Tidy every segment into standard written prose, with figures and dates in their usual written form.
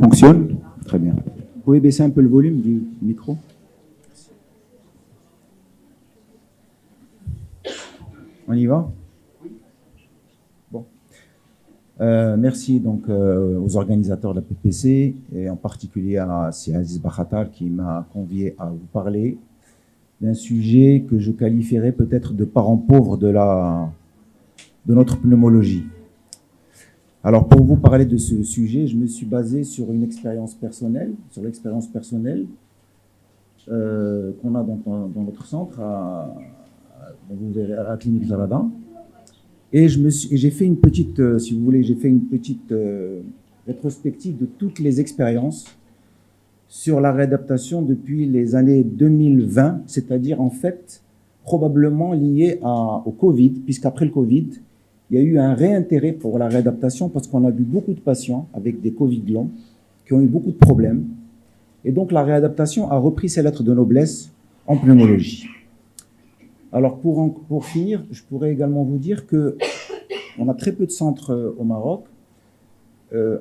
Fonctionne? Très bien. Vous pouvez baisser un peu le volume du micro? On y va? Bon. Merci donc aux organisateurs de la PPC et en particulier à Aziz Bakhatar qui m'a convié à vous parler d'un sujet que je qualifierais peut-être de parent pauvre de notre pneumologie. Alors, pour vous parler de ce sujet, je me suis basé sur une expérience personnelle, sur l'expérience personnelle qu'on a dans notre centre, vous verrez, à la clinique Zaradin. Et j'ai fait une petite, si vous voulez, j'ai fait une petite rétrospective de toutes les expériences sur la réadaptation depuis les années 2020, c'est-à-dire en fait probablement lié au Covid, puisqu'après le Covid, il y a eu un réintérêt pour la réadaptation parce qu'on a vu beaucoup de patients avec des Covid longs qui ont eu beaucoup de problèmes. Et donc la réadaptation a repris ses lettres de noblesse en pneumologie. Alors pour finir, je pourrais également vous dire qu'on a très peu de centres au Maroc.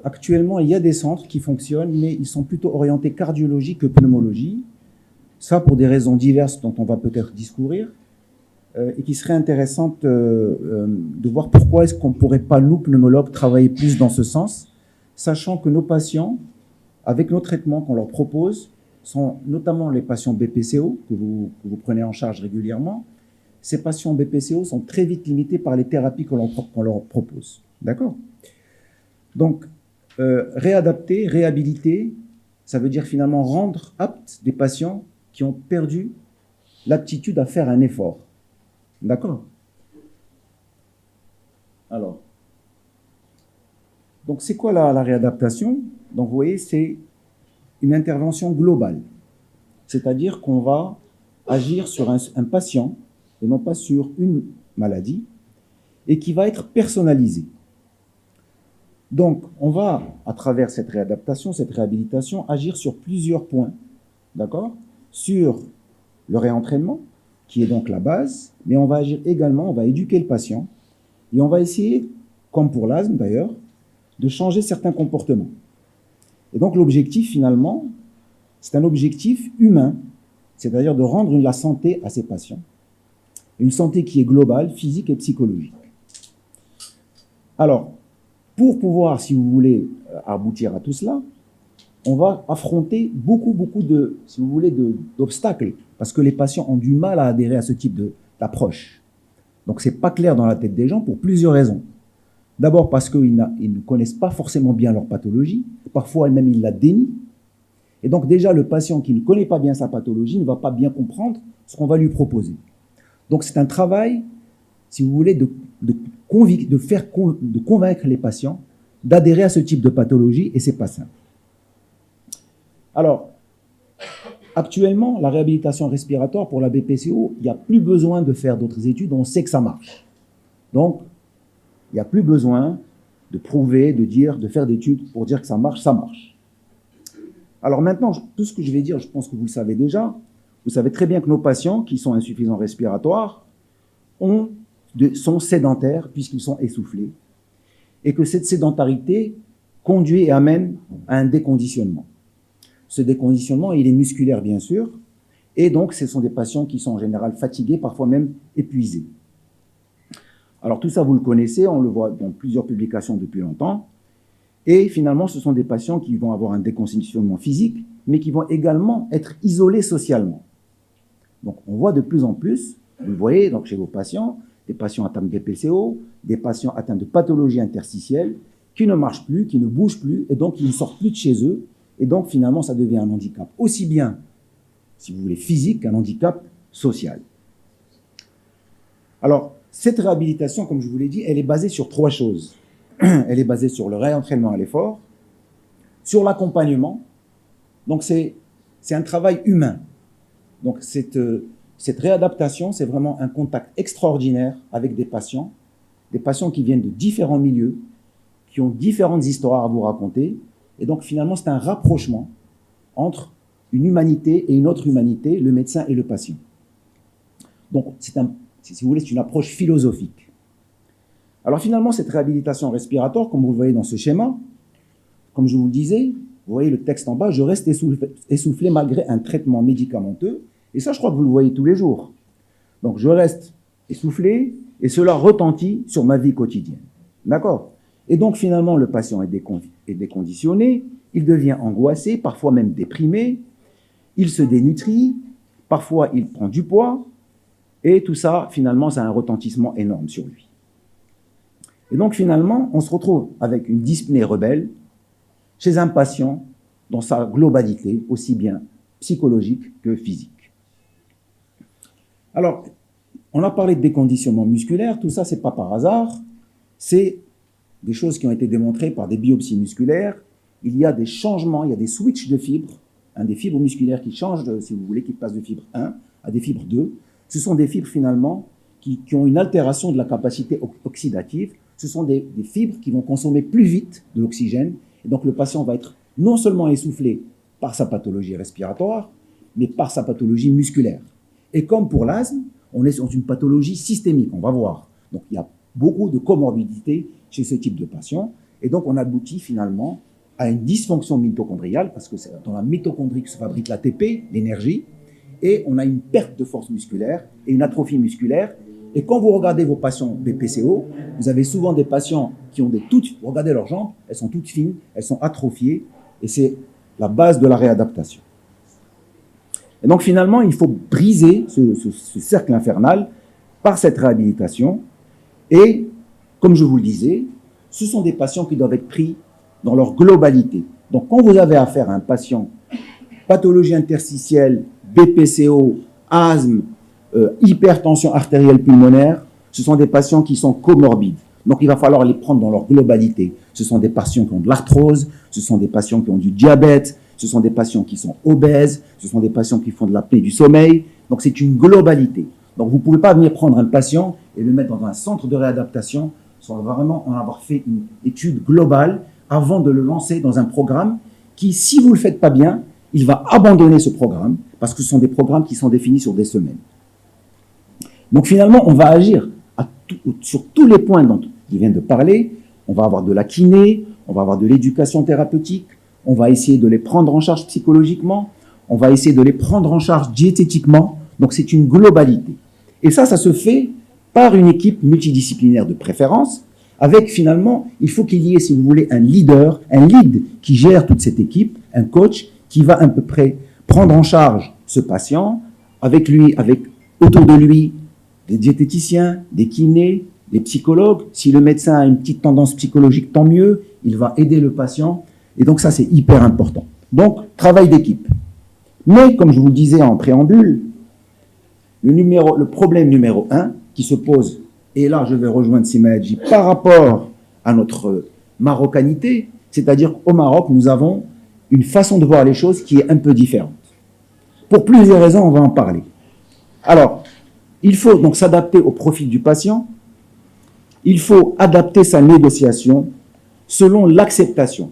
Actuellement, il y a des centres qui fonctionnent, mais ils sont plutôt orientés cardiologie que pneumologie. Ça pour des raisons diverses dont on va peut-être discourir. Et qui serait intéressante de voir pourquoi est-ce qu'on ne pourrait pas, nous, pneumologues, travailler plus dans ce sens, sachant que nos patients, avec nos traitements qu'on leur propose, sont notamment les patients BPCO, que vous prenez en charge régulièrement. Ces patients BPCO sont très vite limités par les thérapies qu'on leur propose. D'accord? Donc, réadapter, réhabiliter, ça veut dire finalement rendre aptes des patients qui ont perdu l'aptitude à faire un effort. D'accord? Alors, donc c'est quoi la réadaptation? Donc vous voyez, c'est une intervention globale. C'est-à-dire qu'on va agir sur un patient et non pas sur une maladie et qui va être personnalisée. Donc on va, à travers cette réadaptation, cette réhabilitation, agir sur plusieurs points. D'accord? Sur le réentraînement, qui est donc la base, mais on va agir également, on va éduquer le patient et on va essayer, comme pour l'asthme d'ailleurs, de changer certains comportements. Et donc l'objectif finalement, c'est un objectif humain, c'est-à-dire de rendre la santé à ces patients, une santé qui est globale, physique et psychologique. Alors, pour pouvoir, si vous voulez, aboutir à tout cela, on va affronter beaucoup de, si vous voulez, d'obstacles, parce que les patients ont du mal à adhérer à ce type d'approche. Donc, c'est pas clair dans la tête des gens pour plusieurs raisons. D'abord parce qu'ils ne connaissent pas forcément bien leur pathologie, parfois même ils la dénient. Et donc déjà, le patient qui ne connaît pas bien sa pathologie ne va pas bien comprendre ce qu'on va lui proposer. Donc c'est un travail, si vous voulez, de convaincre les patients d'adhérer à ce type de pathologie, et c'est pas simple. Alors, actuellement, la réhabilitation respiratoire pour la BPCO, il n'y a plus besoin de faire d'autres études, on sait que ça marche. Donc, il n'y a plus besoin de prouver, de faire d'études pour dire que ça marche, ça marche. Alors maintenant, tout ce que je vais dire, je pense que vous le savez déjà. Vous savez très bien que nos patients qui sont insuffisants respiratoires sont sédentaires puisqu'ils sont essoufflés. Et que cette sédentarité conduit et amène à un déconditionnement. Ce déconditionnement, il est musculaire bien sûr. Et donc, ce sont des patients qui sont en général fatigués, parfois même épuisés. Alors tout ça, vous le connaissez, on le voit dans plusieurs publications depuis longtemps. Et finalement, ce sont des patients qui vont avoir un déconditionnement physique, mais qui vont également être isolés socialement. Donc on voit de plus en plus, vous le voyez donc chez vos patients, des patients atteints de BPCO, des patients atteints de pathologies interstitielles, qui ne marchent plus, qui ne bougent plus, et donc ils ne sortent plus de chez eux. Et donc finalement, ça devient un handicap, aussi bien, si vous voulez, physique qu'un handicap social. Alors, cette réhabilitation, comme je vous l'ai dit, elle est basée sur trois choses. Elle est basée sur le réentraînement à l'effort, sur l'accompagnement. Donc, c'est un travail humain. Donc, cette réadaptation, c'est vraiment un contact extraordinaire avec des patients qui viennent de différents milieux, qui ont différentes histoires à vous raconter. Et donc, finalement, c'est un rapprochement entre une humanité et une autre humanité, le médecin et le patient. Donc, si vous voulez, c'est une approche philosophique. Alors finalement, cette réhabilitation respiratoire, comme vous le voyez dans ce schéma, comme je vous le disais, Vous voyez le texte en bas, je reste essoufflé malgré un traitement médicamenteux. Et ça, je crois que vous le voyez tous les jours. Donc, je reste essoufflé et cela retentit sur ma vie quotidienne. D'accord? Et donc, finalement, le patient est déconditionné, il devient angoissé, parfois même déprimé, il se dénutrit, parfois il prend du poids, et tout ça, finalement, ça a un retentissement énorme sur lui. Et donc, finalement, on se retrouve avec une dyspnée rebelle chez un patient dans sa globalité, aussi bien psychologique que physique. Alors, on a parlé de déconditionnement musculaire, tout ça, c'est pas par hasard, c'est des choses qui ont été démontrées par des biopsies musculaires. Il y a des changements, il y a des switches de fibres, des fibres musculaires qui changent, si vous voulez, qui passent de fibre 1 à des fibres 2. Ce sont des fibres, finalement, qui ont une altération de la capacité oxydative. Ce sont des fibres qui vont consommer plus vite de l'oxygène. Et donc, le patient va être non seulement essoufflé par sa pathologie respiratoire, mais par sa pathologie musculaire. Et comme pour l'asthme, on est dans une pathologie systémique, on va voir. Donc, il y a beaucoup de comorbidités chez ce type de patient. Et donc, on aboutit finalement à une dysfonction mitochondriale, parce que c'est dans la mitochondrie que se fabrique l'ATP, l'énergie, et on a une perte de force musculaire et une atrophie musculaire. Et quand vous regardez vos patients BPCO, vous avez souvent des patients qui ont vous regardez leurs jambes, elles sont toutes fines, elles sont atrophiées, et c'est la base de la réadaptation. Et donc finalement, il faut briser ce cercle infernal par cette réhabilitation. Et comme je vous le disais, ce sont des patients qui doivent être pris dans leur globalité. Donc quand vous avez affaire à un patient pathologie interstitielle, BPCO, asthme, hypertension artérielle pulmonaire, ce sont des patients qui sont comorbides. Donc il va falloir les prendre dans leur globalité. Ce sont des patients qui ont de l'arthrose, ce sont des patients qui ont du diabète, ce sont des patients qui sont obèses, ce sont des patients qui font de l'apnée du sommeil. Donc c'est une globalité. Donc vous ne pouvez pas venir prendre un patient et le mettre dans un centre de réadaptation sans vraiment en avoir fait une étude globale avant de le lancer dans un programme qui, si vous ne le faites pas bien, il va abandonner ce programme parce que ce sont des programmes qui sont définis sur des semaines. Donc finalement, on va agir sur tous les points dont je viens de parler. On va avoir de la kiné, on va avoir de l'éducation thérapeutique, on va essayer de les prendre en charge psychologiquement, on va essayer de les prendre en charge diététiquement. Donc c'est une globalité. Et ça se fait par une équipe multidisciplinaire de préférence, avec finalement, il faut qu'il y ait, si vous voulez, un leader, un lead qui gère toute cette équipe, un coach qui va à peu près prendre en charge ce patient, avec lui, avec autour de lui, des diététiciens, des kinés, des psychologues. Si le médecin a une petite tendance psychologique, tant mieux, il va aider le patient. Et donc ça, c'est hyper important. Donc, travail d'équipe. Mais, comme je vous le disais en préambule, le problème numéro 1 qui se pose, et là je vais rejoindre Simaadji, par rapport à notre marocanité, c'est-à-dire qu'au Maroc, nous avons une façon de voir les choses qui est un peu différente. Pour plusieurs raisons, on va en parler. Alors, il faut donc s'adapter au profil du patient, il faut adapter sa négociation selon l'acceptation.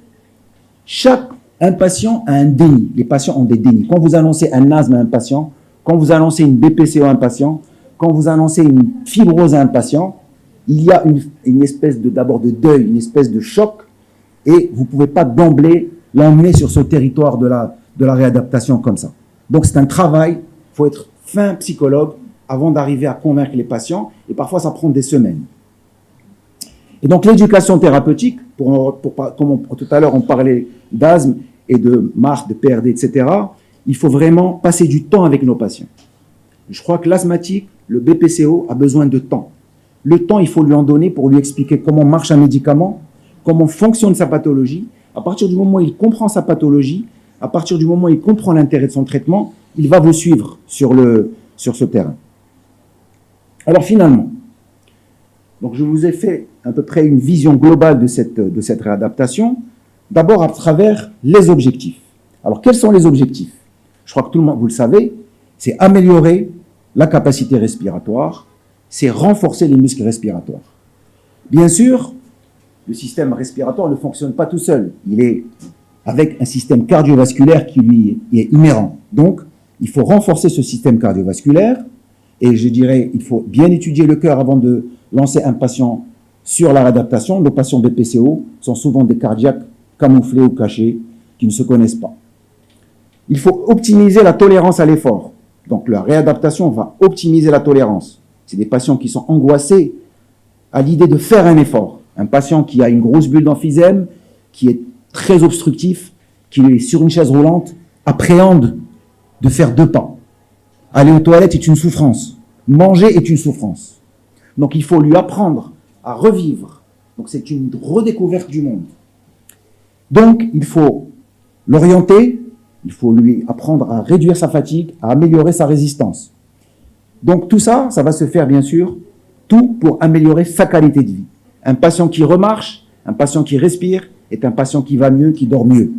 Un patient a un déni, les patients ont des dénis. Quand vous annoncez un asthme à un patient, quand vous annoncez une BPCO à un patient, quand vous annoncez une fibrose à un patient, il y a une espèce d'abord de deuil, une espèce de choc, et vous ne pouvez pas d'emblée l'emmener sur ce territoire de la réadaptation comme ça. Donc c'est un travail, il faut être fin psychologue avant d'arriver à convaincre les patients, et parfois ça prend des semaines. Et donc l'éducation thérapeutique, comme tout à l'heure on parlait d'asthme et de MARD, de PRD, etc., il faut vraiment passer du temps avec nos patients. Je crois que l'asthmatique, le BPCO, a besoin de temps. Le temps, il faut lui en donner pour lui expliquer comment marche un médicament, comment fonctionne sa pathologie. À partir du moment où il comprend sa pathologie, à partir du moment où il comprend l'intérêt de son traitement, il va vous suivre sur ce terrain. Alors finalement, donc je vous ai fait à peu près une vision globale de cette réadaptation, d'abord à travers les objectifs. Alors quels sont les objectifs? Je crois que tout le monde, vous le savez, c'est améliorer la capacité respiratoire, c'est renforcer les muscles respiratoires. Bien sûr, le système respiratoire ne fonctionne pas tout seul. Il est avec un système cardiovasculaire qui lui est inhérent. Donc, il faut renforcer ce système cardiovasculaire et je dirais, il faut bien étudier le cœur avant de lancer un patient sur la réadaptation. Nos patients BPCO sont souvent des cardiaques camouflés ou cachés. qui ne se connaissent pas. Il faut optimiser la tolérance à l'effort. Donc la réadaptation va optimiser la tolérance. C'est des patients qui sont angoissés à l'idée de faire un effort. Un patient qui a une grosse bulle d'emphysème, qui est très obstructif, qui est sur une chaise roulante, appréhende de faire 2 pas. Aller aux toilettes est une souffrance. Manger est une souffrance. Donc il faut lui apprendre à revivre. Donc c'est une redécouverte du monde. Donc il faut l'orienter, il faut lui apprendre à réduire sa fatigue, à améliorer sa résistance. Donc tout ça, ça va se faire bien sûr, tout pour améliorer sa qualité de vie. Un patient qui remarche, un patient qui respire, est un patient qui va mieux, qui dort mieux.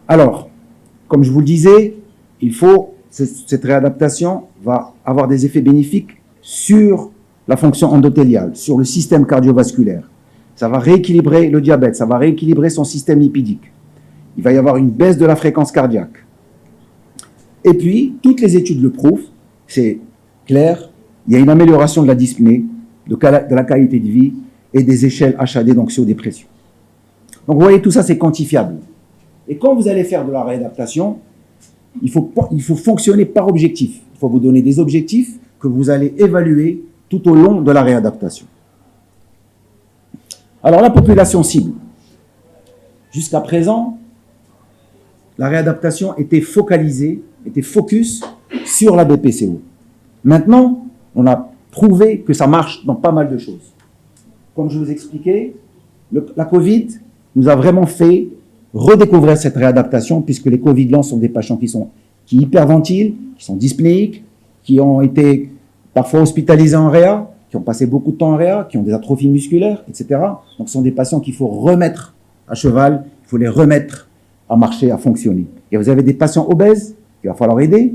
Alors, comme je vous le disais, cette réadaptation va avoir des effets bénéfiques sur la fonction endothéliale, sur le système cardiovasculaire. Ça va rééquilibrer le diabète, ça va rééquilibrer son système lipidique. Il va y avoir une baisse de la fréquence cardiaque. Et puis, toutes les études le prouvent, c'est clair, il y a une amélioration de la dyspnée, de la qualité de vie et des échelles HAD d'anxio-dépression. Donc, vous voyez, tout ça, c'est quantifiable. Et quand vous allez faire de la réadaptation, il faut fonctionner par objectif. Il faut vous donner des objectifs que vous allez évaluer tout au long de la réadaptation. Alors, la population cible. Jusqu'à présent, la réadaptation était focalisée, était focus sur la BPCO. Maintenant, on a prouvé que ça marche dans pas mal de choses. Comme je vous expliquais, la Covid nous a vraiment fait redécouvrir cette réadaptation, puisque les Covid-lents sont des patients qui hyperventilent, qui sont dyspnéiques, qui ont été parfois hospitalisés en réa, qui ont passé beaucoup de temps en réa, qui ont des atrophies musculaires, etc. Donc, ce sont des patients qu'il faut remettre à cheval, il faut les remettre à marcher, à fonctionner. Et vous avez des patients obèses qu'il va falloir aider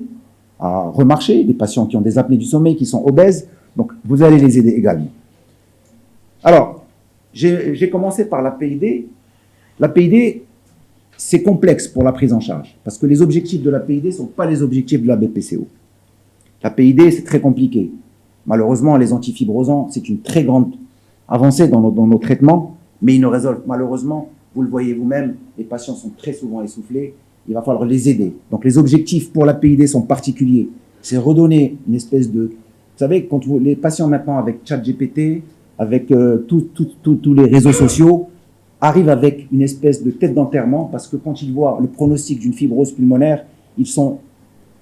à remarcher, des patients qui ont des apnées du sommeil, qui sont obèses, donc vous allez les aider également. Alors, j'ai commencé par la PID. La PID, c'est complexe pour la prise en charge, parce que les objectifs de la PID ne sont pas les objectifs de la BPCO. La PID, c'est très compliqué. Malheureusement, les antifibrosants, c'est une très grande avancée dans nos traitements, mais ils ne résolvent malheureusement, vous le voyez vous-même, les patients sont très souvent essoufflés, il va falloir les aider. Donc les objectifs pour la PID sont particuliers. C'est redonner une espèce de... Vous savez, quand les patients maintenant avec ChatGPT, avec tous les réseaux sociaux, arrivent avec une espèce de tête d'enterrement, parce que quand ils voient le pronostic d'une fibrose pulmonaire, ils sont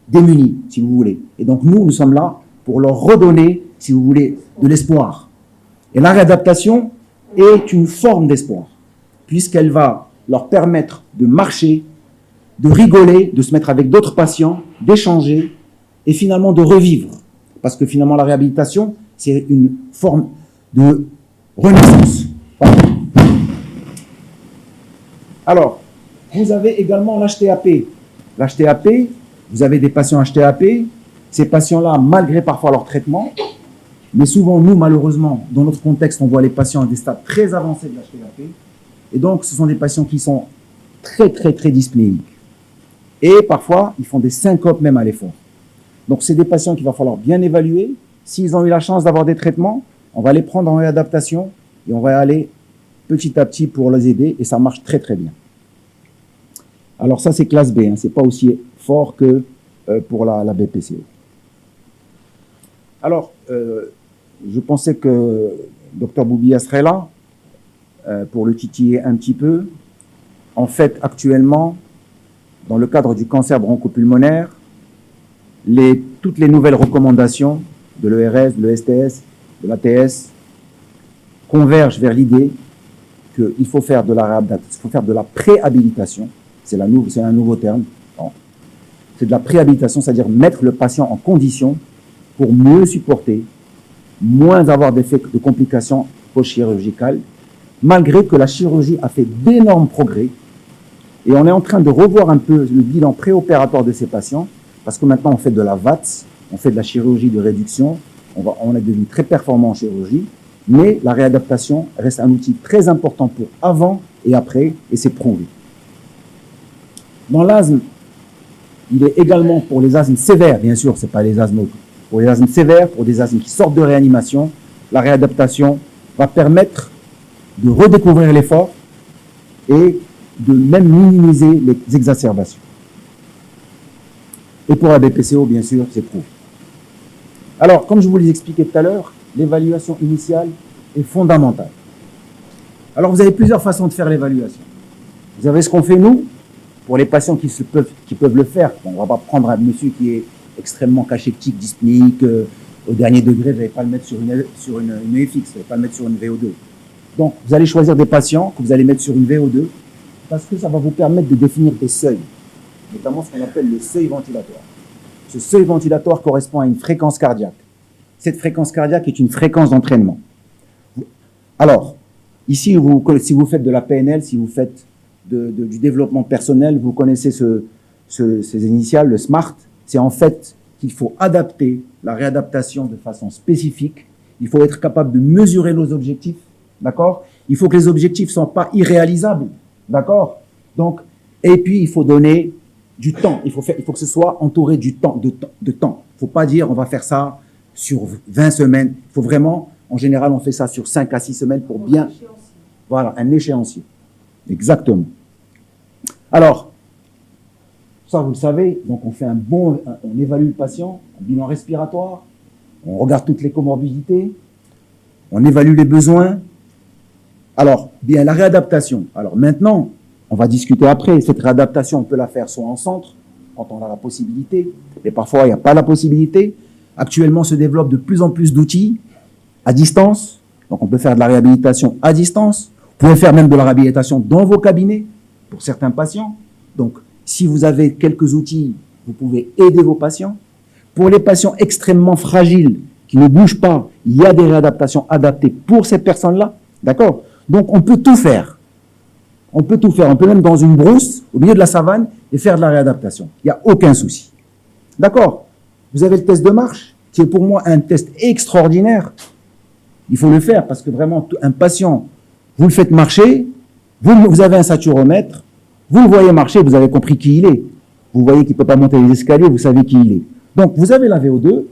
démunis, si vous voulez. Et donc nous sommes là pour leur redonner, si vous voulez, de l'espoir. Et la réadaptation est une forme d'espoir, puisqu'elle va leur permettre de marcher, de rigoler, de se mettre avec d'autres patients, d'échanger, et finalement de revivre. Parce que finalement la réhabilitation, c'est une forme de renaissance. Alors, vous avez également l'HTAP. L'HTAP, vous avez des patients HTAP. Ces patients-là, malgré parfois leur traitement, mais souvent, nous, malheureusement, dans notre contexte, on voit les patients à des stades très avancés de l'HTAP. Et donc, ce sont des patients qui sont très, très, très dyspnéiques. Et parfois, ils font des syncopes même à l'effort. Donc, c'est des patients qu'il va falloir bien évaluer. S'ils ont eu la chance d'avoir des traitements, on va les prendre en réadaptation et on va aller petit à petit pour les aider, et ça marche très très bien. Alors ça c'est classe B, hein, c'est pas aussi fort que pour la BPCO. Alors, je pensais que Dr Boubia serait là pour le titiller un petit peu. En fait, actuellement, dans le cadre du cancer bronchopulmonaire, toutes les nouvelles recommandations de l'ERS, de l'ESTS, de l'ATS convergent vers l'idée qu'il faut faire de la réhabilitation, il faut faire de la préhabilitation, c'est un nouveau terme, c'est de la préhabilitation, c'est-à-dire mettre le patient en condition pour mieux supporter, moins avoir d'effets de complications post-chirurgicales, malgré que la chirurgie a fait d'énormes progrès, et on est en train de revoir un peu le bilan préopératoire de ces patients, parce que maintenant on fait de la VATS, on fait de la chirurgie de réduction, on est devenu très performant en chirurgie, mais la réadaptation reste un outil très important pour avant et après, et c'est prouvé. Dans l'asthme, il est également pour les asthmes sévères, bien sûr, ce n'est pas les asthmes, pour les asthmes sévères, pour des asthmes qui sortent de réanimation, la réadaptation va permettre de redécouvrir l'effort et de même minimiser les exacerbations. Et pour la BPCO, bien sûr, c'est prouvé. Alors, comme je vous l'ai expliqué tout à l'heure, l'évaluation initiale est fondamentale. Alors, vous avez plusieurs façons de faire l'évaluation. Vous avez ce qu'on fait nous, pour les patients qui peuvent le faire. Bon, on ne va pas prendre un monsieur qui est extrêmement cachectique, dyspnéique, au dernier degré, vous n'allez pas le mettre sur une EFX, vous n'allez pas le mettre sur une VO2. Donc, vous allez choisir des patients que vous allez mettre sur une VO2 parce que ça va vous permettre de définir des seuils, notamment ce qu'on appelle le seuil ventilatoire. Ce seuil ventilatoire correspond à une fréquence cardiaque. Cette fréquence cardiaque est une fréquence d'entraînement. Alors, ici, si vous faites de la PNL, si vous faites du développement personnel, vous connaissez ces initiales, le SMART, c'est en fait qu'il faut adapter la réadaptation de façon spécifique. Il faut être capable de mesurer nos objectifs, d'accord? Il faut que les objectifs ne soient pas irréalisables, d'accord? Donc, et puis, il faut donner du temps. Il faut que ce soit entouré de temps. Il ne faut pas dire on va faire ça sur 20 semaines. Il faut vraiment, en général, on fait ça sur 5 à 6 semaines pour bien... Voilà, un échéancier. Exactement. Alors, ça vous le savez, donc on évalue le patient, un bilan respiratoire, on regarde toutes les comorbidités, on évalue les besoins. Alors, bien la réadaptation. Alors maintenant, on va discuter après, cette réadaptation, on peut la faire soit en centre, quand on a la possibilité, mais parfois il n'y a pas la possibilité. Actuellement se développent de plus en plus d'outils à distance, donc on peut faire de la réhabilitation à distance. Vous pouvez faire même de la réhabilitation dans vos cabinets pour certains patients. Donc, si vous avez quelques outils, vous pouvez aider vos patients. Pour les patients extrêmement fragiles, qui ne bougent pas, il y a des réadaptations adaptées pour ces personnes-là. D'accord? Donc, on peut tout faire. On peut tout faire. On peut même dans une brousse, au milieu de la savane, et faire de la réadaptation. Il n'y a aucun souci. D'accord? Vous avez le test de marche, qui est pour moi un test extraordinaire. Il faut le faire parce que vraiment, un patient, vous le faites marcher, vous avez un saturomètre, vous le voyez marcher, vous avez compris qui il est. Vous voyez qu'il ne peut pas monter les escaliers, vous savez qui il est. Donc, vous avez la VO2,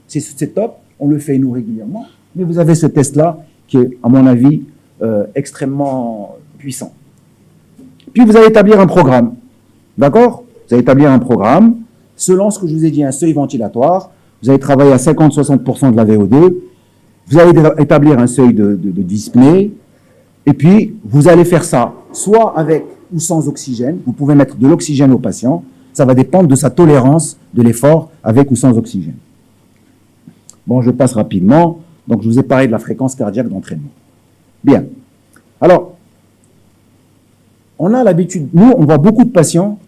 c'est top, on le fait nous régulièrement, mais vous avez ce test-là qui est, à mon avis, extrêmement puissant. Puis, vous allez établir un programme. D'accord? Vous allez établir un programme, selon ce que je vous ai dit, un seuil ventilatoire. Vous allez travailler à 50-60% de la VO2. Vous allez établir un seuil de dyspnée. Et puis, vous allez faire ça, soit avec ou sans oxygène. Vous pouvez mettre de l'oxygène au patient. Ça va dépendre de sa tolérance de l'effort, avec ou sans oxygène. Bon, je passe rapidement. Donc, je vous ai parlé de la fréquence cardiaque d'entraînement. Bien. Alors, on a l'habitude, nous, on voit beaucoup de patients,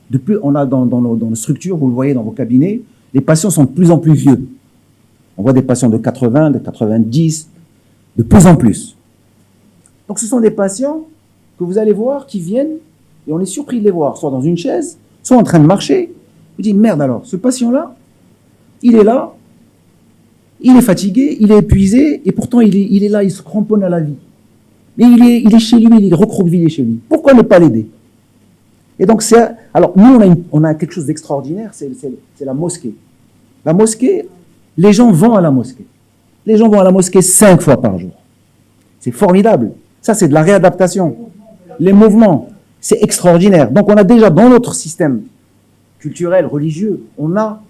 on a dans nos structures, vous le voyez dans vos cabinets, les patients sont de plus en plus vieux. On voit des patients de 80, de 90, de plus en plus. Donc, ce sont des patients que vous allez voir qui viennent, et on est surpris de les voir, soit dans une chaise, soit en train de marcher. Vous dites, merde alors, ce patient-là, il est là, il est fatigué, il est épuisé, et pourtant il est là, il se cramponne à la vie. Mais il est chez lui, il est recroquevillé chez lui. Pourquoi ne pas l'aider? Et donc, alors nous, on a quelque chose d'extraordinaire, c'est la mosquée. La mosquée, les gens vont à la mosquée. Les gens vont à la mosquée 5 fois par jour. C'est formidable. Ça, c'est de la réadaptation. Les mouvements, c'est extraordinaire. Donc, on a déjà dans notre système culturel, religieux, on a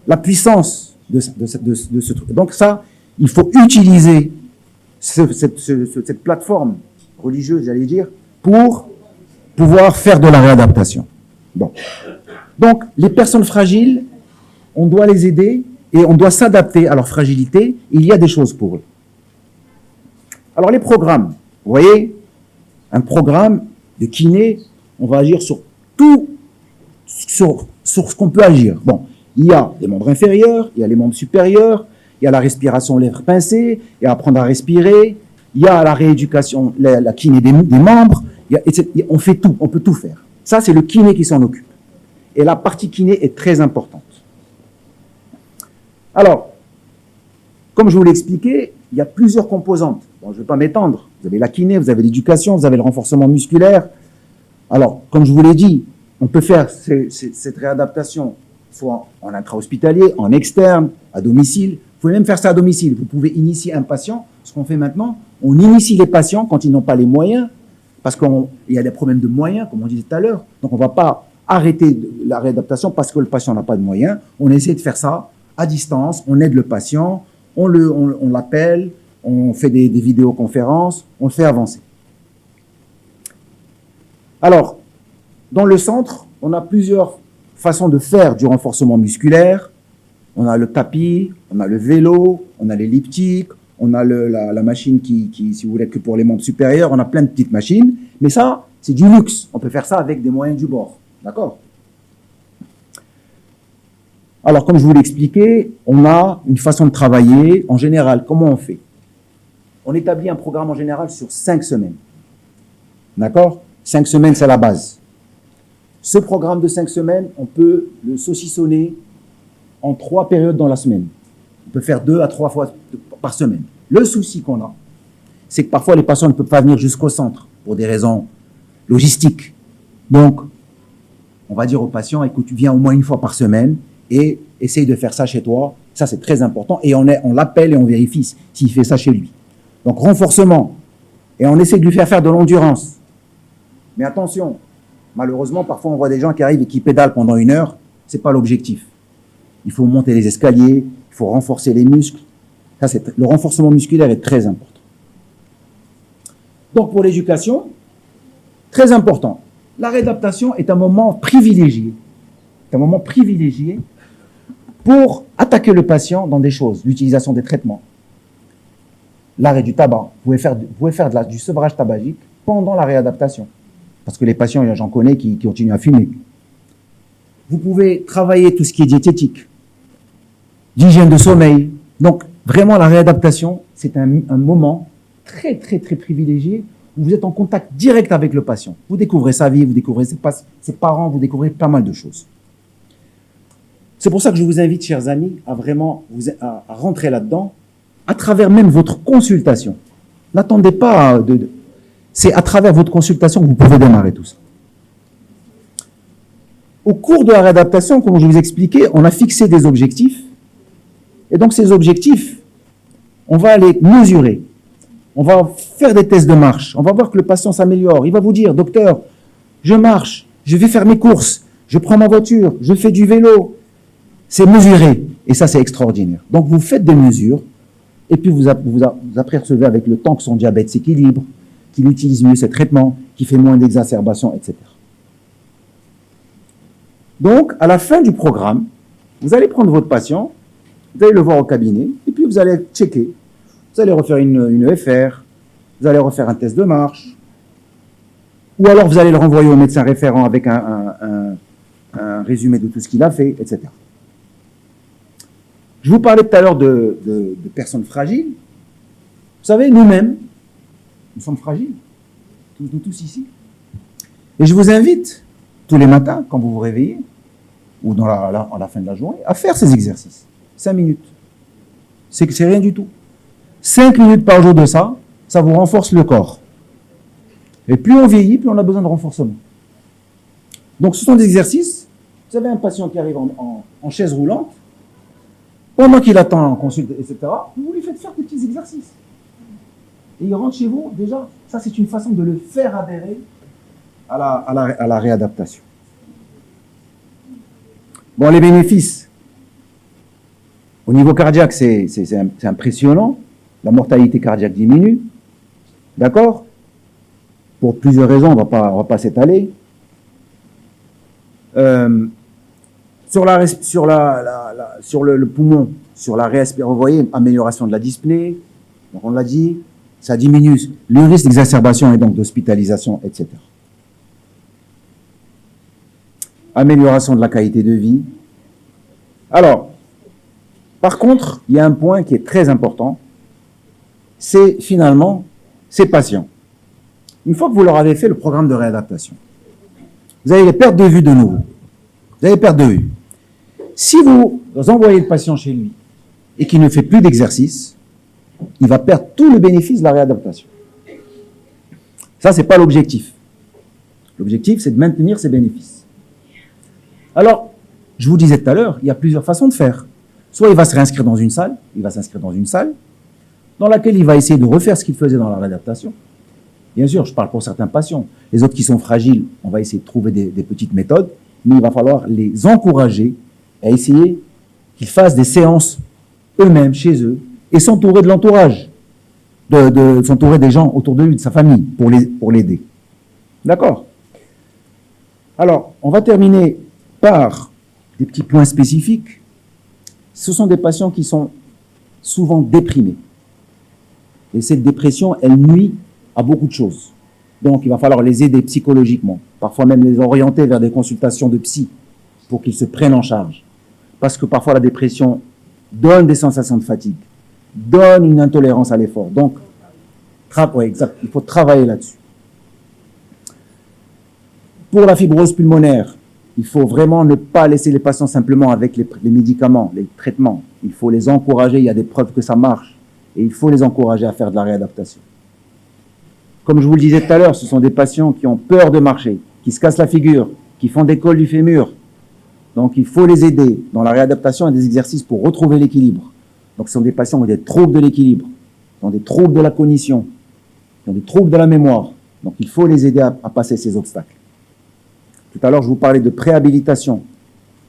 la puissance de ce truc. Donc ça, il faut utiliser cette plateforme religieuse, j'allais dire, pour pouvoir faire de la réadaptation. Bon. Donc, les personnes fragiles, on doit les aider et on doit s'adapter à leur fragilité. Il y a des choses pour eux. Alors, les programmes, vous voyez, un programme de kiné, on va agir sur tout, sur ce qu'on peut agir. Bon, il y a les membres inférieurs, il y a les membres supérieurs, il y a la respiration lèvres pincées, il y a apprendre à respirer, il y a la rééducation, la kiné des membres, on fait tout, on peut tout faire. Ça, c'est le kiné qui s'en occupe. Et la partie kiné est très importante. Alors, comme je vous l'ai expliqué, il y a plusieurs composantes. Bon, je ne vais pas m'étendre. Vous avez la kiné, vous avez l'éducation, vous avez le renforcement musculaire. Alors, comme je vous l'ai dit, on peut faire cette réadaptation soit en intra-hospitalier, en externe, à domicile. Vous pouvez même faire ça à domicile. Vous pouvez initier un patient. Ce qu'on fait maintenant, on initie les patients quand ils n'ont pas les moyens parce qu'il y a des problèmes de moyens, comme on disait tout à l'heure. Donc, on ne va pas arrêter la réadaptation parce que le patient n'a pas de moyens. On essaie de faire ça à distance, on aide le patient, on l'appelle, on fait des vidéoconférences, on le fait avancer. Alors, dans le centre, on a plusieurs façons de faire du renforcement musculaire. On a le tapis, on a le vélo, on a l'elliptique, on a la machine qui, si vous voulez, que pour les membres supérieurs, on a plein de petites machines. Mais ça, c'est du luxe. On peut faire ça avec des moyens du bord. D'accord? Alors, comme je vous l'ai expliqué, on a une façon de travailler. En général, comment on fait? On établit un programme en général sur 5 semaines. D'accord? 5 semaines, c'est la base. Ce programme de 5 semaines, on peut le saucissonner en 3 périodes dans la semaine. On peut faire 2 à 3 fois par semaine. Le souci qu'on a, c'est que parfois les patients ne peuvent pas venir jusqu'au centre pour des raisons logistiques. Donc, on va dire aux patients, écoute, tu viens au moins une fois par semaine et essaye de faire ça chez toi. Ça, c'est très important. Et on l'appelle et on vérifie s'il fait ça chez lui. Donc, renforcement. Et on essaie de lui faire de l'endurance. Mais attention, malheureusement, parfois on voit des gens qui arrivent et qui pédalent pendant 1 heure. Ce n'est pas l'objectif. Il faut monter les escaliers, il faut renforcer les muscles. Ça, le renforcement musculaire est très important. Donc, pour l'éducation, très important. La réadaptation est un moment privilégié. C'est un moment privilégié pour attaquer le patient dans des choses. L'utilisation des traitements, l'arrêt du tabac. Vous pouvez faire du sevrage tabagique pendant la réadaptation. Parce que les patients, j'en connais, qui continuent à fumer. Vous pouvez travailler tout ce qui est diététique, d'hygiène de sommeil. Donc, vraiment, la réadaptation, c'est un moment très, très, très privilégié où vous êtes en contact direct avec le patient. Vous découvrez sa vie, vous découvrez ses parents, vous découvrez pas mal de choses. C'est pour ça que je vous invite, chers amis, à vraiment à rentrer là-dedans, à travers même votre consultation. N'attendez pas c'est à travers votre consultation que vous pouvez démarrer tout ça. Au cours de la réadaptation, comme je vous expliquais, on a fixé des objectifs. Et donc, ces objectifs, on va les mesurer. On va faire des tests de marche. On va voir que le patient s'améliore. Il va vous dire, docteur, je marche, je vais faire mes courses, je prends ma voiture, je fais du vélo. C'est mesuré. Et ça, c'est extraordinaire. Donc, vous faites des mesures. Et puis, vous apercevez avec le temps que son diabète s'équilibre, qu'il utilise mieux ses traitements, qu'il fait moins d'exacerbations, etc. Donc, à la fin du programme, vous allez prendre votre patient, vous allez le voir au cabinet, et puis vous allez checker. Vous allez refaire une EFR, vous allez refaire un test de marche, ou alors vous allez le renvoyer au médecin référent avec un résumé de tout ce qu'il a fait, etc. Je vous parlais tout à l'heure de personnes fragiles. Vous savez, nous-mêmes, nous sommes fragiles, nous tous ici. Et je vous invite, tous les matins, quand vous vous réveillez, ou à la fin de la journée, à faire ces exercices. 5 minutes. C'est rien du tout. 5 minutes par jour de ça, ça vous renforce le corps. Et plus on vieillit, plus on a besoin de renforcement. Donc ce sont des exercices. Vous avez un patient qui arrive en chaise roulante, pendant qu'il attend en consulte, etc., vous lui faites faire des petits exercices. Et il rentre chez vous, déjà, ça c'est une façon de le faire adhérer à la réadaptation. Bon, les bénéfices. Au niveau cardiaque, c'est impressionnant. La mortalité cardiaque diminue. D'accord? Pour plusieurs raisons, on va pas s'étaler. Sur le poumon, sur la respiration, vous voyez, amélioration de la dyspnée. Donc on l'a dit, ça diminue le risque d'exacerbation et donc d'hospitalisation, etc. Amélioration de la qualité de vie. Alors, par contre, il y a un point qui est très important, c'est finalement ces patients. Une fois que vous leur avez fait le programme de réadaptation, vous allez les perdre de vue de nouveau. Vous allez perdre de vue. Si vous envoyez le patient chez lui et qu'il ne fait plus d'exercice, il va perdre tout le bénéfice de la réadaptation. Ça, ce n'est pas l'objectif. L'objectif, c'est de maintenir ses bénéfices. Alors, je vous disais tout à l'heure, il y a plusieurs façons de faire. Soit il va se réinscrire dans une salle, dans laquelle il va essayer de refaire ce qu'il faisait dans la réadaptation. Bien sûr, je parle pour certains patients. Les autres qui sont fragiles, on va essayer de trouver des petites méthodes, mais il va falloir les encourager à essayer qu'ils fassent des séances eux-mêmes, chez eux, et s'entourer de l'entourage, de s'entourer des gens autour de lui, de sa famille, pour l'aider. D'accord? Alors, on va terminer par des petits points spécifiques. Ce sont des patients qui sont souvent déprimés. Et cette dépression, elle nuit à beaucoup de choses. Donc, il va falloir les aider psychologiquement, parfois même les orienter vers des consultations de psy pour qu'ils se prennent en charge. Parce que parfois, la dépression donne des sensations de fatigue, donne une intolérance à l'effort. Donc, ouais, exact, il faut travailler là-dessus. Pour la fibrose pulmonaire, il faut vraiment ne pas laisser les patients simplement avec les médicaments, les traitements. Il faut les encourager, il y a des preuves que ça marche. Et il faut les encourager à faire de la réadaptation. Comme je vous le disais tout à l'heure, ce sont des patients qui ont peur de marcher, qui se cassent la figure, qui font des cols du fémur. Donc il faut les aider dans la réadaptation et des exercices pour retrouver l'équilibre. Donc ce sont des patients qui ont des troubles de l'équilibre, qui ont des troubles de la cognition, qui ont des troubles de la mémoire. Donc il faut les aider à passer ces obstacles. Tout à l'heure, je vous parlais de préhabilitation.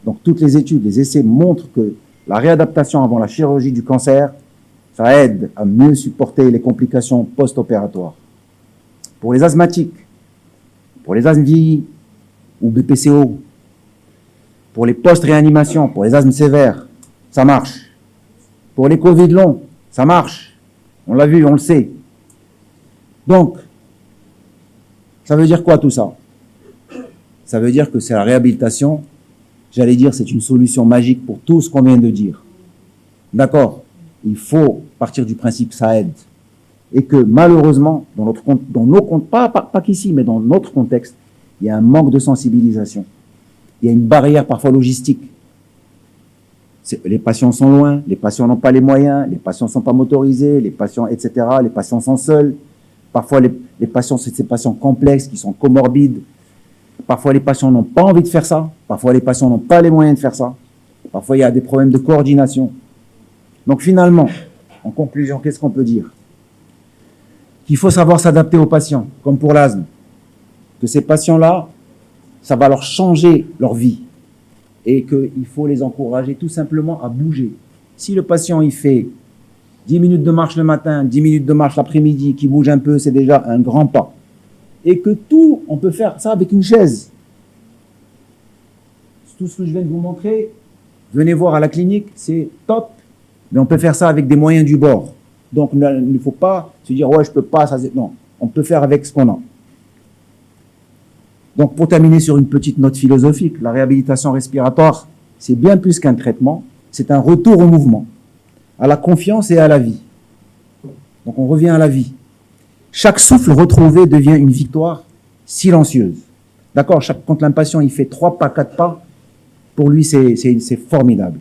Donc toutes les études, les essais montrent que la réadaptation avant la chirurgie du cancer, ça aide à mieux supporter les complications post-opératoires. Pour les asthmatiques, pour les asthmes vieillis ou BPCO, pour les post-réanimations, pour les asthmes sévères, ça marche. Pour les Covid longs, ça marche. On l'a vu, on le sait. Donc, ça veut dire quoi tout ça? Ça veut dire que c'est la réhabilitation, j'allais dire c'est une solution magique pour tout ce qu'on vient de dire. D'accord? Il faut partir du principe que ça aide. Et que malheureusement, dans nos comptes, pas qu'ici, mais dans notre contexte, il y a un manque de sensibilisation. Il y a une barrière parfois logistique. Les patients sont loin, les patients n'ont pas les moyens, les patients ne sont pas motorisés, les patients, etc. Les patients sont seuls. Parfois, les patients, c'est ces patients complexes qui sont comorbides. Parfois, les patients n'ont pas envie de faire ça. Parfois, les patients n'ont pas les moyens de faire ça. Parfois, il y a des problèmes de coordination. Donc, finalement, en conclusion, qu'est-ce qu'on peut dire? Qu'il faut savoir s'adapter aux patients, comme pour l'asthme. Que ces patients-là, ça va leur changer leur vie. Et qu'il faut les encourager tout simplement à bouger. Si le patient, il fait 10 minutes de marche le matin, 10 minutes de marche l'après-midi, qui bouge un peu, c'est déjà un grand pas. Et que tout, on peut faire ça avec une chaise. Tout ce que je viens de vous montrer, venez voir à la clinique, c'est top. Mais on peut faire ça avec des moyens du bord. Donc, il ne faut pas se dire, ouais, je peux pas, ça, non. On peut faire avec ce qu'on a. Donc, pour terminer sur une petite note philosophique, la réhabilitation respiratoire, c'est bien plus qu'un traitement, c'est un retour au mouvement, à la confiance et à la vie. Donc, on revient à la vie. Chaque souffle retrouvé devient une victoire silencieuse. D'accord? Quand l'impatient, il fait 3 pas, 4 pas, pour lui, c'est formidable.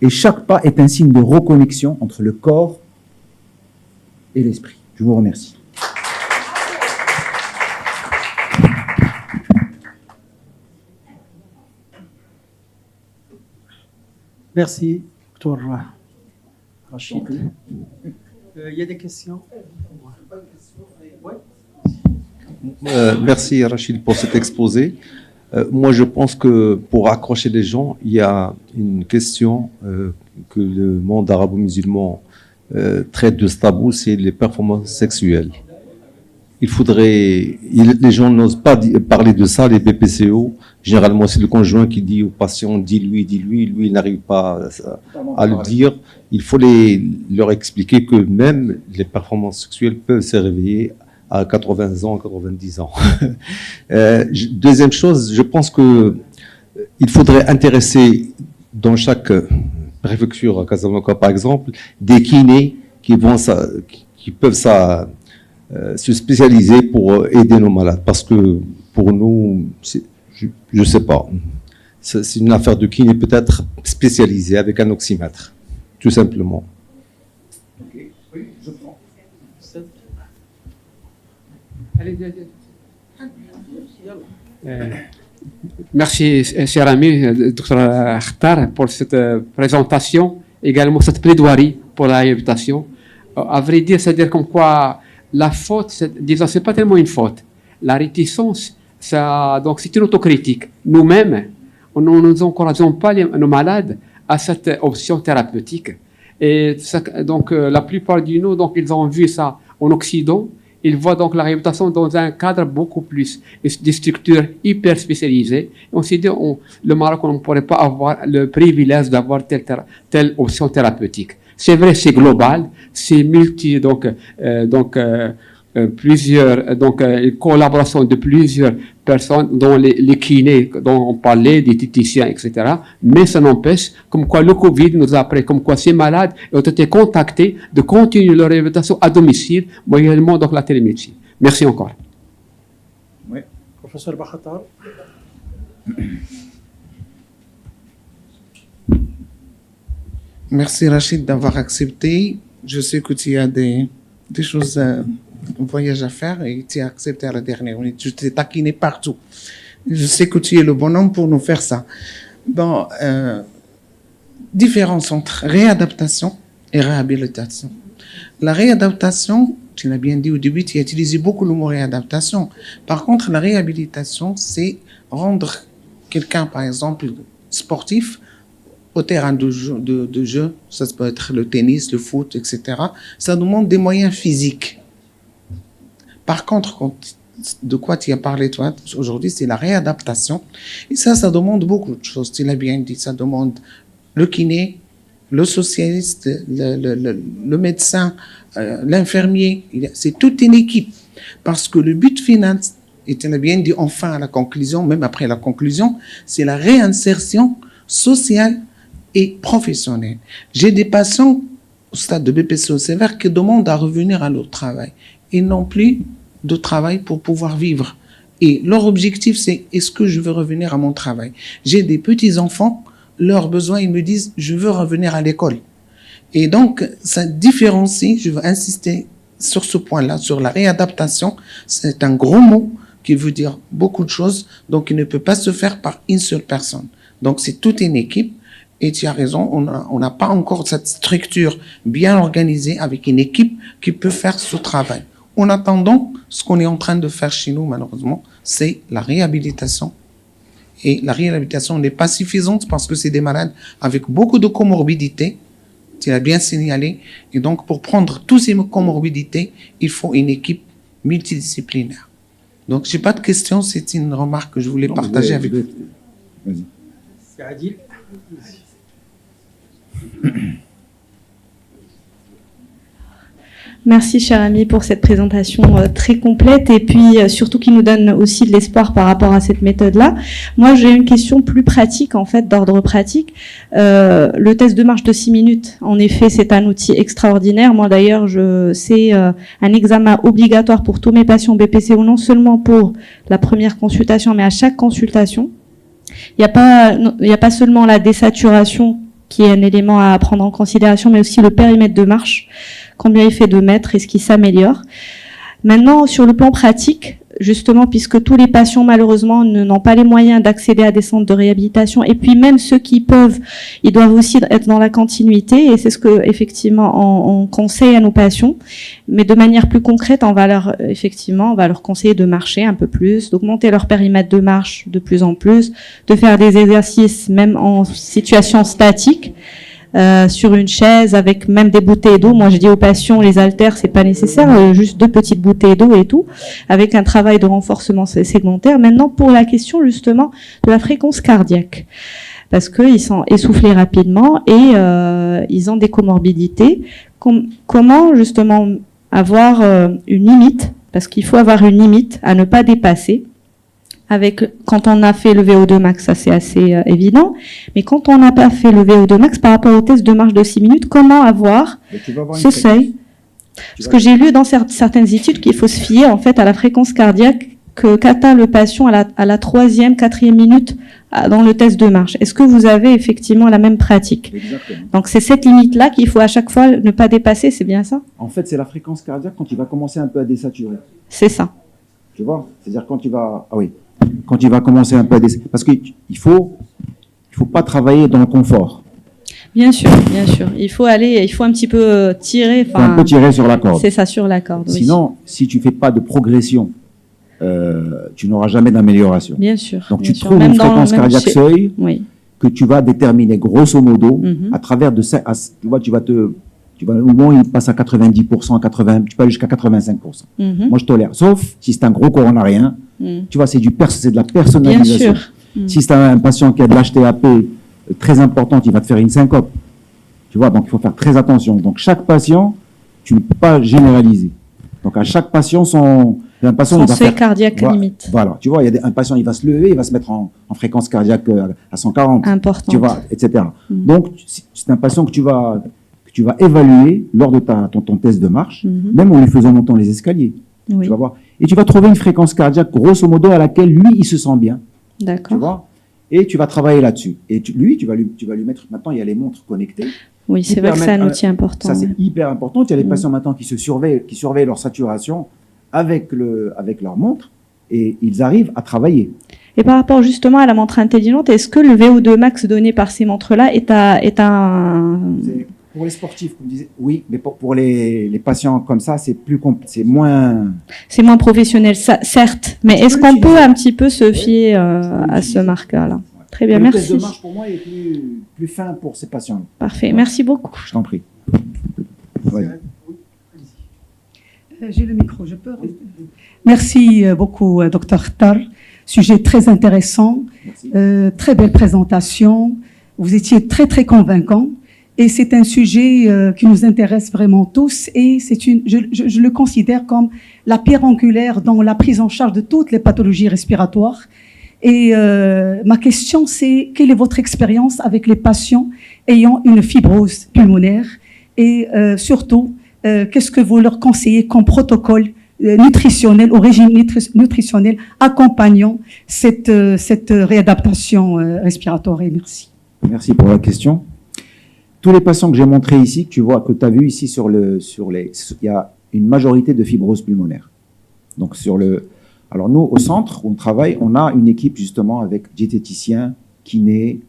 Et chaque pas est un signe de reconnexion entre le corps et l'esprit. Je vous remercie. Merci, Dr Rachid. Il y a des questions? Merci Rachid pour cet exposé. Moi, je pense que pour accrocher les gens, il y a une question que le monde arabo-musulman traite de ce tabou, c'est les performances sexuelles. Les gens n'osent pas parler de ça, les BPCO. Généralement, c'est le conjoint qui dit au patient, dis-lui, lui, il n'arrive pas à le dire. Il faut leur expliquer que même les performances sexuelles peuvent se réveiller à 80 ans, 90 ans. Deuxième chose, je pense que il faudrait intéresser dans chaque préfecture à Casablanca, par exemple, des kinés qui peuvent se spécialiser pour aider nos malades. Parce que pour nous, je sais pas, c'est une affaire de kiné peut-être spécialisée avec un oxymètre, tout simplement. Okay. Oui, je prends. Merci, cher ami, Dr Akhtar, pour cette présentation, également cette plaidoirie pour la réhabilitation. À vrai dire, c'est-à-dire comme quoi la faute, disons, c'est pas tellement une faute. La réticence, ça, donc c'est une autocritique. Nous-mêmes, nous n'encourageons pas nos malades à cette option thérapeutique. Et ça, donc, la plupart de nous, donc, ils ont vu ça en Occident. Ils voient donc la réhabilitation dans un cadre beaucoup plus, des structures hyper spécialisées. Et on s'est dit, le Maroc, on ne pourrait pas avoir le privilège d'avoir telle option thérapeutique. C'est vrai, c'est global, c'est multi, plusieurs, une collaboration de plusieurs personnes, dont les kinés dont on parlait, des diététiciens, etc. Mais ça n'empêche, comme quoi le Covid nous a appris, comme quoi ces malades ont été contactés de continuer leur réhabilitation à domicile, moyennement donc la télémédecine. Merci encore. Oui. Professeur Bakhatar. Merci Rachid d'avoir accepté. Je sais que tu as des choses, un voyage à faire et tu as accepté à la dernière minute. Je t'ai taquiné partout. Je sais que tu es le bon homme pour nous faire ça. Bon, différence entre réadaptation et réhabilitation. La réadaptation, tu l'as bien dit au début, tu as utilisé beaucoup le mot réadaptation. Par contre, la réhabilitation, c'est rendre quelqu'un, par exemple, sportif, au terrain de jeu, ça peut être le tennis, le foot, etc. Ça demande des moyens physiques. Par contre, de quoi tu as parlé toi aujourd'hui, c'est la réadaptation. Et ça demande beaucoup de choses. Tu l'as bien dit, ça demande le kiné, le socialiste, le médecin, l'infirmier. C'est toute une équipe. Parce que le but final, et tu l'as bien dit enfin à la conclusion, même après la conclusion, c'est la réinsertion sociale et professionnelle. J'ai des patients au stade de BPCO sévère qui demandent à revenir à leur travail. Ils n'ont plus de travail pour pouvoir vivre. Et leur objectif, c'est est-ce que je veux revenir à mon travail? J'ai des petits-enfants, leurs besoins, ils me disent je veux revenir à l'école. Et donc, ça différencie, je veux insister sur ce point-là, sur la réadaptation. C'est un gros mot qui veut dire beaucoup de choses, donc il ne peut pas se faire par une seule personne. Donc, c'est toute une équipe. Et tu as raison, on n'a pas encore cette structure bien organisée avec une équipe qui peut faire ce travail. En attendant, ce qu'on est en train de faire chez nous, malheureusement, c'est la réhabilitation. Et la réhabilitation n'est pas suffisante parce que c'est des malades avec beaucoup de comorbidités. Tu l'as bien signalé. Et donc, pour prendre toutes ces comorbidités, il faut une équipe multidisciplinaire. Donc, j'ai pas de questions, c'est une remarque que je voulais partager avec vous. Vas-y. C'est Adil. Merci, cher ami, pour cette présentation très complète et puis surtout qui nous donne aussi de l'espoir par rapport à cette méthode-là. Moi, j'ai une question plus pratique, en fait, d'ordre pratique. Le test de marche de 6 minutes, en effet, c'est un outil extraordinaire. Moi, d'ailleurs, c'est un examen obligatoire pour tous mes patients BPCO, non seulement pour la première consultation, mais à chaque consultation. Il n'y a pas seulement la désaturation qui est un élément à prendre en considération, mais aussi le périmètre de marche, combien il fait de mètres, est-ce qu'il s'améliore. Maintenant, sur le plan pratique, justement, puisque tous les patients, malheureusement, n'ont pas les moyens d'accéder à des centres de réhabilitation, et puis même ceux qui peuvent, ils doivent aussi être dans la continuité, et c'est ce que, effectivement, on conseille à nos patients. Mais de manière plus concrète, on va leur conseiller de marcher un peu plus, d'augmenter leur périmètre de marche de plus en plus, de faire des exercices même en situation statique, sur une chaise avec même des bouteilles d'eau. Moi, je dis aux patients, les haltères, c'est pas nécessaire, juste 2 petites bouteilles d'eau et tout, avec un travail de renforcement segmentaire. Maintenant, pour la question justement de la fréquence cardiaque, parce qu'ils sont essoufflés rapidement et ils ont des comorbidités. Comment justement avoir une limite, parce qu'il faut avoir une limite à ne pas dépasser. Quand on a fait le VO2 max, ça c'est assez évident. Mais quand on n'a pas fait le VO2 max par rapport au test de marche de 6 minutes, comment avoir ce seuil? Parce que j'ai lu dans certaines études qu'il faut se fier en fait à la fréquence cardiaque qu'atteint le patient à la 3e, 4e minute dans le test de marche. Est-ce que vous avez effectivement la même pratique? Exactement. Donc c'est cette limite-là qu'il faut à chaque fois ne pas dépasser, c'est bien ça? En fait, c'est la fréquence cardiaque quand il va commencer un peu à désaturer. C'est ça. Tu vois? C'est-à-dire quand il va... Ah oui. Quand il va commencer un peu à désaturer. Parce qu'il faut pas travailler dans le confort. Bien sûr, bien sûr. Il faut un petit peu tirer. Faut un peu tirer sur la corde. C'est ça, sur la corde. Oui. Sinon, si tu fais pas de progression, tu n'auras jamais d'amélioration. Bien sûr. Donc bien tu sûr. trouves Même une dans- fréquence même cardiaque chez- seuil Oui. que tu vas déterminer grosso modo Mhm. à travers de ça. Tu vois, au moment où il passe à 90%, 80, tu peux aller jusqu'à 85%. Mhm. Moi, je tolère. Sauf si c'est un gros coronarien. Mhm. Tu vois, c'est de la Bien personnalisation. sûr. Mhm. Si c'est un patient qui a de l'HTAP très importante, il va te faire une syncope. Tu vois, donc il faut faire très attention. Donc chaque patient, tu ne peux pas généraliser. Donc à chaque patient, un patient, Son il va seuil faire, cardiaque voilà, limite. Voilà, tu vois, un patient, il va se lever, il va se mettre en fréquence cardiaque à 140. Importante. Tu vois, etc. Mhm. Donc c'est un patient que tu vas évaluer lors de ton test de marche, Mhm. même en lui faisant monter les escaliers. Oui. Tu vas voir. Et tu vas trouver une fréquence cardiaque grosso modo à laquelle lui, il se sent bien. Tu D'accord. vois. Et tu vas travailler là-dessus. Et tu vas lui mettre, maintenant, il y a les montres connectées. Oui, c'est Qui vrai que c'est un permettent, outil important. Ça, c'est ouais. hyper important. Il y a les Mm. patients maintenant qui surveillent leur saturation avec leur montre et ils arrivent à travailler. Et par rapport justement à la montre intelligente, est-ce que le VO2 max donné par ces montres-là est un Pour les sportifs, comme disait, oui, mais pour les patients comme ça, c'est moins. c'est moins professionnel, ça, certes, mais Tu est-ce peux qu'on peut l'utiliser. un petit peu se fier peux à ce l'utiliser. marqueur-là? Ouais. Très bien, Le test merci. de marche, pour moi, est plus fin pour ces patients. Parfait, merci beaucoup. Je t'en prie. Ouais. J'ai le micro, je peux. Merci beaucoup, Dr Tar. Sujet très intéressant, Merci. très belle présentation. Vous étiez très, très convaincant. Et c'est un sujet qui nous intéresse vraiment tous. Et je le considère comme la pierre angulaire dans la prise en charge de toutes les pathologies respiratoires. Et ma question, c'est quelle est votre expérience avec les patients ayant une fibrose pulmonaire? Et surtout, qu'est-ce que vous leur conseillez comme protocole nutritionnel, au régime nutritionnel accompagnant cette réadaptation respiratoire? Et merci. Merci pour la question. Tous les patients que j'ai montrés ici, que tu vois, que tu as vu ici il y a une majorité de fibrose pulmonaire. Donc alors nous, au centre où on travaille, on a une équipe justement avec diététiciens, kinés,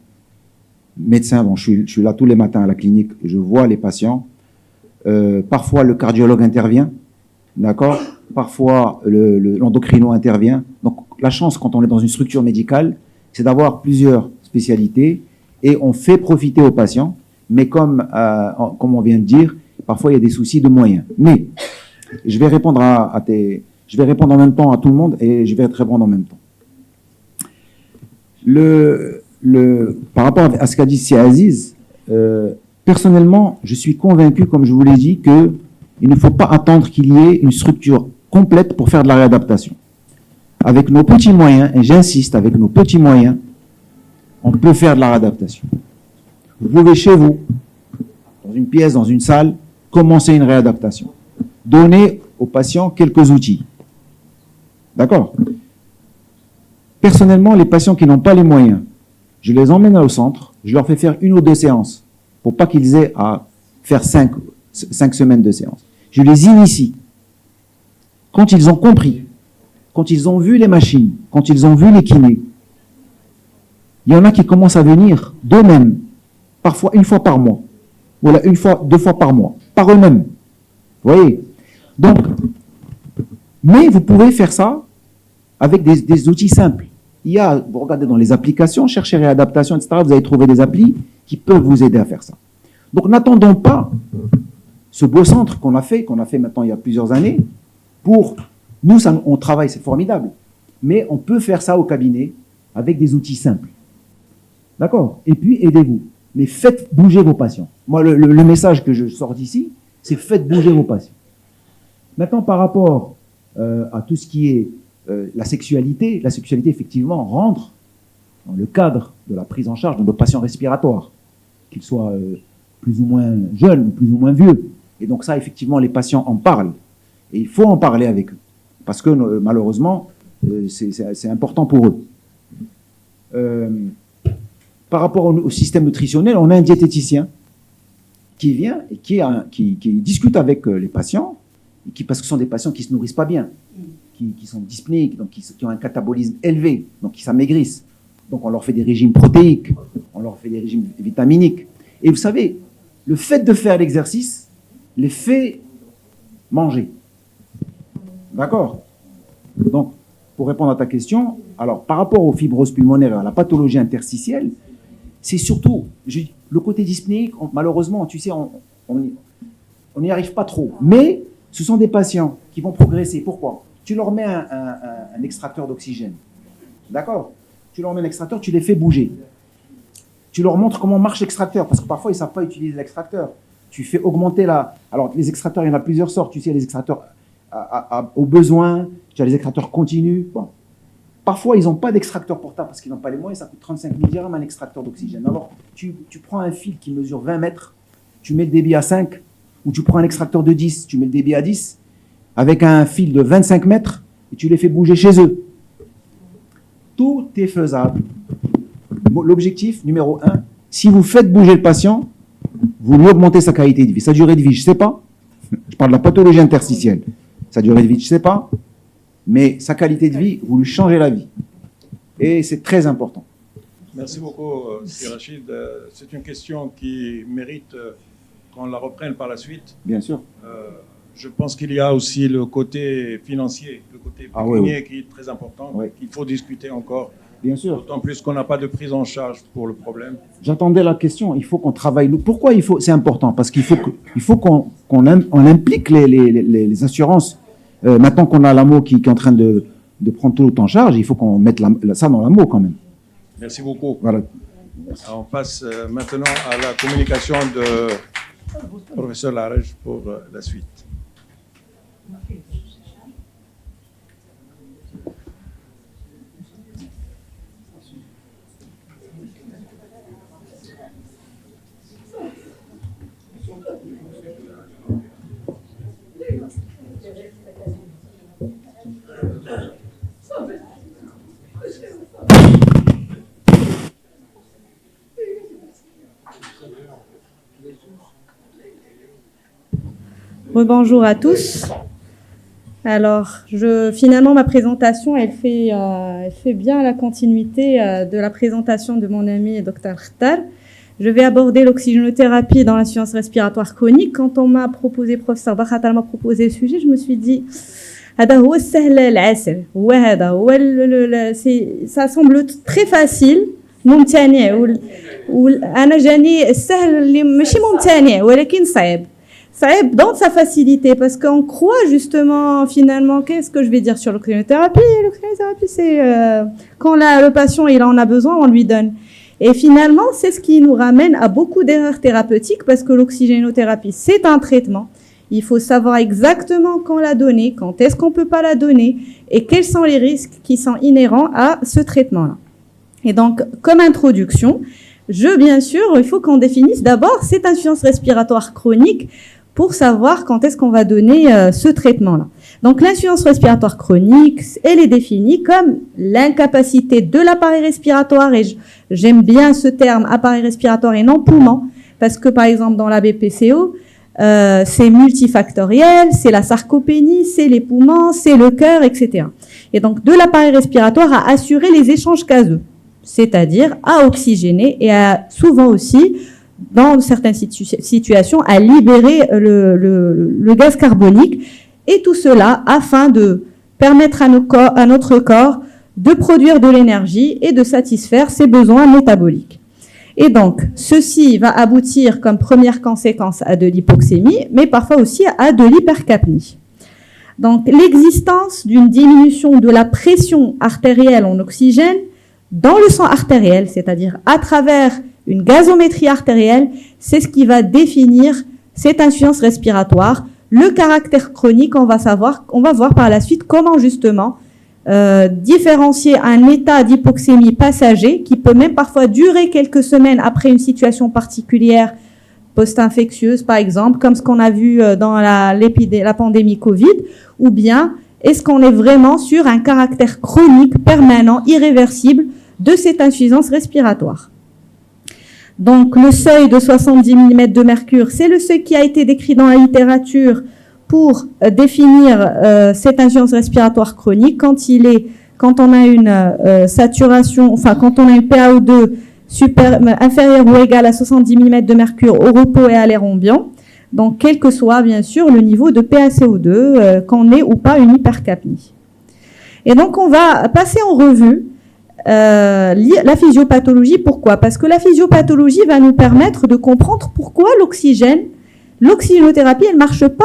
médecins. Bon, je suis là tous les matins à la clinique, je vois les patients. Parfois, le cardiologue intervient, d'accord. Parfois, l'endocrino intervient. Donc, la chance quand on est dans une structure médicale, c'est d'avoir plusieurs spécialités et on fait profiter aux patients. Mais comme on vient de dire, parfois il y a des soucis de moyens. Mais je vais répondre je vais répondre en même temps à tout le monde et je vais te répondre en même temps. Par rapport à ce qu'a dit Si Aziz, personnellement, je suis convaincu, comme je vous l'ai dit, que il ne faut pas attendre qu'il y ait une structure complète pour faire de la réadaptation. Avec nos petits moyens, et j'insiste, avec nos petits moyens, on peut faire de la réadaptation. Vous pouvez chez vous, dans une pièce, dans une salle, commencer une réadaptation. Donnez aux patients quelques outils. D'accord? Personnellement, les patients qui n'ont pas les moyens, je les emmène au centre, je leur fais faire 1 ou 2 séances, pour pas qu'ils aient à faire 5 semaines de séances. Je les initie. Quand ils ont compris, quand ils ont vu les machines, quand ils ont vu les kinés, il y en a qui commencent à venir d'eux-mêmes, parfois 1 fois par mois, voilà 1 fois, 2 fois par mois, par eux-mêmes. Vous voyez? Donc, mais vous pouvez faire ça avec des outils simples. Vous regardez dans les applications, cherchez réadaptation, etc., vous allez trouver des applis qui peuvent vous aider à faire ça. Donc, n'attendons pas ce beau centre qu'on a fait maintenant il y a plusieurs années, nous, on travaille, c'est formidable, mais on peut faire ça au cabinet avec des outils simples. D'accord? Et puis, aidez-vous. Mais faites bouger vos patients. Moi, le message que je sors d'ici, c'est faites bouger vos patients. Maintenant, par rapport à tout ce qui est la sexualité, effectivement, rentre dans le cadre de la prise en charge de nos patients respiratoires, qu'ils soient plus ou moins jeunes ou plus ou moins vieux. Et donc ça, effectivement, les patients en parlent. Et il faut en parler avec eux. Parce que malheureusement, c'est important pour eux. Par rapport au système nutritionnel, on a un diététicien qui vient et qui discute avec les patients, parce que ce sont des patients qui ne se nourrissent pas bien, qui sont dyspnéiques, donc qui ont un catabolisme élevé, donc qui s'amaigrissent. Donc on leur fait des régimes protéiques, on leur fait des régimes vitaminiques. Et vous savez, le fait de faire l'exercice les fait manger. D'accord? Donc, pour répondre à ta question, alors par rapport aux fibroses pulmonaires et à la pathologie interstitielle, c'est surtout le côté dyspnéique, malheureusement, tu sais, on n'y arrive pas trop. Mais ce sont des patients qui vont progresser. Pourquoi? Tu leur mets un extracteur d'oxygène. D'accord? Tu leur mets un extracteur, tu les fais bouger. Tu leur montres comment marche l'extracteur, parce que parfois, ils ne savent pas utiliser l'extracteur. Tu fais augmenter la... Alors, les extracteurs, il y en a plusieurs sortes. Tu sais, les extracteurs au besoin, tu as les extracteurs continus. Bon. Parfois, ils n'ont pas d'extracteur portable parce qu'ils n'ont pas les moyens. Ça coûte 35 000 dirhams un extracteur d'oxygène. Alors, tu prends un fil qui mesure 20 mètres, tu mets le débit à 5, ou tu prends un extracteur de 10, tu mets le débit à 10, avec un fil de 25 mètres, et tu les fais bouger chez eux. Tout est faisable. L'objectif numéro 1, si vous faites bouger le patient, vous lui augmentez sa qualité de vie. Sa durée de vie, je ne sais pas. Je parle de la pathologie interstitielle. Sa durée de vie, je ne sais pas. Mais sa qualité de vie, vous lui changez la vie. Et c'est très important. Merci beaucoup, M. Rachid. C'est une question qui mérite qu'on la reprenne par la suite. Bien sûr. Je pense qu'il y a aussi le côté financier, le côté pécuniaire qui est très important. Oui. Il faut discuter encore. Bien sûr. D'autant plus qu'on n'a pas de prise en charge pour le problème. J'attendais la question. Il faut qu'on travaille. Pourquoi il faut? C'est important parce qu'il faut qu'on implique les assurances. Maintenant qu'on a l'AMO qui est en train de prendre tout en charge, il faut qu'on mette ça dans l'AMO quand même. Merci beaucoup. Voilà. On passe maintenant à la communication de professeur Larège pour la suite. Rebonjour à tous. Alors, finalement, ma présentation, elle fait bien la continuité de la présentation de mon ami Dr Khtar. Je vais aborder l'oxygénothérapie dans l'insuffisance respiratoire chronique. Quand on m'a proposé, professeur Bakhatal m'a proposé le sujet, je me suis dit, ça semble très facile. ممتنع أنا جاني السهل اللي ماشي ممتنع ولكن صعب dans sa facilité parce qu'on croit justement finalement qu'est-ce que je vais dire sur l'oxygénothérapie. L'oxygénothérapie c'est quand le patient il en a besoin on lui donne. Et finalement c'est ce qui nous ramène à beaucoup d'erreurs thérapeutiques parce que l'oxygénothérapie c'est un traitement. Il faut savoir exactement quand la donner, quand est-ce qu'on peut pas la donner et quels sont les risques qui sont inhérents à ce traitement-là. Et donc, comme introduction, bien sûr, il faut qu'on définisse d'abord cette insuffisance respiratoire chronique pour savoir quand est-ce qu'on va donner ce traitement-là. Donc, l'insuffisance respiratoire chronique, elle est définie comme l'incapacité de l'appareil respiratoire, et j'aime bien ce terme, appareil respiratoire et non poumon, parce que par exemple, dans la BPCO, c'est multifactoriel, c'est la sarcopénie, c'est les poumons, c'est le cœur, etc. Et donc, de l'appareil respiratoire à assurer les échanges gazeux, c'est-à-dire à oxygéner et à souvent aussi, dans certaines situations, à libérer le gaz carbonique. Et tout cela afin de permettre à notre corps de produire de l'énergie et de satisfaire ses besoins métaboliques. Et donc, ceci va aboutir comme première conséquence à de l'hypoxémie, mais parfois aussi à de l'hypercapnie. Donc, l'existence d'une diminution de la pression artérielle en oxygène dans le sang artériel, c'est-à-dire à travers une gazométrie artérielle, c'est ce qui va définir cette insuffisance respiratoire. Le caractère chronique, on va voir par la suite comment justement différencier un état d'hypoxémie passager qui peut même parfois durer quelques semaines après une situation particulière post-infectieuse, par exemple, comme ce qu'on a vu dans la pandémie Covid, ou bien est-ce qu'on est vraiment sur un caractère chronique, permanent, irréversible de cette insuffisance respiratoire. Donc, le seuil de 70 mm de mercure, c'est le seuil qui a été décrit dans la littérature pour définir cette insuffisance respiratoire chronique quand on a une saturation, enfin, quand on a une PaO2 inférieur ou égal à 70 mm de mercure au repos et à l'air ambiant, donc quel que soit bien sûr le niveau de PaCO2, qu'on ait ou pas une hypercapnie. Et donc on va passer en revue la physiopathologie. Pourquoi? Parce que la physiopathologie va nous permettre de comprendre pourquoi l'oxygénothérapie, elle marche pas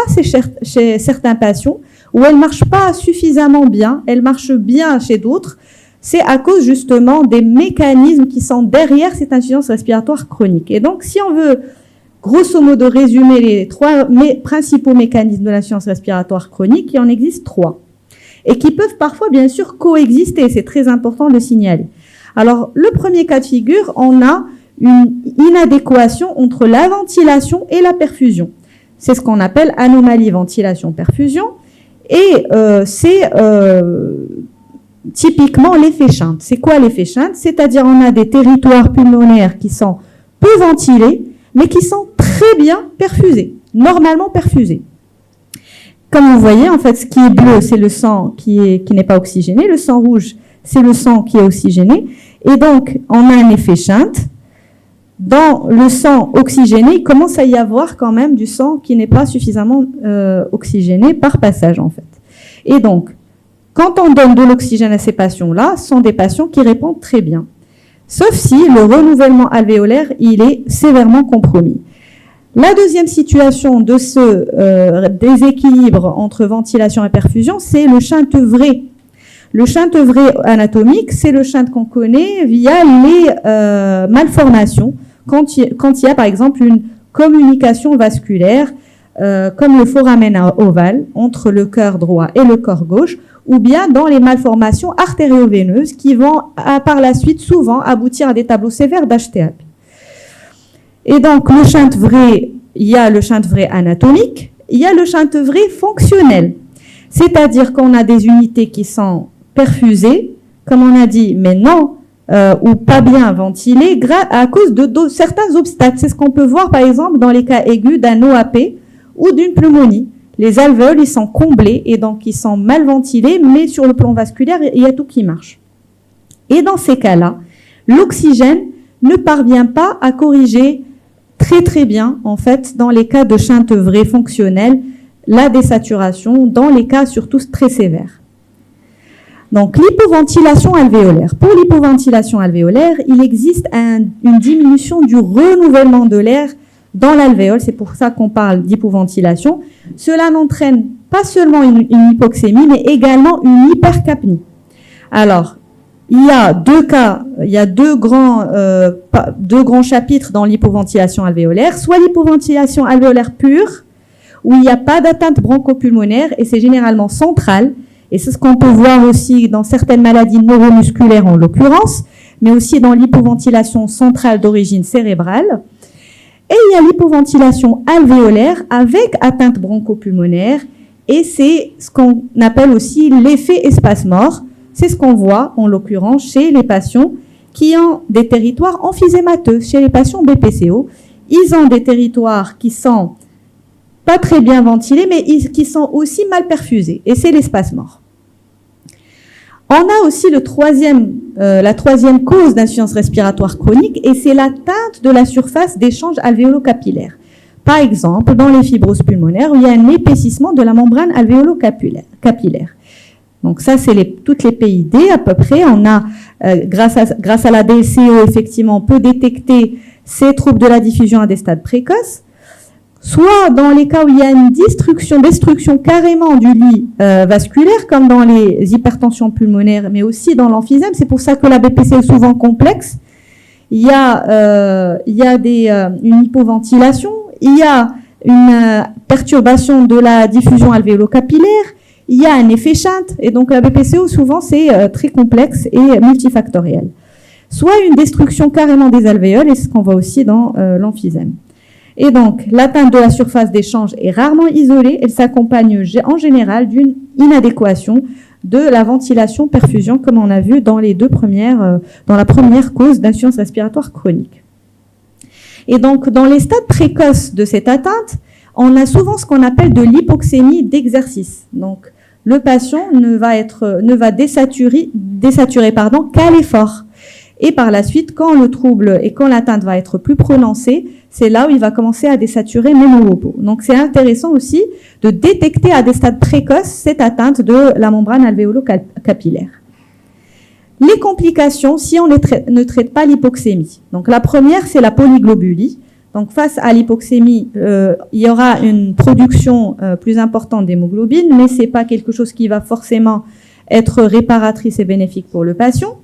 chez certains patients, ou elle marche pas suffisamment bien, elle marche bien chez d'autres. C'est à cause justement des mécanismes qui sont derrière cette insuffisance respiratoire chronique. Et donc, si on veut grosso modo résumer les trois principaux mécanismes de l'insuffisance respiratoire chronique, il en existe 3. Et qui peuvent parfois, bien sûr, coexister. C'est très important de le signaler. Alors, le premier cas de figure, on a une inadéquation entre la ventilation et la perfusion. C'est ce qu'on appelle anomalie ventilation-perfusion. Et c'est typiquement l'effet Shunt. C'est quoi l'effet Shunt? C'est-à-dire on a des territoires pulmonaires qui sont peu ventilés, mais qui sont très bien perfusés, normalement perfusés. Comme vous voyez, en fait, ce qui est bleu, c'est le sang qui n'est pas oxygéné. Le sang rouge, c'est le sang qui est oxygéné. Et donc, on a un effet Shunt. Dans le sang oxygéné, il commence à y avoir quand même du sang qui n'est pas suffisamment oxygéné par passage, en fait. Et donc, quand on donne de l'oxygène à ces patients-là, ce sont des patients qui répondent très bien. Sauf si le renouvellement alvéolaire, il est sévèrement compromis. La deuxième situation de ce déséquilibre entre ventilation et perfusion, c'est le shunt vrai. Le shunt vrai anatomique, c'est le shunt qu'on connaît via les malformations, quand il y a par exemple une communication vasculaire, comme le foramen ovale, entre le cœur droit et le corps gauche, ou bien dans les malformations artério-veineuses qui vont par la suite souvent aboutir à des tableaux sévères d'HTAP. Et donc, le shunt vrai, il y a le shunt vrai anatomique, il y a le shunt vrai fonctionnel. C'est-à-dire qu'on a des unités qui sont perfusées, comme on a dit, mais non, ou pas bien ventilées, à cause de certains obstacles. C'est ce qu'on peut voir, par exemple, dans les cas aigus d'un OAP ou d'une pneumonie. Les alvéoles, ils sont comblés et donc ils sont mal ventilés, mais sur le plan vasculaire, il y a tout qui marche. Et dans ces cas-là, l'oxygène ne parvient pas à corriger très très bien, en fait, dans les cas de shunt vrai fonctionnel, la désaturation, dans les cas surtout très sévères. Donc, l'hypoventilation alvéolaire. Pour l'hypoventilation alvéolaire, il existe une diminution du renouvellement de l'air dans l'alvéole. C'est pour ça qu'on parle d'hypoventilation. Cela n'entraîne pas seulement une hypoxémie, mais également une hypercapnie. Alors, il y a deux cas, il y a deux grands chapitres dans l'hypoventilation alvéolaire. Soit l'hypoventilation alvéolaire pure, où il n'y a pas d'atteinte bronchopulmonaire, et c'est généralement central. Et c'est ce qu'on peut voir aussi dans certaines maladies neuromusculaires en l'occurrence, mais aussi dans l'hypoventilation centrale d'origine cérébrale. Et il y a l'hypoventilation alvéolaire avec atteinte bronchopulmonaire, et c'est ce qu'on appelle aussi l'effet espace-mort. C'est ce qu'on voit en l'occurrence chez les patients qui ont des territoires emphysémateux. Chez les patients BPCO, ils ont des territoires qui sont pas très bien ventilés, mais qui sont aussi mal perfusés, et c'est l'espace-mort. On a aussi la troisième cause d'insuffisance respiratoire chronique, et c'est l'atteinte de la surface d'échange alvéolo-capillaire. Par exemple, dans les fibroses pulmonaires, où il y a un épaississement de la membrane alvéolo-capillaire. Donc ça, c'est toutes les PID à peu près. On a, grâce à la DLCO, effectivement, on peut détecter ces troubles de la diffusion à des stades précoces. Soit dans les cas où il y a une destruction carrément du lit vasculaire, comme dans les hypertensions pulmonaires, mais aussi dans l'emphysème. C'est pour ça que la BPC est souvent complexe. Il y a une hypoventilation, il y a une perturbation de la diffusion alvéolo-capillaire, il y a un effet Shunt, et donc la BPCO, souvent, c'est très complexe et multifactoriel. Soit une destruction carrément des alvéoles, et c'est ce qu'on voit aussi dans l'emphysème. Et donc, l'atteinte de la surface d'échange est rarement isolée. Elle s'accompagne en général d'une inadéquation de la ventilation-perfusion, comme on a vu dans dans la première cause d'insuffisance respiratoire chronique. Et donc, dans les stades précoces de cette atteinte, on a souvent ce qu'on appelle de l'hypoxémie d'exercice. Donc, le patient ne va désaturer qu'à l'effort. Et par la suite, quand le trouble et quand l'atteinte va être plus prononcée, c'est là où il va commencer à désaturer même au repos. Donc c'est intéressant aussi de détecter à des stades précoces cette atteinte de la membrane alvéolo-capillaire. Les complications, si on ne traite pas l'hypoxémie. Donc la première, c'est la polyglobulie. Donc face à l'hypoxémie, il y aura une production plus importante d'hémoglobine, mais c'est pas quelque chose qui va forcément être réparatrice et bénéfique pour le patient.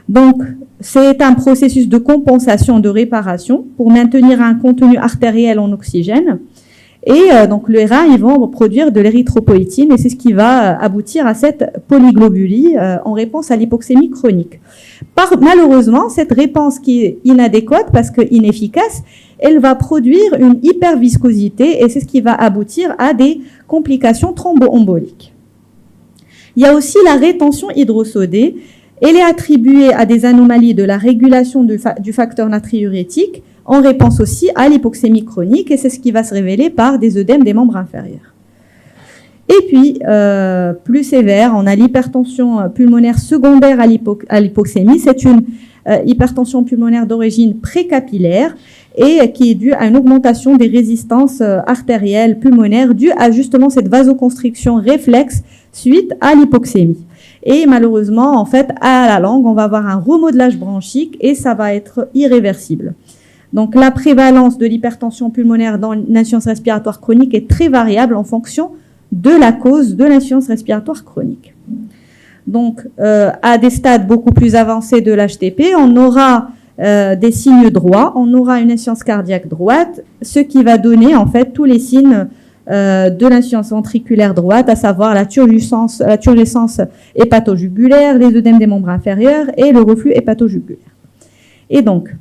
Donc c'est un processus de compensation, de réparation pour maintenir un contenu artériel en oxygène. Et donc les reins, ils vont produire de l'érythropoïétine et c'est ce qui va aboutir à cette polyglobulie en réponse à l'hypoxémie chronique. Malheureusement, cette réponse qui est inadéquate parce que inefficace, elle va produire une hyperviscosité et c'est ce qui va aboutir à des complications thromboemboliques. Il y a aussi la rétention hydrosodée. Elle est attribuée à des anomalies de la régulation du facteur natriurétique en réponse aussi à l'hypoxémie chronique et c'est ce qui va se révéler par des œdèmes des membres inférieurs. Et puis, plus sévère, on a l'hypertension pulmonaire secondaire à l'hypoxémie. C'est une hypertension pulmonaire d'origine précapillaire et qui est due à une augmentation des résistances artérielles pulmonaires due à justement cette vasoconstriction réflexe suite à l'hypoxémie. Et malheureusement, en fait, à la langue, on va avoir un remodelage bronchique et ça va être irréversible. Donc la prévalence de l'hypertension pulmonaire dans l'insuffisance respiratoire chronique est très variable en fonction de la cause de l'insuffisance respiratoire chronique. Donc à des stades beaucoup plus avancés de l'HTP, on aura des signes droits, on aura une insuffisance cardiaque droite, ce qui va donner en fait tous les signes de l'insuffisance ventriculaire droite, à savoir la turgescence hépatojugulaire, les œdèmes des membres inférieurs et le reflux hépatojugulaire. Et donc,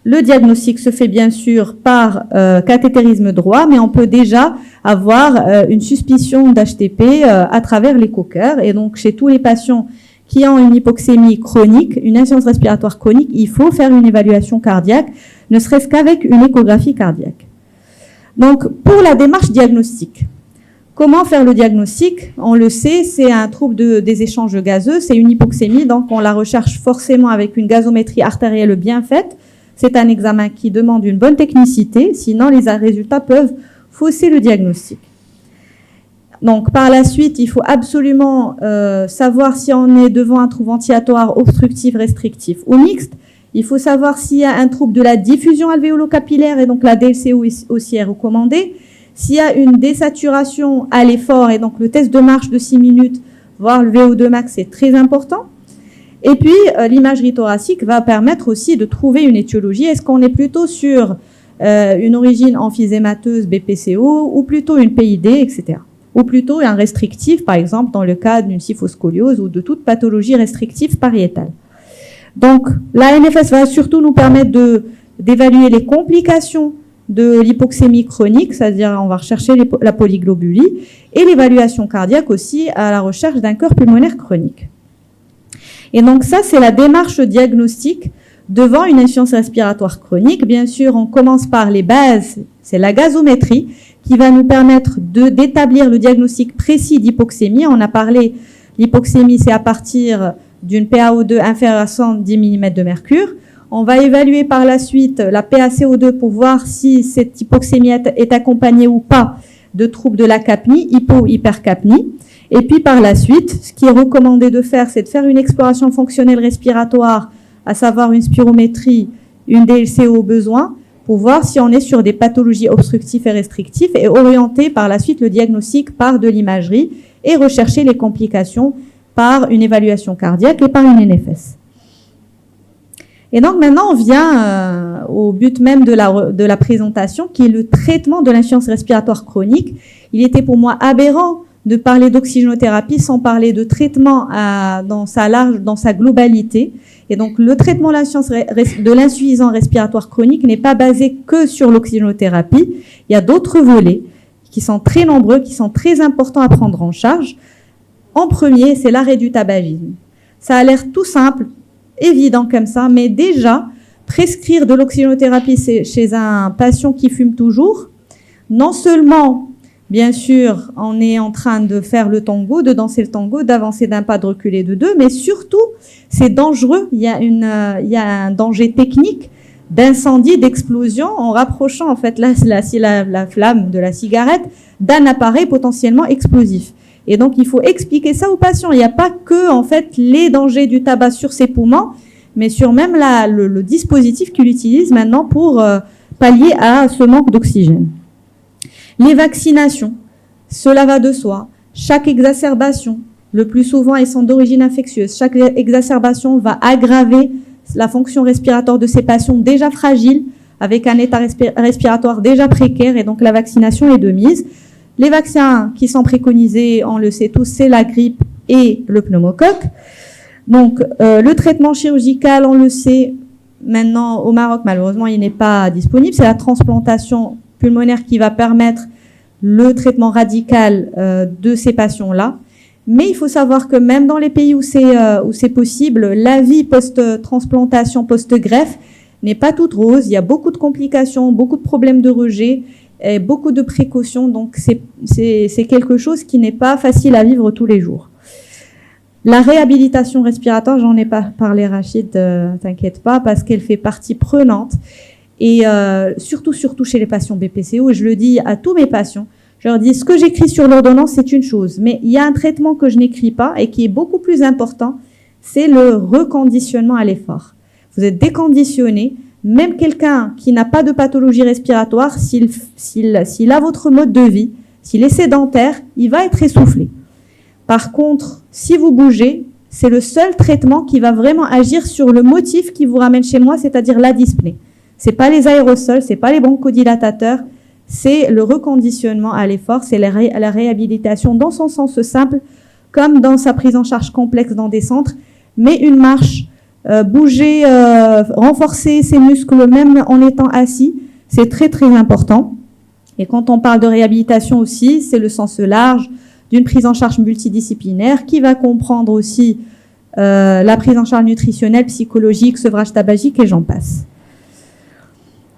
le diagnostic se fait bien sûr par cathétérisme droit, mais on peut déjà avoir une suspicion d'HTP à travers l'écho-cœur. Et donc, chez tous les patients qui ont une hypoxémie chronique, une insuffisance respiratoire chronique, il faut faire une évaluation cardiaque, ne serait-ce qu'avec une échographie cardiaque. Donc, pour la démarche diagnostique, comment faire le diagnostic? On le sait, c'est un trouble des échanges gazeux, c'est une hypoxémie, donc on la recherche forcément avec une gazométrie artérielle bien faite. C'est un examen qui demande une bonne technicité, sinon les résultats peuvent fausser le diagnostic. Donc, par la suite, il faut absolument savoir si on est devant un trouble ventilatoire obstructif, restrictif ou mixte. Il faut savoir s'il y a un trouble de la diffusion alvéolo-capillaire et donc la DLCO aussi est recommandée. S'il y a une désaturation à l'effort et donc le test de marche de 6 minutes, voire le VO2 max, c'est très important. Et puis, l'imagerie thoracique va permettre aussi de trouver une étiologie. Est-ce qu'on est plutôt sur une origine emphysémateuse BPCO ou plutôt une PID, etc. Ou plutôt un restrictif, par exemple, dans le cas d'une kyphoscoliose ou de toute pathologie restrictive pariétale. Donc, la NFS va surtout nous permettre d'évaluer les complications de l'hypoxémie chronique, c'est-à-dire on va rechercher la polyglobulie, et l'évaluation cardiaque aussi à la recherche d'un cœur pulmonaire chronique. Et donc ça, c'est la démarche diagnostique devant une insuffisance respiratoire chronique. Bien sûr, on commence par les bases, c'est la gazométrie qui va nous permettre d'établir le diagnostic précis d'hypoxémie. On a parlé, l'hypoxémie, c'est à partir d'une PaO2 inférieure à 110 mm de mercure. On va évaluer par la suite la PaCO2 pour voir si cette hypoxémie est accompagnée ou pas de troubles de la capnie, hypo- ou hypercapnie. Et puis par la suite, ce qui est recommandé de faire, c'est de faire une exploration fonctionnelle respiratoire, à savoir une spirométrie, une DLCO au besoin, pour voir si on est sur des pathologies obstructives et restrictives et orienter par la suite le diagnostic par de l'imagerie et rechercher les complications par une évaluation cardiaque et par une NFS. Et donc maintenant, on vient au but même de la présentation, qui est le traitement de l'insuffisance respiratoire chronique. Il était pour moi aberrant de parler d'oxygénothérapie sans parler de traitement dans sa globalité. Et donc, le traitement de l'insuffisance respiratoire chronique n'est pas basé que sur l'oxygénothérapie. Il y a d'autres volets qui sont très nombreux, qui sont très importants à prendre en charge. En premier, c'est l'arrêt du tabagisme. Ça a l'air tout simple, évident comme ça, mais déjà, prescrire de l'oxygénothérapie chez un patient qui fume toujours, non seulement, Bien sûr, on est en train de faire le tango, de danser le tango, d'avancer d'un pas, de reculer de deux, mais surtout, c'est dangereux. Il y a un danger technique d'incendie, d'explosion, en rapprochant en fait la flamme de la cigarette d'un appareil potentiellement explosif. Et donc, il faut expliquer ça aux patients. Il n'y a pas que en fait les dangers du tabac sur ses poumons, mais sur même le dispositif qu'il utilise maintenant pour pallier à ce manque d'oxygène. Les vaccinations, cela va de soi. Chaque exacerbation, le plus souvent elles sont d'origine infectieuse, chaque exacerbation va aggraver la fonction respiratoire de ces patients déjà fragiles, avec un état respiratoire déjà précaire, et donc la vaccination est de mise. Les vaccins qui sont préconisés, on le sait tous, c'est la grippe et le pneumocoque. Donc le traitement chirurgical, on le sait, maintenant au Maroc, malheureusement, il n'est pas disponible. C'est la transplantation pulmonaire qui va permettre le traitement radical de ces patients-là. Mais il faut savoir que même dans les pays où c'est possible, la vie post-transplantation, post-greffe n'est pas toute rose. Il y a beaucoup de complications, beaucoup de problèmes de rejet, et beaucoup de précautions. Donc c'est quelque chose qui n'est pas facile à vivre tous les jours. La réhabilitation respiratoire, j'en ai pas parlé, Rachid, t'inquiète pas, parce qu'elle fait partie prenante. Et surtout chez les patients BPCO, et je le dis à tous mes patients, je leur dis, ce que j'écris sur l'ordonnance, c'est une chose, mais il y a un traitement que je n'écris pas et qui est beaucoup plus important, c'est le reconditionnement à l'effort. Vous êtes déconditionné, même quelqu'un qui n'a pas de pathologie respiratoire, s'il a votre mode de vie, s'il est sédentaire, il va être essoufflé. Par contre, si vous bougez, c'est le seul traitement qui va vraiment agir sur le motif qui vous ramène chez moi, c'est-à-dire la dyspnée. C'est pas les aérosols, c'est pas les bronchodilatateurs, c'est le reconditionnement à l'effort, c'est la réhabilitation dans son sens simple, comme dans sa prise en charge complexe dans des centres, mais une marche, bouger, renforcer ses muscles même en étant assis, c'est très très important. Et quand on parle de réhabilitation aussi, c'est le sens large d'une prise en charge multidisciplinaire qui va comprendre aussi la prise en charge nutritionnelle, psychologique, sevrage tabagique et j'en passe.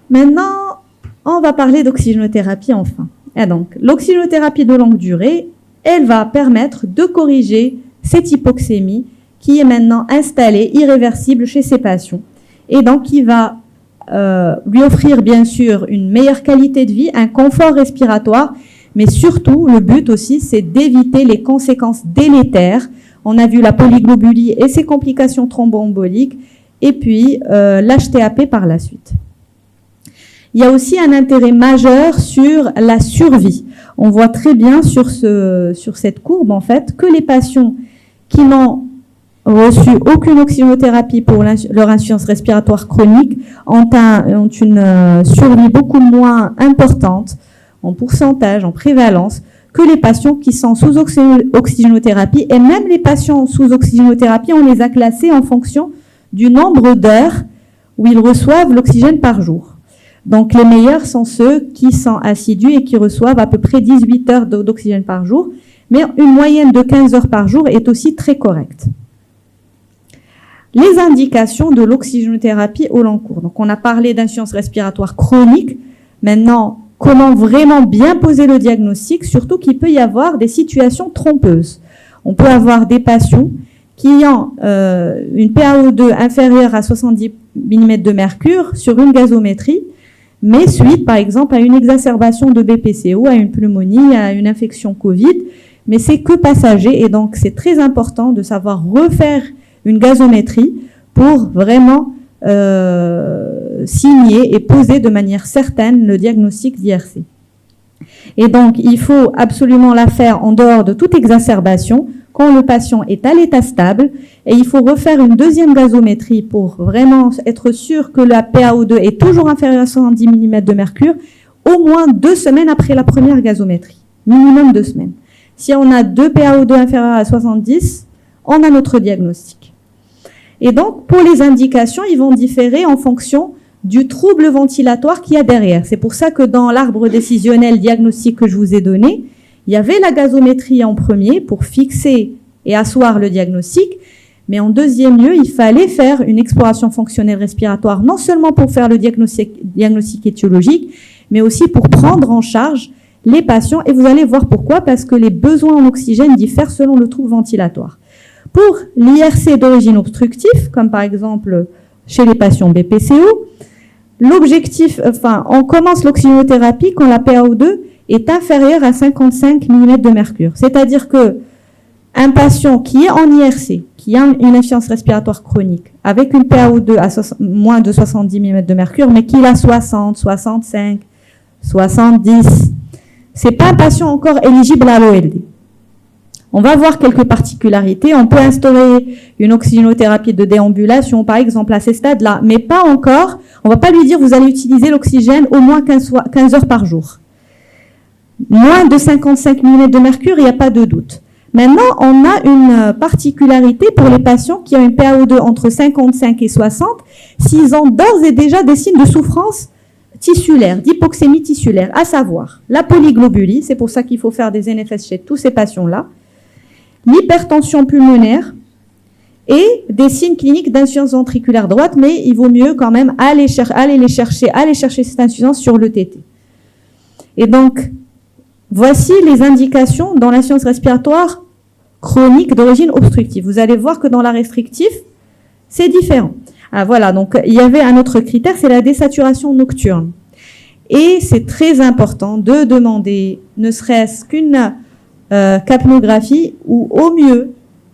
Maintenant, on va parler d'oxygénothérapie enfin. Et donc, l'oxygénothérapie de longue durée, elle va permettre de corriger cette hypoxémie qui est maintenant installée, irréversible chez ces patients. Et donc, qui va lui offrir bien sûr une meilleure qualité de vie, un confort respiratoire, mais surtout, le but aussi, c'est d'éviter les conséquences délétères. On a vu la polyglobulie et ses complications thromboemboliques, et puis l'HTAP par la suite. Il y a aussi un intérêt majeur sur la survie. On voit très bien sur cette courbe, en fait, que les patients qui n'ont reçu aucune oxygénothérapie pour leur insuffisance respiratoire chronique ont une survie beaucoup moins importante en pourcentage, en prévalence, que les patients qui sont sous oxygénothérapie. Et même les patients sous oxygénothérapie, on les a classés en fonction du nombre d'heures où ils reçoivent l'oxygène par jour. Donc, les meilleurs sont ceux qui sont assidus et qui reçoivent à peu près 18 heures d'oxygène par jour. Mais une moyenne de 15 heures par jour est aussi très correcte. Les indications de l'oxygénothérapie au long cours. Donc, on a parlé d'insuffisance respiratoire chronique. Maintenant, comment vraiment bien poser le diagnostic, surtout qu'il peut y avoir des situations trompeuses. On peut avoir des patients qui ont une PaO2 inférieure à 70 mm de mercure sur une gazométrie, mais suite, par exemple, à une exacerbation de BPCO, à une pneumonie, à une infection Covid, mais c'est que passager, et donc c'est très important de savoir refaire une gazométrie pour vraiment signer et poser de manière certaine le diagnostic d'IRC. Et donc, il faut absolument la faire en dehors de toute exacerbation, quand le patient est à l'état stable, et il faut refaire une deuxième gazométrie pour vraiment être sûr que la PaO2 est toujours inférieure à 70 mm de mercure, au moins 2 semaines après la première gazométrie, minimum 2 semaines. Si on a 2 PaO2 inférieures à 70, on a notre diagnostic. Et donc, pour les indications, ils vont différer en fonction du trouble ventilatoire qu'il y a derrière. C'est pour ça que dans l'arbre décisionnel diagnostic que je vous ai donné, il y avait la gazométrie en premier pour fixer et asseoir le diagnostic, mais en deuxième lieu, il fallait faire une exploration fonctionnelle respiratoire, non seulement pour faire le diagnostic étiologique, mais aussi pour prendre en charge les patients et vous allez voir pourquoi, parce que les besoins en oxygène diffèrent selon le trouble ventilatoire. Pour l'IRC d'origine obstructive, comme par exemple chez les patients BPCO, l'objectif, on commence l'oxygénothérapie quand la PaO2 est inférieure à 55 mm de mercure. C'est-à-dire que un patient qui est en IRC, qui a une insuffisance respiratoire chronique, avec une PaO2 à moins de 70 mm de mercure, mais qui a 60, 65, 70, c'est pas un patient encore éligible à l'OLD. On va voir quelques particularités. On peut instaurer une oxygénothérapie de déambulation, par exemple, à ces stades-là, mais pas encore. On va pas lui dire vous allez utiliser l'oxygène au moins 15 heures par jour. Moins de 55 mm de mercure, il n'y a pas de doute. Maintenant, on a une particularité pour les patients qui ont une PaO2 entre 55 et 60, s'ils ont d'ores et déjà des signes de souffrance tissulaire, d'hypoxémie tissulaire, à savoir la polyglobulie, c'est pour ça qu'il faut faire des NFS chez tous ces patients-là, l'hypertension pulmonaire et des signes cliniques d'insuffisance ventriculaire droite, mais il vaut mieux quand même aller chercher cette insuffisance sur le TT. Et donc, voici les indications dans l'insuffisance respiratoire chronique d'origine obstructive. Vous allez voir que dans la restrictive, c'est différent. Ah, voilà, donc il y avait un autre critère, c'est la désaturation nocturne. Et c'est très important de demander, ne serait-ce qu'une capnographie ou au mieux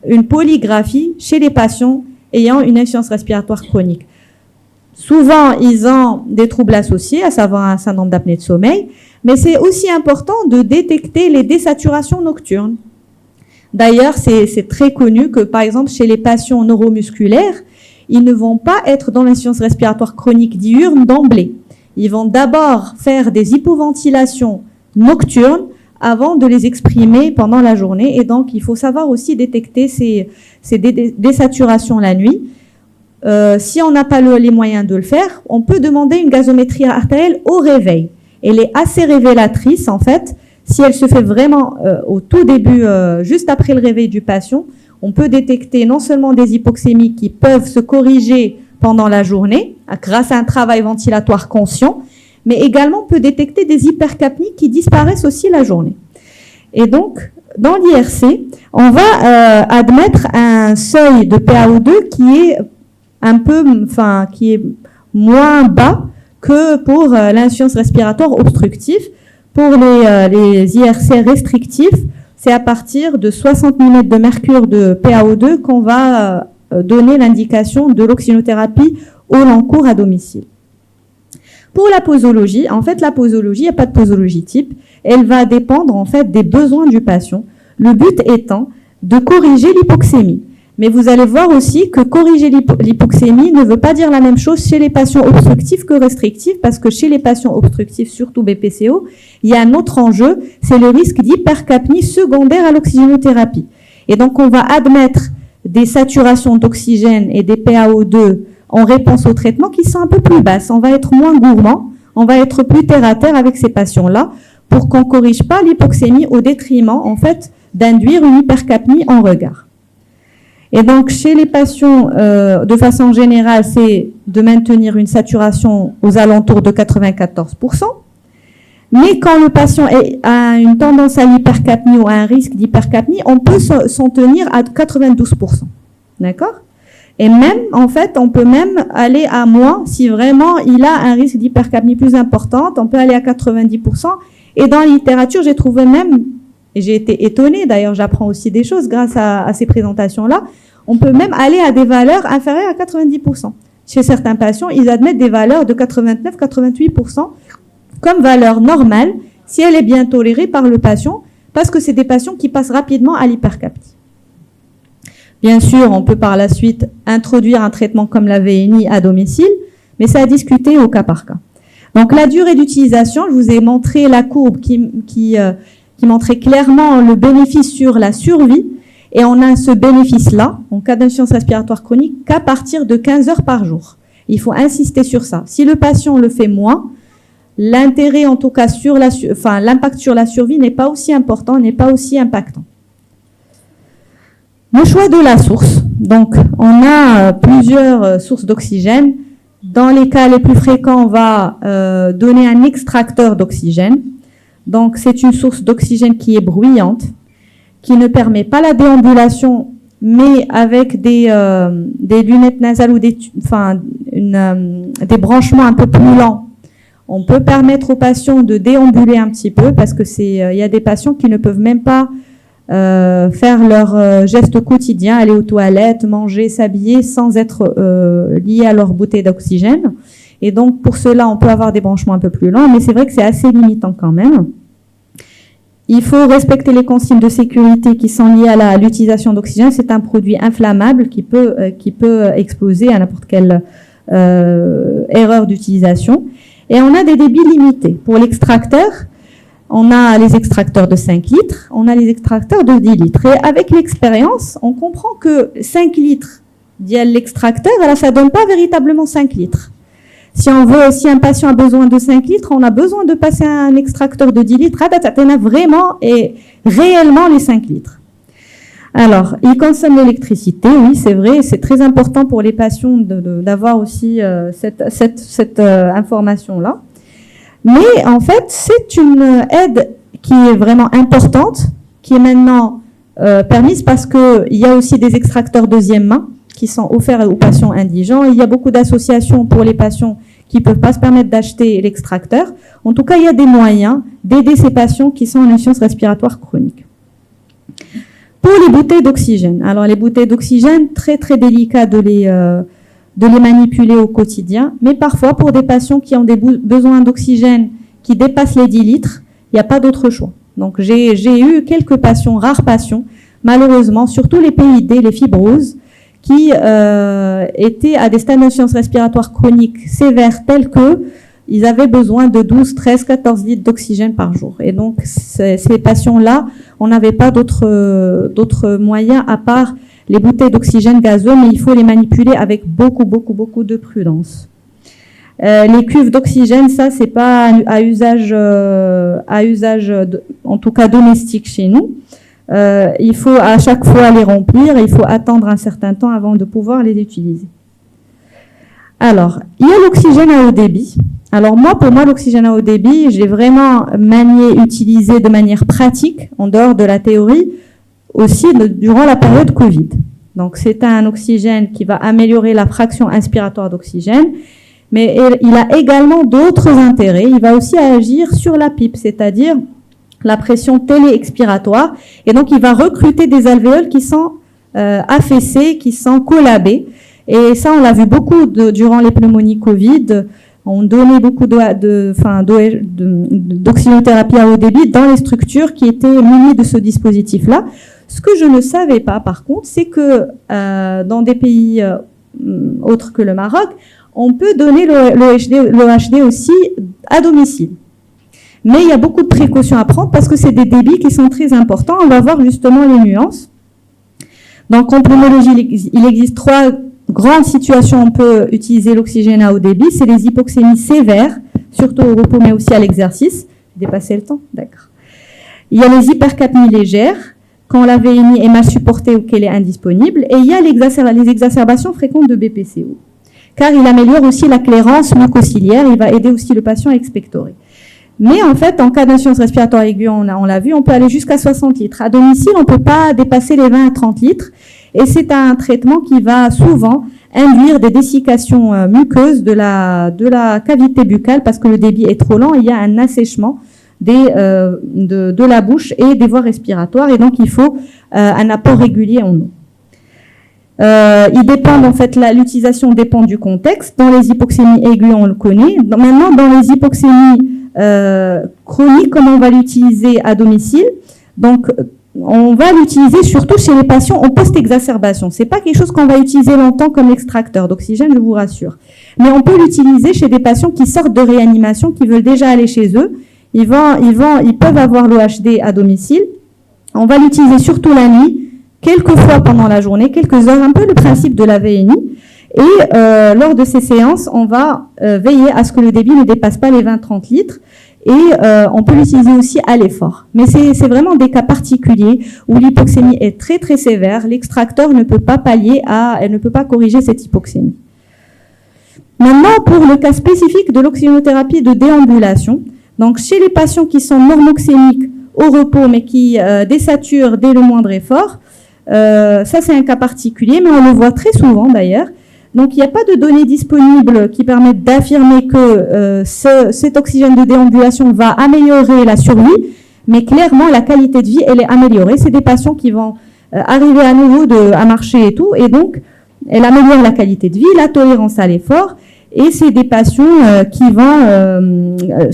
une polygraphie chez les patients ayant une insuffisance respiratoire chronique. Souvent, ils ont des troubles associés, à savoir un syndrome d'apnée de sommeil, mais c'est aussi important de détecter les désaturations nocturnes. D'ailleurs, c'est très connu que, par exemple, chez les patients neuromusculaires, ils ne vont pas être dans l'insuffisance respiratoire chronique diurne d'emblée. Ils vont d'abord faire des hypoventilations nocturnes avant de les exprimer pendant la journée. Et donc, il faut savoir aussi détecter ces désaturations la nuit. Si on n'a pas les moyens de le faire, on peut demander une gazométrie artérielle au réveil. Elle est assez révélatrice, en fait. Si elle se fait vraiment au tout début, juste après le réveil du patient, on peut détecter non seulement des hypoxémies qui peuvent se corriger pendant la journée, grâce à un travail ventilatoire conscient, mais également on peut détecter des hypercapnies qui disparaissent aussi la journée. Et donc, dans l'IRC, on va admettre un seuil de PaO2 qui est moins bas que pour l'insuffisance respiratoire obstructive. Pour les IRC restrictifs, c'est à partir de 60 mm de mercure de PaO2 qu'on va donner l'indication de l'oxygénothérapie au long cours à domicile. Pour la posologie, en fait, la posologie, il n'y a pas de posologie type. Elle va dépendre, en fait, des besoins du patient. Le but étant de corriger l'hypoxémie. Mais vous allez voir aussi que corriger l'hypoxémie ne veut pas dire la même chose chez les patients obstructifs que restrictifs, parce que chez les patients obstructifs, surtout BPCO, il y a un autre enjeu, c'est le risque d'hypercapnie secondaire à l'oxygénothérapie. Et donc, on va admettre des saturations d'oxygène et des PaO2 en réponse au traitement qui sont un peu plus basses. On va être moins gourmand, on va être plus terre à terre avec ces patients-là pour qu'on corrige pas l'hypoxémie au détriment, en fait, d'induire une hypercapnie en regard. Et donc, chez les patients, de façon générale, c'est de maintenir une saturation aux alentours de 94%. Mais quand le patient a une tendance à l'hypercapnie ou à un risque d'hypercapnie, on peut s'en tenir à 92%. D'accord ? Et même, en fait, on peut même aller à moins si vraiment il a un risque d'hypercapnie plus important. On peut aller à 90%. Et dans la littérature, j'ai trouvé même, et j'ai été étonnée, d'ailleurs j'apprends aussi des choses grâce à ces présentations-là, on peut même aller à des valeurs inférieures à 90%. Chez certains patients, ils admettent des valeurs de 89-88% comme valeur normale si elle est bien tolérée par le patient, parce que c'est des patients qui passent rapidement à l'hypercapnie. Bien sûr, on peut par la suite introduire un traitement comme la VNI à domicile, mais c'est à discuter au cas par cas. Donc la durée d'utilisation, je vous ai montré la courbe qui montrait clairement le bénéfice sur la survie, et on a ce bénéfice-là, en cas d'insuffisance respiratoire chronique, qu'à partir de 15 heures par jour. Il faut insister sur ça. Si le patient le fait moins, l'intérêt en tout cas sur l'impact sur la survie n'est pas aussi important, n'est pas aussi impactant. Le choix de la source. Donc, on a plusieurs sources d'oxygène. Dans les cas les plus fréquents, on va donner un extracteur d'oxygène. Donc, c'est une source d'oxygène qui est bruyante, qui ne permet pas la déambulation, mais avec des lunettes nasales ou des branchements un peu plus lents, on peut permettre aux patients de déambuler un petit peu parce que il y a des patients qui ne peuvent même pas faire leurs gestes quotidiens, aller aux toilettes, manger, s'habiller sans être liés à leur bouteille d'oxygène. Et donc, pour cela, on peut avoir des branchements un peu plus lents, mais c'est vrai que c'est assez limitant quand même. Il faut respecter les consignes de sécurité qui sont liées à l'utilisation d'oxygène. C'est un produit inflammable qui peut exploser à n'importe quelle erreur d'utilisation. Et on a des débits limités. Pour l'extracteur, on a les extracteurs de 5 litres, on a les extracteurs de 10 litres. Et avec l'expérience, on comprend que 5 litres via l'extracteur, alors ça donne pas véritablement 5 litres. Si un patient a besoin de 5 litres, on a besoin de passer à un extracteur de 10 litres. On a vraiment et réellement les 5 litres. Alors, il consomme l'électricité, oui, c'est vrai, c'est très important pour les patients d'avoir aussi cette information-là. Mais en fait, c'est une aide qui est vraiment importante, qui est maintenant permise parce qu'il y a aussi des extracteurs deuxième main qui sont offerts aux patients indigents. Il y a beaucoup d'associations pour les patients qui ne peuvent pas se permettre d'acheter l'extracteur. En tout cas, il y a des moyens d'aider ces patients qui sont en insuffisance respiratoire chronique. Pour les bouteilles d'oxygène. Alors, les bouteilles d'oxygène, très, très délicat de les manipuler au quotidien. Mais parfois, pour des patients qui ont des besoins d'oxygène qui dépassent les 10 litres, il n'y a pas d'autre choix. Donc, j'ai eu quelques patients, rares patients, malheureusement, surtout les PID, les fibroses, qui étaient à des stades d'insuffisance respiratoire chronique sévères tels que ils avaient besoin de 12, 13, 14 litres d'oxygène par jour. Et donc, ces patients-là, on n'avait pas d'autres moyens à part les bouteilles d'oxygène gazeux, mais il faut les manipuler avec beaucoup de prudence. Les cuves d'oxygène, ça, c'est pas à usage en tout cas domestique chez nous. Il faut à chaque fois les remplir et il faut attendre un certain temps avant de pouvoir les utiliser. Alors, il y a l'oxygène à haut débit. Alors pour moi, l'oxygène à haut débit, j'ai vraiment utilisé de manière pratique, en dehors de la théorie, aussi durant la période Covid. Donc, c'est un oxygène qui va améliorer la fraction inspiratoire d'oxygène, mais il a également d'autres intérêts. Il va aussi agir sur la PIP, c'est-à-dire la pression télé-expiratoire, et donc il va recruter des alvéoles qui sont affaissés, qui sont collabés. Et ça, on l'a vu beaucoup durant les pneumonies Covid. On donnait beaucoup d'oxygénothérapie à haut débit dans les structures qui étaient munies de ce dispositif-là. Ce que je ne savais pas, par contre, c'est que dans des pays autres que le Maroc, on peut donner l'OHD aussi à domicile. Mais il y a beaucoup de précautions à prendre parce que c'est des débits qui sont très importants. On va voir justement les nuances. Donc, en pneumologie, il existe 3 grandes situations où on peut utiliser l'oxygène à haut débit. C'est les hypoxémies sévères, surtout au repos, mais aussi à l'exercice. J'ai dépassé le temps? D'accord. Il y a les hypercapnies légères, quand la VNI est mal supportée ou qu'elle est indisponible. Et il y a les exacerbations fréquentes de BPCO. Car il améliore aussi la clairance mucociliaire. Il va aider aussi le patient à expectorer. Mais en fait, en cas d'insuffisance respiratoire aiguë, on l'a vu, on peut aller jusqu'à 60 litres. À domicile, on ne peut pas dépasser les 20 à 30 litres. Et c'est un traitement qui va souvent induire des dessiccations muqueuses de la cavité buccale parce que le débit est trop lent. Il y a un assèchement de la bouche et des voies respiratoires. Et donc, il faut un apport régulier en eau. Il dépend, en fait, l'utilisation dépend du contexte. Dans les hypoxémies aiguës, on le connaît. Maintenant, dans les hypoxémies chroniques, comment on va l'utiliser à domicile? Donc, on va l'utiliser surtout chez les patients en post-exacerbation. C'est pas quelque chose qu'on va utiliser longtemps comme extracteur d'oxygène, je vous rassure. Mais on peut l'utiliser chez des patients qui sortent de réanimation, qui veulent déjà aller chez eux. Ils peuvent avoir l'OHD à domicile. On va l'utiliser surtout la nuit, quelques fois pendant la journée, quelques heures, un peu le principe de la VNI. Et lors de ces séances, on va veiller à ce que le débit ne dépasse pas les 20-30 litres. Et on peut l'utiliser aussi à l'effort. Mais c'est vraiment des cas particuliers où l'hypoxémie est très très sévère. L'extracteur ne peut pas elle ne peut pas corriger cette hypoxémie. Maintenant, pour le cas spécifique de l'oxygénothérapie de déambulation, Donc, chez les patients qui sont normoxémiques au repos, mais qui désaturent dès le moindre effort, ça c'est un cas particulier, mais on le voit très souvent d'ailleurs. Donc, il n'y a pas de données disponibles qui permettent d'affirmer que cet oxygène de déambulation va améliorer la survie, mais clairement, la qualité de vie, elle est améliorée. C'est des patients qui vont arriver à nouveau à marcher et tout, et donc, elle améliore la qualité de vie, la tolérance à l'effort, et c'est des patients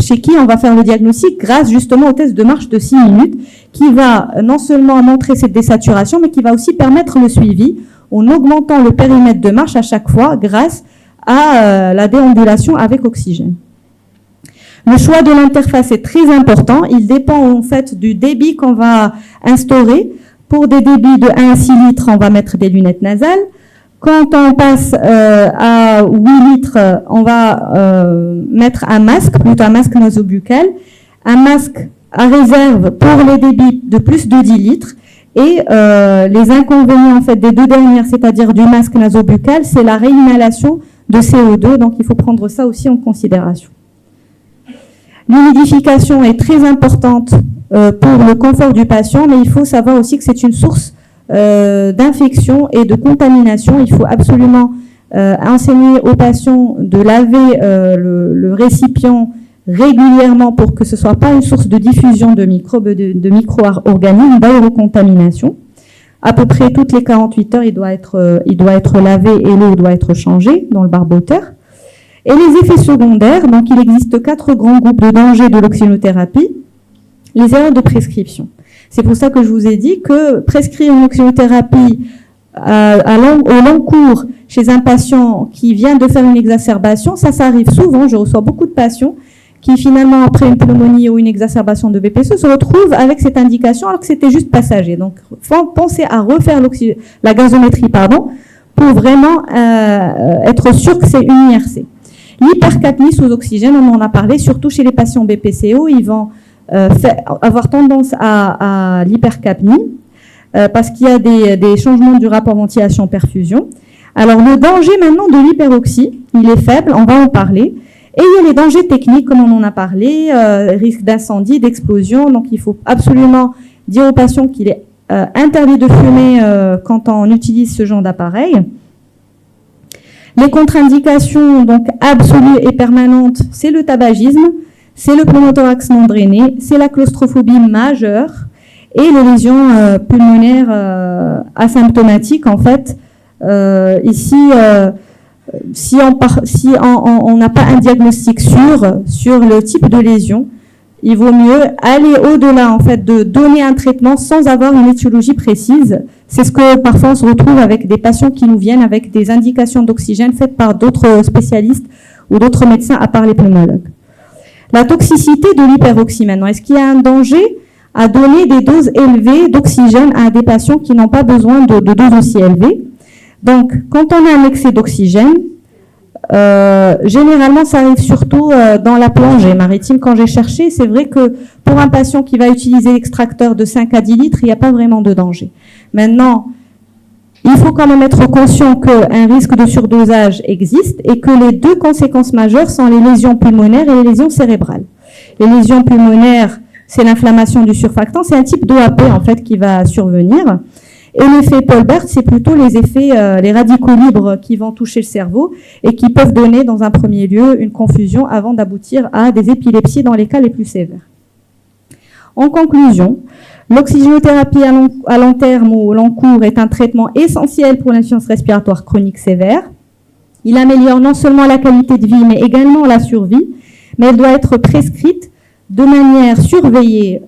chez qui on va faire le diagnostic grâce justement au test de marche de 6 minutes, qui va non seulement montrer cette désaturation, mais qui va aussi permettre le suivi en augmentant le périmètre de marche à chaque fois grâce à la déambulation avec oxygène. Le choix de l'interface est très important. Il dépend en fait du débit qu'on va instaurer. Pour des débits de 1 à 6 litres, on va mettre des lunettes nasales. Quand on passe à 8 litres, on va mettre un masque, plutôt un masque nasobuccal, un masque à réserve pour les débits de plus de 10 litres. Et les inconvénients en fait des deux dernières, c'est-à-dire du masque nasobuccal, c'est la réinhalation de CO2, donc il faut prendre ça aussi en considération. L'humidification est très importante pour le confort du patient, mais il faut savoir aussi que c'est une source d'infection et de contamination. Il faut absolument enseigner aux patients de laver le récipient régulièrement pour que ce ne soit pas une source de diffusion de microbes, de micro-organismes, d'aérocontamination. À peu près toutes les 48 heures, il doit être lavé et l'eau doit être changée dans le barboteur. Et les effets secondaires, donc il existe 4 grands groupes de dangers de l'oxynothérapie. Les erreurs de prescription. C'est pour ça que je vous ai dit que prescrire une oxynothérapie au long cours chez un patient qui vient de faire une exacerbation, ça arrive souvent. Je reçois beaucoup de patients qui finalement, après une pneumonie ou une exacerbation de BPCE, se retrouvent avec cette indication alors que c'était juste passager. Donc, pensez à refaire la gazométrie, pour vraiment être sûr que c'est une IRC. L'hypercapnie sous oxygène, on en a parlé, surtout chez les patients BPCO, ils vont avoir tendance à l'hypercapnie parce qu'il y a des changements du rapport ventilation-perfusion. Alors, le danger maintenant de l'hyperoxie, il est faible, on va en parler. Et il y a les dangers techniques, comme on en a parlé, risque d'incendie, d'explosion. Donc, il faut absolument dire aux patients qu'il est interdit de fumer quand on utilise ce genre d'appareil. Les contre-indications, donc absolues et permanentes, c'est le tabagisme, c'est le pneumothorax non drainé, c'est la claustrophobie majeure et les lésions pulmonaires asymptomatiques. En fait, ici, si on n'a pas un diagnostic sûr sur le type de lésion, il vaut mieux aller au-delà en fait de donner un traitement sans avoir une étiologie précise. C'est ce que parfois on se retrouve avec des patients qui nous viennent avec des indications d'oxygène faites par d'autres spécialistes ou d'autres médecins à part les pneumologues. La toxicité de l'hyperoxie maintenant. Est-ce qu'il y a un danger à donner des doses élevées d'oxygène à des patients qui n'ont pas besoin de doses aussi élevées? Donc, quand on a un excès d'oxygène, généralement, ça arrive surtout dans la plongée maritime. Quand j'ai cherché, c'est vrai que pour un patient qui va utiliser l'extracteur de 5 à 10 litres, il n'y a pas vraiment de danger. Maintenant, il faut quand même être conscient qu'un risque de surdosage existe et que les deux conséquences majeures sont les lésions pulmonaires et les lésions cérébrales. Les lésions pulmonaires, c'est l'inflammation du surfactant, c'est un type d'OAP en fait qui va survenir. Et l'effet Paulbert, c'est plutôt les effets, les radicaux libres qui vont toucher le cerveau et qui peuvent donner dans un premier lieu une confusion avant d'aboutir à des épilepsies dans les cas les plus sévères. En conclusion, l'oxygénothérapie à long terme ou au long cours est un traitement essentiel pour l'insuffisance respiratoire chronique sévère. Il améliore non seulement la qualité de vie, mais également la survie, mais elle doit être prescrite de manière surveillée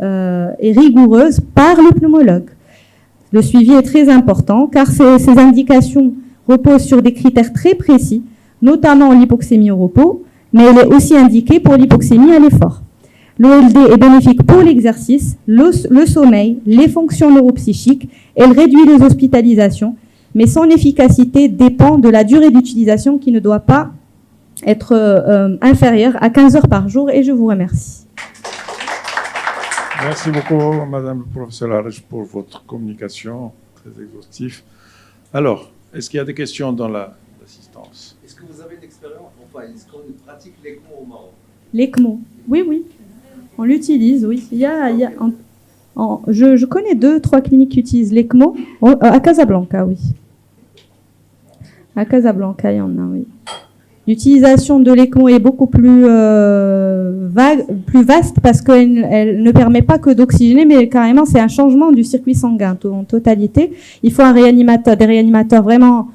et rigoureuse par le pneumologue. Le suivi est très important car ces indications reposent sur des critères très précis, notamment l'hypoxémie au repos, mais elle est aussi indiquée pour l'hypoxémie à l'effort. L'OLD est bénéfique pour l'exercice, le sommeil, les fonctions neuropsychiques, elle réduit les hospitalisations, mais son efficacité dépend de la durée d'utilisation qui ne doit pas être inférieure à 15 heures par jour et je vous remercie. Merci beaucoup, Madame le professeur Larèche, pour votre communication très exhaustive. Alors, est-ce qu'il y a des questions dans l'assistance? Est-ce que vous avez une expérience, enfin, est-ce qu'on pratique l'ECMO au Maroc? L'ECMO, oui, oui. On l'utilise, oui. Je connais 2-3 cliniques qui utilisent l'ECMO. À Casablanca, oui. À Casablanca, il y en a, oui. L'utilisation de l'ECMO est beaucoup plus vaste parce qu'elle ne permet pas que d'oxygéner, mais carrément c'est un changement du circuit sanguin en totalité. Il faut des réanimateurs vraiment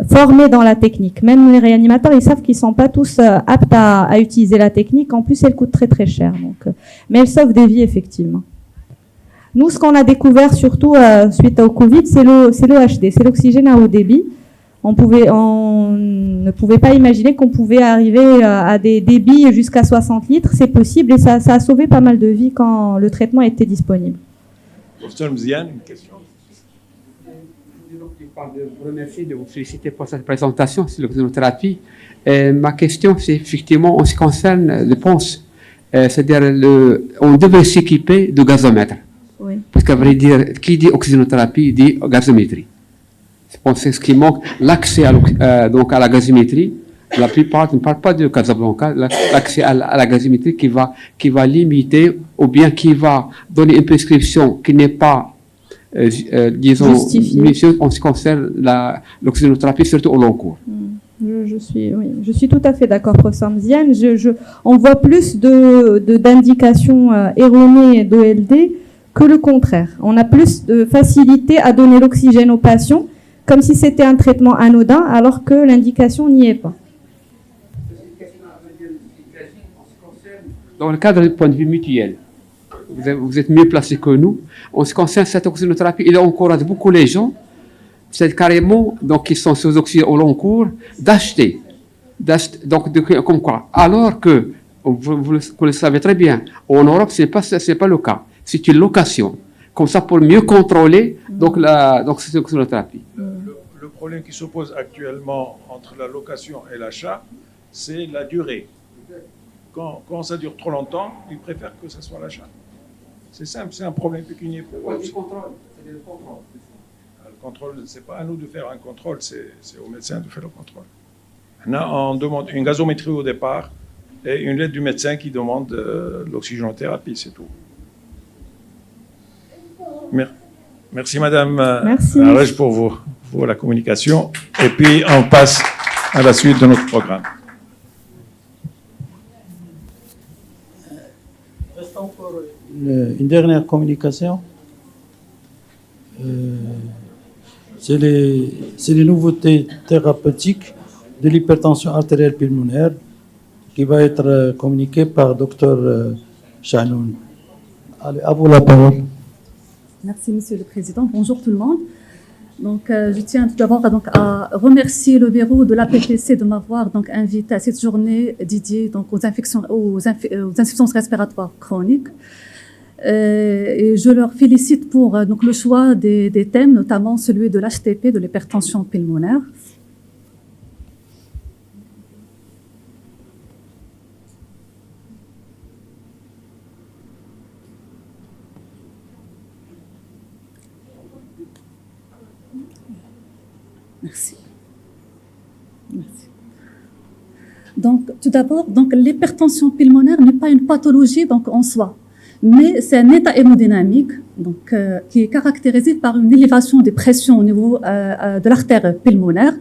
formés dans la technique. Même les réanimateurs, ils savent qu'ils sont pas tous aptes à utiliser la technique. En plus, elle coûte très très cher. Mais elle sauve des vies effectivement. Nous, ce qu'on a découvert surtout suite au Covid, c'est l'OHD, c'est l'oxygène à haut débit. On ne pouvait pas imaginer qu'on pouvait arriver à des débits jusqu'à 60 litres. C'est possible et ça a sauvé pas mal de vies quand le traitement était disponible. Professeur Mziane, une question. Je vous remercie de vous féliciter pour cette présentation sur l'oxygénothérapie. Ma question, c'est effectivement en ce qui concerne les ponces. C'est-à-dire, on devait s'équiper de gazomètre. Oui. Parce qu'à vrai dire, qui dit oxygénothérapie dit gazométrie. Je pense que c'est ce qui manque, l'accès donc à la gazimétrie. La plupart ne parlent pas de Casablanca, l'accès à la gazimétrie qui va limiter ou bien qui va donner une prescription qui n'est pas, disons, minutieuse en ce qui concerne l'oxygénothérapie, surtout au long cours. Je suis tout à fait d'accord, professeur Mziane. On voit plus d'indications erronées d'OLD que le contraire. On a plus de facilité à donner l'oxygène aux patients comme si c'était un traitement anodin, alors que l'indication n'y est pas. Dans le cadre du point de vue mutuel, vous êtes mieux placé que nous. En ce qui concerne cette oxygénothérapie, il encourage beaucoup les gens, c'est carrément, donc, qui sont sous oxygène au long cours, d'acheter. Comme quoi. Alors que, vous le savez très bien, en Europe, c'est pas le cas. C'est une location. Comme ça, pour mieux contrôler donc cette oxygénothérapie. Le problème qui s'oppose actuellement entre la location et l'achat, c'est la durée. Quand ça dure trop longtemps, ils préfèrent que ce soit l'achat. C'est simple, c'est un problème pécunier pour eux. Le contrôle, c'est le contrôle. Le contrôle, c'est pas à nous de faire un contrôle, c'est aux médecins de faire le contrôle. Maintenant, on demande une gazométrie au départ et une lettre du médecin qui demande l'oxygénothérapie, c'est tout. Merci Madame Arèche pour la communication. Et puis on passe à la suite de notre programme. Reste encore une dernière communication. C'est les nouveautés thérapeutiques de l'hypertension artérielle pulmonaire qui va être communiquée par Dr Chanoun. Allez, à vous la parole. Merci, Monsieur le Président. Bonjour tout le monde. Donc, je tiens tout d'abord à remercier le bureau de l'APPC de m'avoir invité à cette journée dédiée aux insuffisances respiratoires chroniques. Et je leur félicite pour le choix des thèmes, notamment celui de l'HTP, de l'hypertension pulmonaire. Merci. Donc, tout d'abord, l'hypertension pulmonaire n'est pas une pathologie en soi, mais c'est un état hémodynamique qui est caractérisé par une élévation des pressions au niveau de l'artère pulmonaire,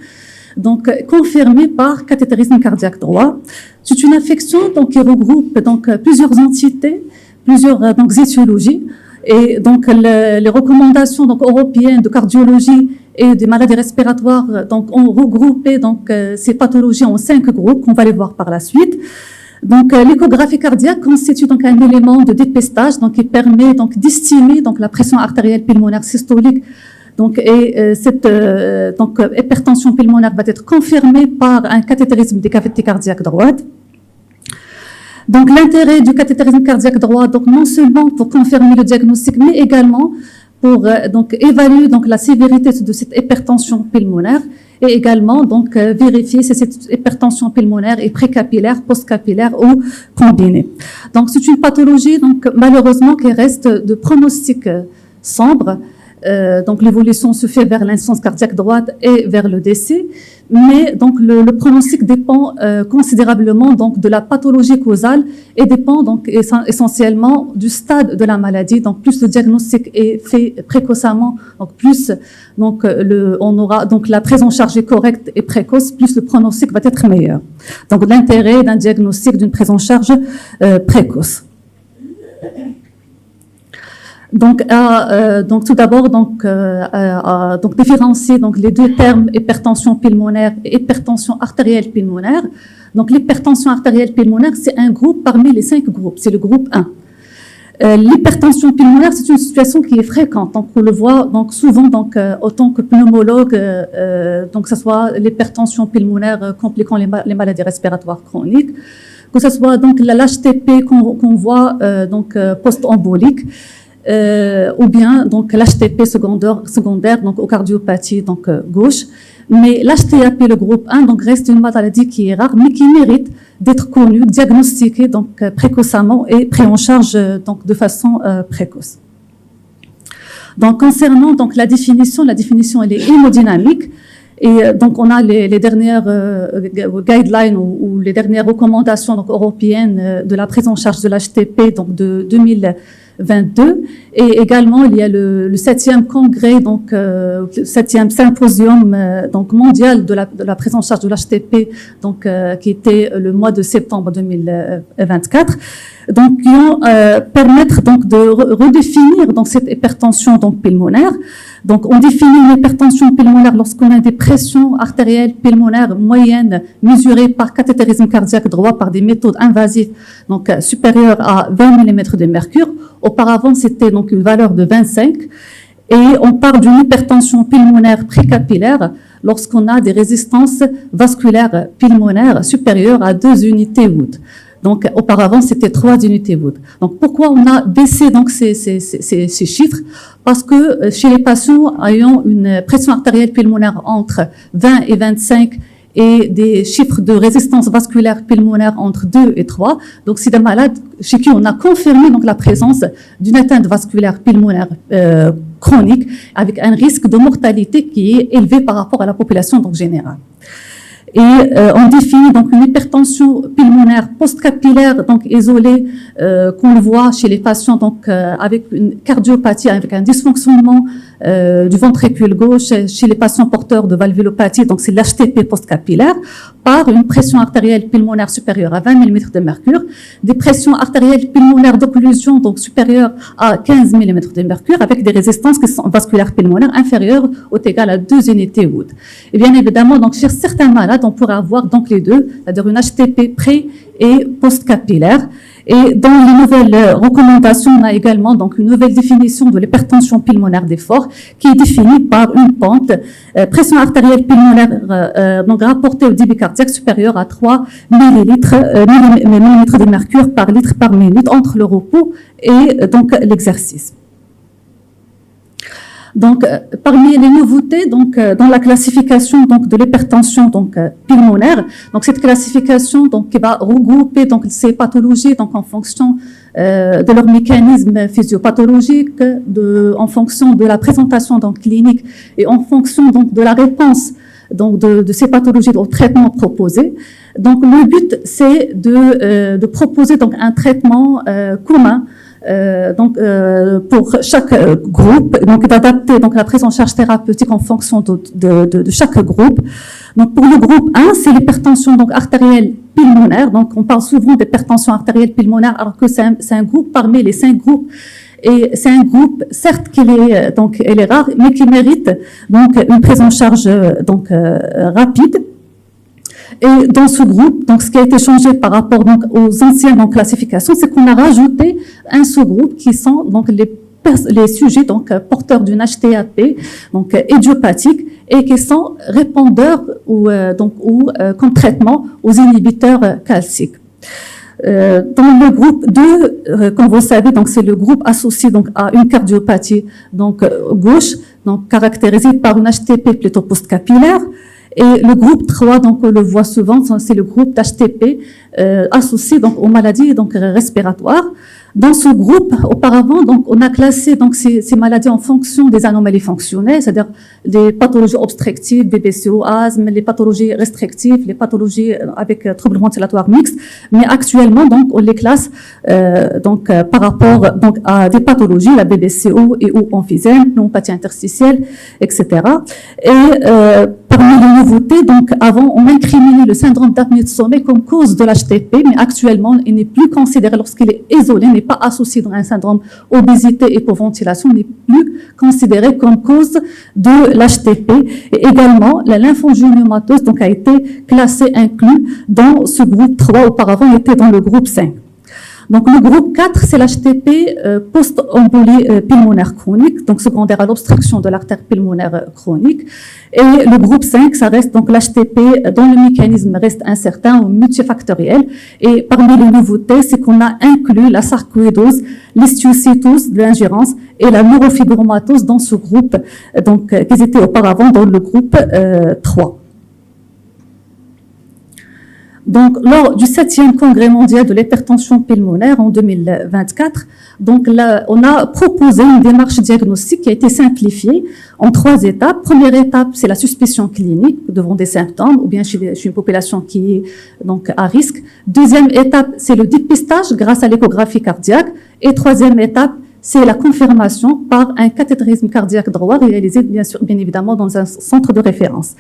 confirmée par cathétérisme cardiaque droit. C'est une affection qui regroupe plusieurs entités, plusieurs étiologies, et les recommandations européennes de cardiologie et des maladies respiratoires ont regroupé ces pathologies en 5 groupes qu'on va les voir par la suite. L'échographie cardiaque constitue un élément de dépistage qui permet d'estimer la pression artérielle pulmonaire systolique. Cette hypertension pulmonaire va être confirmée par un cathétérisme des cavités cardiaques droites. L'intérêt du cathétérisme cardiaque droit, non seulement pour confirmer le diagnostic, mais également pour évaluer la sévérité de cette hypertension pulmonaire et également vérifier si cette hypertension pulmonaire est précapillaire, postcapillaire ou combinée. C'est une pathologie malheureusement qui reste de pronostic sombre. Donc l'évolution se fait vers l'insuffisance cardiaque droite et vers le décès, mais donc le pronostic dépend considérablement donc de la pathologie causale et dépend donc essentiellement du stade de la maladie. Donc plus le diagnostic est fait précocement, donc plus donc on aura donc la prise en charge est correcte et précoce, plus le pronostic va être meilleur. Donc l'intérêt d'un diagnostic, d'une prise en charge précoce. Donc tout d'abord donc différencier donc les deux termes hypertension pulmonaire et hypertension artérielle pulmonaire. Donc l'hypertension artérielle pulmonaire, c'est un groupe parmi les 5 groupes, c'est le groupe 1. L'hypertension pulmonaire, c'est une situation qui est fréquente, donc on le voit donc souvent donc autant que pneumologue, donc que ce soit l'hypertension pulmonaire compliquant les maladies respiratoires chroniques, que ce soit donc l'HTP qu'on voit donc post-embolique. Ou bien donc l'HTP secondaire donc aux cardiopathies donc gauche, mais l'HTAP le groupe 1 donc reste une maladie qui est rare mais qui mérite d'être connue, diagnostiquée donc précocement et prise en charge donc de façon précoce. Donc concernant donc la définition elle est hémodynamique. Et donc on a les dernières guidelines ou les dernières recommandations donc européennes de la prise en charge de l'HTP donc de 2022, et également il y a le 7e congrès donc 7e symposium donc mondial de la prise en charge de l'HTP donc qui était le mois de septembre 2024, donc qui vont permettre donc de redéfinir donc cette hypertension donc pulmonaire. Donc, on définit une hypertension pulmonaire lorsqu'on a des pressions artérielles pulmonaires moyennes mesurées par cathétérisme cardiaque droit par des méthodes invasives, donc supérieures à 20 mm de mercure. Auparavant, c'était donc une valeur de 25. Et on parle d'une hypertension pulmonaire précapillaire lorsqu'on a des résistances vasculaires pulmonaires supérieures à 2 unités Wood. Donc, auparavant, c'était 3 unités Wood. Donc, pourquoi on a baissé donc ces chiffres? Parce que chez les patients ayant une pression artérielle pulmonaire entre 20 et 25 et des chiffres de résistance vasculaire pulmonaire entre 2 et 3, donc c'est des malades chez qui on a confirmé donc la présence d'une atteinte vasculaire pulmonaire chronique avec un risque de mortalité qui est élevé par rapport à la population donc générale. Et on définit donc une hypertension pulmonaire post-capillaire donc isolée qu'on le voit chez les patients donc avec une cardiopathie, avec un dysfonctionnement du ventricule gauche, chez les patients porteurs de valvulopathie, donc c'est l'HTP post-capillaire, par une pression artérielle pulmonaire supérieure à 20 mm de mercure, des pressions artérielles pulmonaires d'occlusion donc supérieures à 15 mm de mercure, avec des résistances qui sont vasculaires pulmonaires inférieures ou égales à 2 unités Wood. Et bien évidemment, donc chez certains malades, on pourrait avoir donc les deux, c'est-à-dire une HTP pré- et post-capillaire. Et dans les nouvelles recommandations, on a également donc une nouvelle définition de l'hypertension pulmonaire d'effort qui est définie par une pente, pression artérielle pulmonaire donc rapportée au débit cardiaque supérieur à 3 millilitres de mercure par litre par minute entre le repos et donc l'exercice. Donc, parmi les nouveautés, donc dans la classification donc de l'hypertension donc pulmonaire, donc cette classification donc qui va regrouper donc ces pathologies donc en fonction de leur mécanisme physiopathologique, en fonction de la présentation donc clinique et en fonction donc de la réponse donc de ces pathologies au traitement proposé. Donc, le but c'est de proposer donc un traitement commun. Pour chaque groupe, donc d'adapter donc la prise en charge thérapeutique en fonction de chaque groupe. Donc pour le groupe 1, c'est l'hypertension donc artérielle pulmonaire. Donc on parle souvent d'hypertension artérielle pulmonaire alors que c'est un groupe parmi les 5 groupes. Et c'est un groupe, certes, elle est rare, mais qui mérite donc une prise en charge donc rapide. Et dans ce groupe, donc ce qui a été changé par rapport donc aux anciennes donc, classifications, c'est qu'on a rajouté un sous-groupe qui sont donc les sujets donc porteurs d'une HTAP donc idiopathique et qui sont répondeurs ou comme traitement aux inhibiteurs calciques. Dans le groupe 2, comme vous savez, donc c'est le groupe associé donc à une cardiopathie donc gauche, donc caractérisée par une HTP plutôt post-capillaire. Et le groupe 3, donc on le voit souvent, c'est le groupe d'HTP associé donc aux maladies donc respiratoires. Dans ce groupe, auparavant, donc, on a classé donc, ces maladies en fonction des anomalies fonctionnelles, c'est-à-dire les pathologies obstructives, BPCO, asthme, les pathologies restrictives, les pathologies avec troubles ventilatoires mixtes. Mais actuellement, donc, on les classe par rapport donc, à des pathologies, la BPCO et ou emphysème, pneumopathie interstitielle, etc. Et parmi les nouveautés, donc, avant, on incriminait le syndrome d'apnée de sommeil comme cause de l'HTP, mais actuellement, il n'est plus considéré lorsqu'il est isolé, n'est pas associé dans un syndrome obésité et hypoventilation, n'est plus considéré comme cause de l'HTP. Et également, la lymphangioméomatose donc a été classée, inclus dans ce groupe 3, auparavant était dans le groupe 5. Donc, le groupe 4, c'est l'HTP post-embolie pulmonaire chronique, donc secondaire à l'obstruction de l'artère pulmonaire chronique. Et le groupe 5, ça reste donc l'HTP dont le mécanisme reste incertain ou multifactoriel. Et parmi les nouveautés, c'est qu'on a inclus la sarcoïdose, l'histiocytose de l'ingérence et la neurofibromatose dans ce groupe, donc qu'ils étaient auparavant dans le groupe 3. Donc, lors du 7e congrès mondial de l'hypertension pulmonaire en 2024, donc là, on a proposé une démarche diagnostique qui a été simplifiée en 3 étapes. Première étape, c'est la suspicion clinique devant des symptômes ou bien chez une population qui est donc à risque. Deuxième étape, c'est le dépistage grâce à l'échographie cardiaque. Et troisième étape, c'est la confirmation par un cathétérisme cardiaque droit réalisé bien évidemment dans un centre de référence.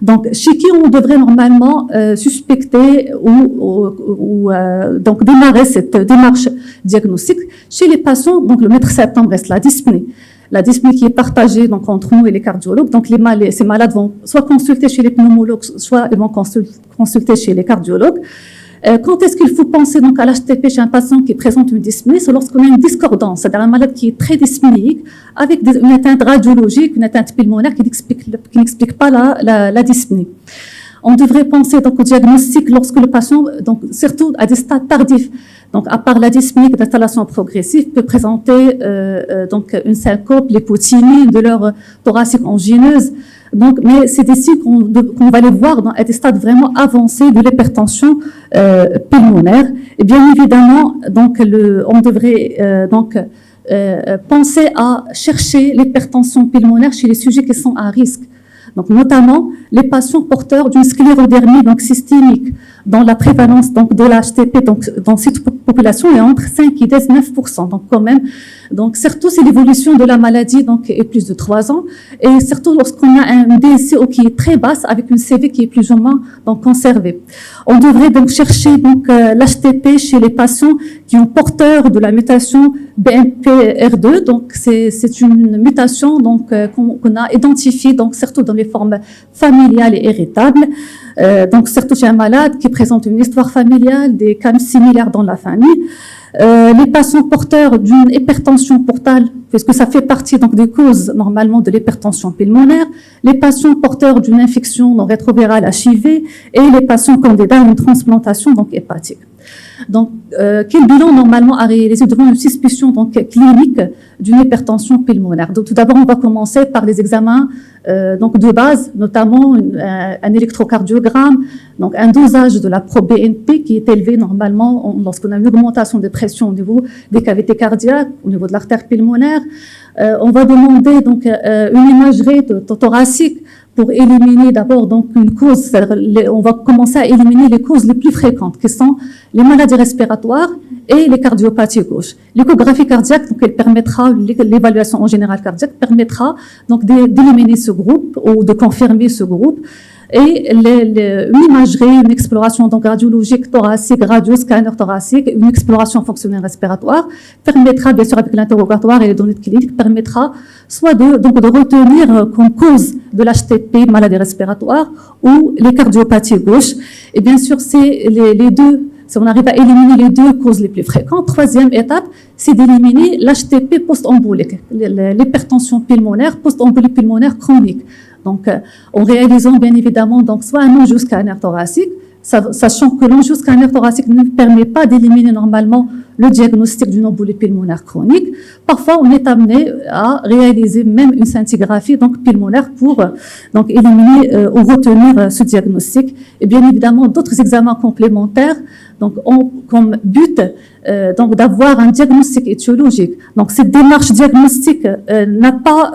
Donc, chez qui on devrait normalement suspecter ou donc démarrer cette démarche diagnostique? Chez les patients, donc le maître septembre reste la dyspnée. La dyspnée qui est partagée donc entre nous et les cardiologues. Donc, ces malades vont soit consulter chez les pneumologues, soit ils vont consulter chez les cardiologues. Quand est-ce qu'il faut penser donc à l'HTP chez un patient qui présente une dyspnée? C'est lorsqu'on a une discordance, c'est-à-dire un malade qui est très dyspnéique, avec une atteinte radiologique, une atteinte pulmonaire qui n'explique pas la dyspnée. On devrait penser donc au diagnostic lorsque le patient, donc surtout à des stades tardifs, donc à part la dyspnée d'installation progressive, peut présenter donc une syncope, l'hypotynie, une douleur thoracique angineuse. Donc, mais c'est des signes qu'on va les voir à des stades vraiment avancés de l'hypertension pulmonaire. Et bien évidemment, donc on devrait penser à chercher l'hypertension pulmonaire chez les sujets qui sont à risque. Donc, notamment les patients porteurs d'une sclérodermie donc systémique, dont la prévalence donc de l'HTP donc dans cette population est entre 5 et 19%. Donc quand même, donc surtout c'est l'évolution de la maladie donc est plus de 3 ans et surtout lorsqu'on a un DSCO qui est très basse avec une CV qui est plus ou moins donc conservée. On devrait donc chercher donc l'HTP chez les patients qui ont porteurs de la mutation BMPR2. Donc c'est une mutation donc qu'on a identifiée donc surtout dans les formes familiales et héritables. Donc surtout chez un malade qui présente une histoire familiale, des cas similaires dans la famille. Les patients porteurs d'une hypertension portale, puisque ça fait partie donc des causes normalement de l'hypertension pulmonaire, les patients porteurs d'une infection donc rétrovirale HIV et les patients candidats à une transplantation donc hépatique. Donc, quel bilan normalement à réaliser devant une suspicion donc clinique d'une hypertension pulmonaire? Donc, tout d'abord, on va commencer par les examens donc de base, notamment un électrocardiogramme, donc un dosage de la proBNP qui est élevé normalement lorsqu'on a une augmentation de pression au niveau des cavités cardiaques, au niveau de l'artère pulmonaire. On va demander donc une imagerie thoracique pour éliminer d'abord donc une cause, on va commencer à éliminer les causes les plus fréquentes, qui sont les maladies respiratoires et les cardiopathies gauches. L'échographie cardiaque, donc elle permettra, l'évaluation en général cardiaque permettra donc d'éliminer ce groupe ou de confirmer ce groupe. Et une imagerie, une exploration donc radiologique thoracique, radio-scanner thoracique, une exploration fonctionnelle respiratoire permettra, bien sûr avec l'interrogatoire et les données cliniques, permettra soit de retenir comme cause de l'HTP, maladie respiratoire, ou les cardiopathies gauches. Et bien sûr, c'est les deux. Si on arrive à éliminer les deux causes les plus fréquentes, troisième étape, c'est d'éliminer l'HTP post-embolique, l'hypertension pulmonaire, post-embolie pulmonaire chronique. Donc, en réalisant bien évidemment donc soit un angioscanner thoracique, sachant que l'angioscanner thoracique ne permet pas d'éliminer normalement le diagnostic d'une embolie pulmonaire chronique. Parfois, on est amené à réaliser même une scintigraphie donc pulmonaire pour donc éliminer ou retenir ce diagnostic. Et bien évidemment, d'autres examens complémentaires donc ont comme but donc d'avoir un diagnostic étiologique. Donc cette démarche diagnostique n'a pas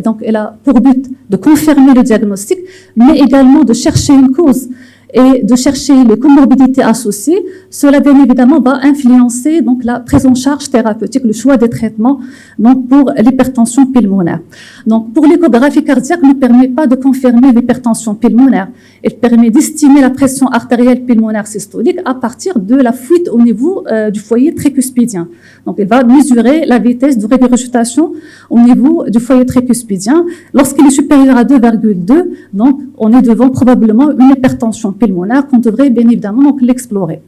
donc elle a pour but de confirmer le diagnostic, mais également de chercher une cause et de chercher les comorbidités associées. Cela, bien évidemment, va influencer donc la prise en charge thérapeutique, le choix des traitements donc pour l'hypertension pulmonaire. Donc, pour l'échographie cardiaque, ne permet pas de confirmer l'hypertension pulmonaire. Elle permet d'estimer la pression artérielle pulmonaire systolique à partir de la fuite au niveau du foyer tricuspidien. Donc, elle va mesurer la vitesse de régurgitation au niveau du foyer tricuspidien. Lorsqu'il est supérieur à 2,2, donc, on est devant probablement une hypertension pulmonaire qu'on devrait bien évidemment donc l'explorer.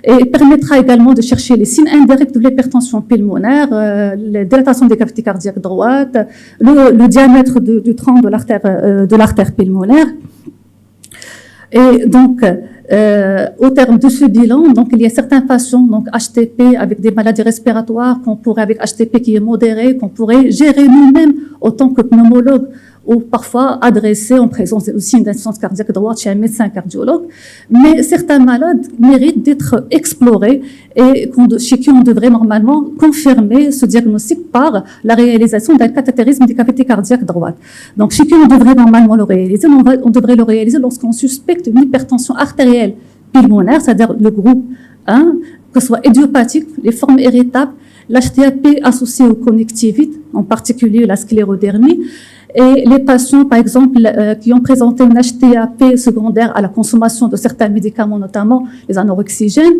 Et il permettra également de chercher les signes indirects de l'hypertension pulmonaire, la dilatation des cavités cardiaques droites, le diamètre du tronc de l'artère pulmonaire. Et donc, au terme de ce bilan, donc il y a certains patients donc HTP avec des maladies respiratoires qu'on pourrait avec HTP qui est modéré, qu'on pourrait gérer nous-mêmes autant que pneumologue, ou parfois adressé en présence aussi d'une insuffisance cardiaque droite chez un médecin cardiologue. Mais certains malades méritent d'être explorés et chez qui on devrait normalement confirmer ce diagnostic par la réalisation d'un cathétérisme des cavités cardiaques droites. Donc, chez qui on devrait normalement le réaliser, on devrait le réaliser lorsqu'on suspecte une hypertension artérielle pulmonaire, c'est-à-dire le groupe 1, que ce soit idiopathique, les formes irritables, l'HTAP associé aux connectivites, en particulier la sclérodermie, et les patients, par exemple, qui ont présenté une HTAP secondaire à la consommation de certains médicaments, notamment les anoxygènes.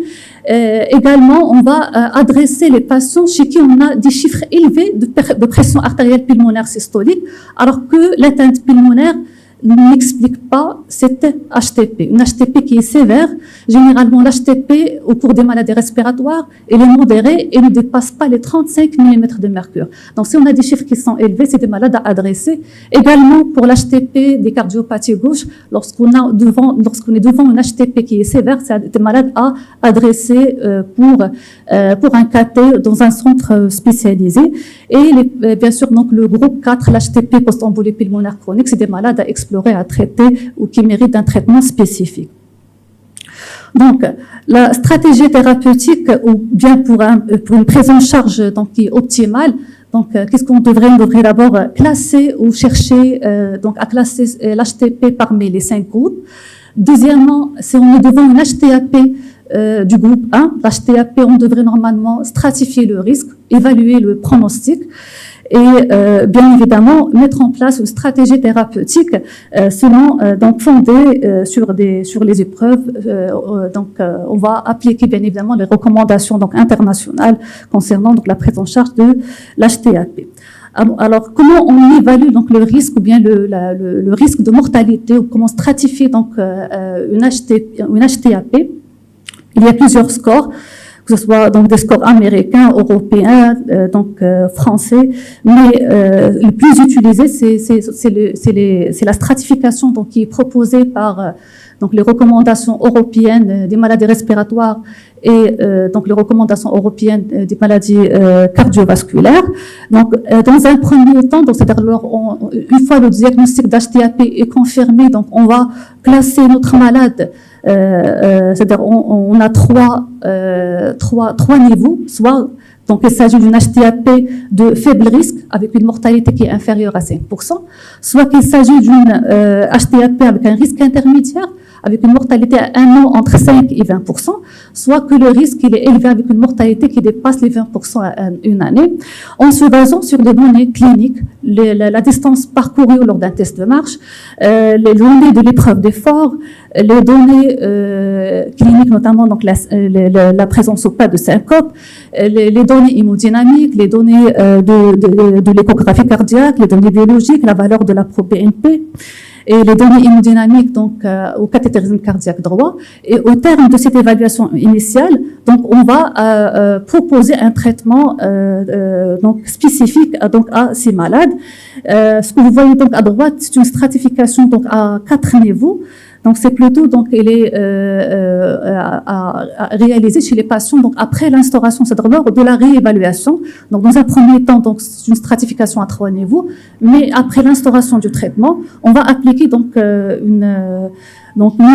Également, on va adresser les patients chez qui on a des chiffres élevés de pression artérielle pulmonaire systolique, alors que l'atteinte pulmonaire n'explique pas cette HTP. Une HTP qui est sévère, généralement l'HTP au cours des maladies respiratoires, elle est modérée et ne dépasse pas les 35 mm de mercure. Donc si on a des chiffres qui sont élevés, c'est des malades à adresser. Également pour l'HTP des cardiopathies gauches, lorsqu'on est devant une HTP qui est sévère, c'est des malades à adresser pour un cathé dans un centre spécialisé. Et bien sûr, donc le groupe 4, l'HTP post-embolie pulmonaire chronique, c'est des malades à explorer, à traiter ou qui méritent un traitement spécifique. Donc, la stratégie thérapeutique ou bien pour une prise en charge donc, qui est optimale, donc qu'est-ce qu'on devrait d'abord classer ou chercher donc à classer l'HTP parmi les 5 groupes. Deuxièmement, si on est devant une HTAP du groupe 1, l'HTAP, on devrait normalement stratifier le risque, évaluer le pronostic et bien évidemment mettre en place une stratégie thérapeutique donc fondée sur les épreuves. Donc on va appliquer bien évidemment les recommandations donc internationales concernant donc la prise en charge de l'HTAP. Alors, comment on évalue donc le risque ou bien le risque de mortalité ou comment stratifier donc une HTAP? Il y a plusieurs scores, que ce soit donc des scores américains, européens, français, mais le plus utilisé c'est la stratification donc qui est proposée par donc les recommandations européennes des maladies respiratoires et donc les recommandations européennes des maladies cardiovasculaires. Donc dans un premier temps, donc c'est-à-dire une fois le diagnostic d'HTAP est confirmé, donc on va classer notre malade. C'est-à-dire on a trois niveaux, soit donc il s'agit d'une HTAP de faible risque avec une mortalité qui est inférieure à 5%, soit qu'il s'agit d'une HTAP avec un risque intermédiaire avec une mortalité à 1 an entre 5 et 20%, soit que le risque il est élevé avec une mortalité qui dépasse les 20% à une année, en se basant sur des données cliniques, la distance parcourue lors d'un test de marche, les données de l'épreuve d'effort, les données cliniques, notamment donc la présence ou pas de syncope, les données hémodynamiques, les données de l'échographie cardiaque, les données biologiques, la valeur de la pro-BNP, et les données hémodynamiques donc au cathétérisme cardiaque droit. Et au terme de cette évaluation initiale, donc on va proposer un traitement donc spécifique donc à ces malades. Ce que vous voyez donc à droite, c'est une stratification donc à 4 niveaux. Donc c'est plutôt donc elle est à réaliser chez les patients donc après l'instauration, c'est-à-dire lors de la réévaluation. Donc dans un premier temps donc c'est une stratification à 3 niveaux, mais après l'instauration du traitement, on va appliquer donc une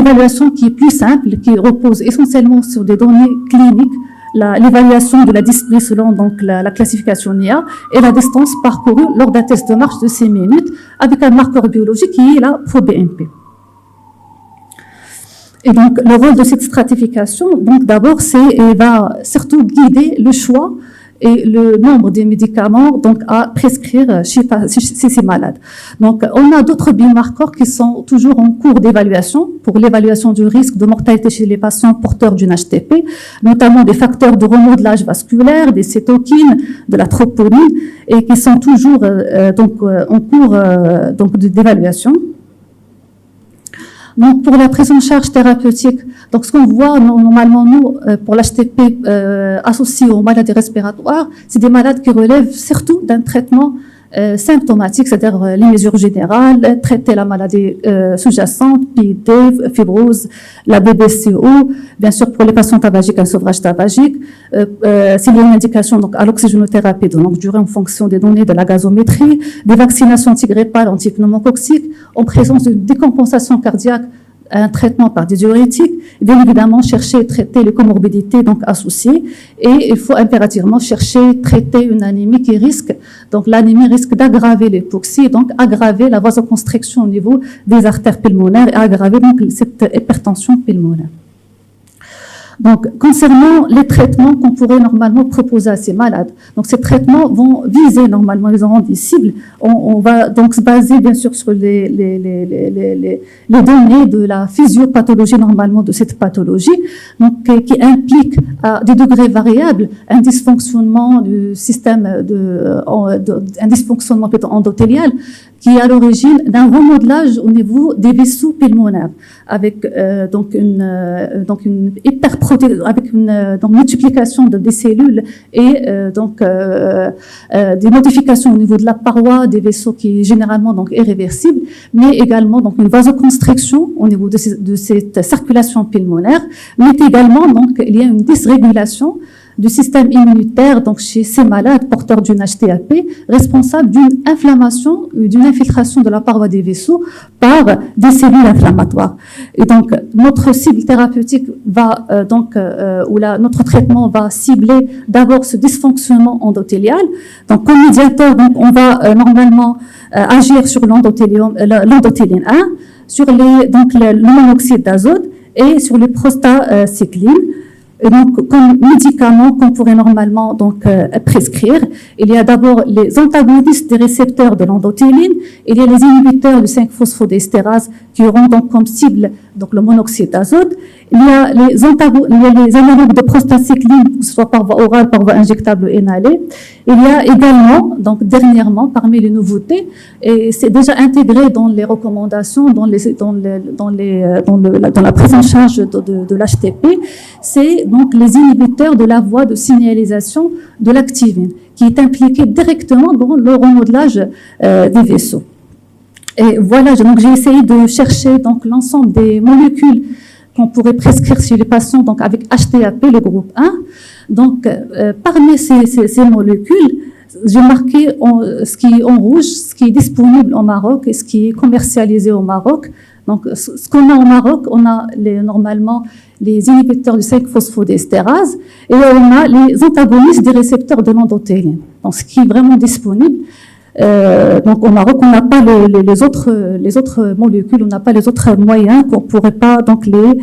évaluation qui est plus simple, qui repose essentiellement sur des données cliniques, l'évaluation de la dyspnée selon donc la classification NIA et la distance parcourue lors d'un test de marche de 6 minutes avec un marqueur biologique qui est la ProBNP. Et donc le rôle de cette stratification, donc d'abord, elle va surtout guider le choix et le nombre de médicaments donc à prescrire chez ces malades. Donc on a d'autres biomarqueurs qui sont toujours en cours d'évaluation pour l'évaluation du risque de mortalité chez les patients porteurs d'une HTP, notamment des facteurs de remodelage vasculaire, des cytokines, de la troponine, et qui sont toujours en cours d'évaluation. Donc, pour la prise en charge thérapeutique, donc ce qu'on voit normalement, nous, pour l'HTP associé aux maladies respiratoires, c'est des malades qui relèvent surtout d'un traitement symptomatique, c'est-à-dire les mesures générales, traiter la maladie sous-jacente, PID, fibrose, la BBCO, bien sûr pour les patients tabagiques, un sevrage tabagique, s'il y a une indication donc, à l'oxygénothérapie de longue durée en fonction des données de la gazométrie, des vaccinations antigrippales, antipneumococciques, en présence de décompensation cardiaque, un traitement par des diurétiques, et bien évidemment chercher et traiter les comorbidités donc associées, et il faut impérativement chercher traiter une anémie qui risque, donc l'anémie risque d'aggraver l'hypoxie, donc aggraver la vasoconstriction au niveau des artères pulmonaires et aggraver donc cette hypertension pulmonaire. Donc, concernant les traitements qu'on pourrait normalement proposer à ces malades, donc ces traitements vont viser normalement, ils auront des cibles. On va donc se baser bien sûr sur les données de la physiopathologie normalement de cette pathologie, donc qui implique à des degrés variables un dysfonctionnement du système un dysfonctionnement plutôt endothélial qui est à l'origine d'un remodelage au niveau des vaisseaux pulmonaires, avec donc une avec une multiplication des cellules et des modifications au niveau de la paroi des vaisseaux qui est généralement donc irréversible, mais également donc une vasoconstriction au niveau de cette circulation pulmonaire, mais également donc il y a une dysrégulation du système immunitaire donc chez ces malades porteurs d'une HTAP, responsable d'une inflammation, d'une infiltration de la paroi des vaisseaux par des cellules inflammatoires. Et donc notre cible thérapeutique va notre traitement va cibler d'abord ce dysfonctionnement endothélial. Donc comme médiateur, donc on va normalement agir sur l'endothéline 1, sur le monoxyde d'azote et sur les prostacyclines. Et donc, comme médicaments qu'on pourrait normalement donc prescrire, il y a d'abord les antagonistes des récepteurs de l'endothéline, il y a les inhibiteurs du 5-phosphodiesterase qui auront donc comme cible donc le monoxyde d'azote. Il y a les analogues de prostacycline, que ce soit par voie orale, par voie injectable ou inhalée. Il y a également, donc dernièrement, parmi les nouveautés, et c'est déjà intégré dans les recommandations, dans la prise en charge de l'HTP, c'est donc les inhibiteurs de la voie de signalisation de l'activine, qui est impliqué directement dans le remodelage des vaisseaux. Et voilà, donc j'ai essayé de chercher donc l'ensemble des molécules qu'on pourrait prescrire chez les patients donc avec HTAP, le groupe 1. Donc parmi ces molécules, j'ai marqué ce qui est en rouge, ce qui est disponible au Maroc et ce qui est commercialisé au Maroc. Donc ce qu'on a au Maroc, on a normalement les inhibiteurs du 5-phosphodiesterase et on a les antagonistes des récepteurs de l'endothéline. Donc ce qui est vraiment disponible. Donc au Maroc, on n'a pas les autres molécules, on n'a pas les autres moyens qu'on pourrait pas donc les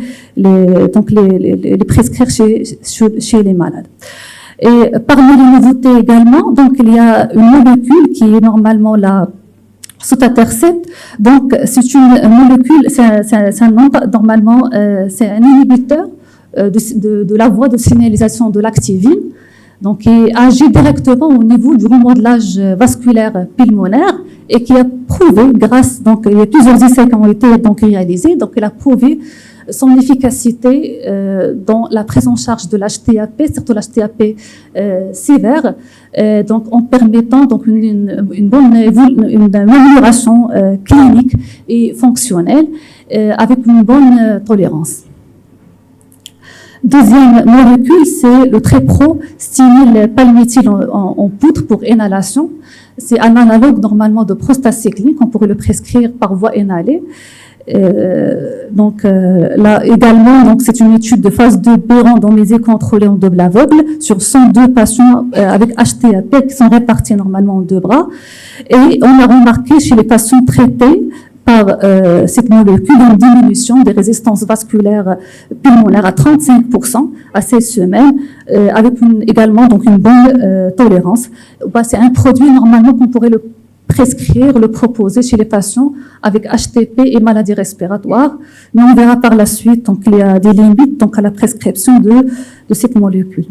prescrire chez les malades. Et parmi les nouveautés également, donc il y a une molécule qui est normalement la sotatercept. Donc c'est une molécule, c'est un inhibiteur de la voie de signalisation de l'activine. Donc, qui agit directement au niveau du remodelage vasculaire pulmonaire et qui a prouvé, donc il y a plusieurs essais qui ont été donc réalisés, donc il a prouvé son efficacité dans la prise en charge de l'HTAP, surtout l'HTAP sévère, donc en permettant donc une amélioration clinique et fonctionnelle avec une bonne tolérance. Deuxième molécule, c'est le Trepro, stimylpalmityl en poudre pour inhalation. C'est un analogue normalement de prostacycline qu'on pourrait le prescrire par voie inhalée. Là également, donc c'est une étude de phase 2B randomisée contrôlée en double aveugle sur 102 patients avec HTAP qui sont répartis normalement en deux bras. Et on a remarqué chez les patients traités par cette molécule une diminution des résistances vasculaires pulmonaires à 35% à 16 semaines, avec également donc une bonne tolérance. C'est un produit normalement qu'on pourrait le prescrire, le proposer chez les patients avec HTP et maladies respiratoires, mais on verra par la suite donc il y a des limites donc à la prescription de cette molécule.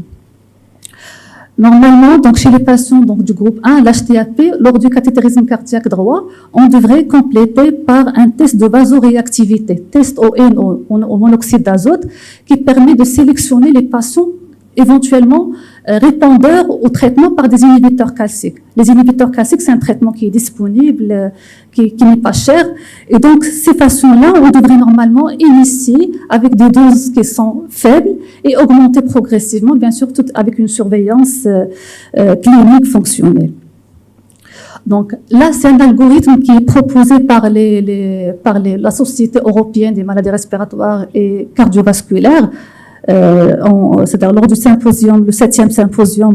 Normalement, donc chez les patients donc du groupe 1, l'HTAP, lors du cathétérisme cardiaque droit, on devrait compléter par un test de vasoréactivité, test au monoxyde d'azote, qui permet de sélectionner les patients éventuellement répondeurs au traitement par des inhibiteurs calciques. Les inhibiteurs calciques, c'est un traitement qui est disponible, qui n'est pas cher. Et donc, ces patients-là, on devrait normalement initier avec des doses qui sont faibles et augmenter progressivement, bien sûr, tout avec une surveillance clinique fonctionnelle. Donc là, c'est un algorithme qui est proposé par la Société européenne des maladies respiratoires et cardiovasculaires, c'est-à-dire lors du symposium, le 7e symposium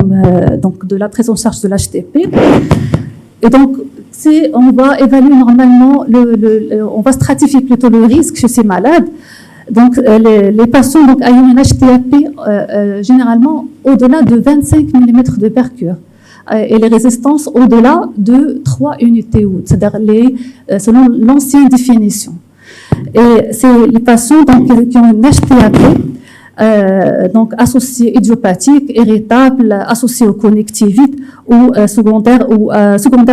donc de la prise en charge de l'HTP. Et donc, on va évaluer normalement, on va stratifier plutôt le risque chez ces malades. Donc, les patients donc, ayant un HTAP généralement au-delà de 25 mm de mercure et les résistances au-delà de 3 unités, c'est-à-dire selon l'ancienne définition. Et c'est les patients donc, qui ont un HTAP donc associé idiopathique, irritable, associé aux connectivites ou secondaire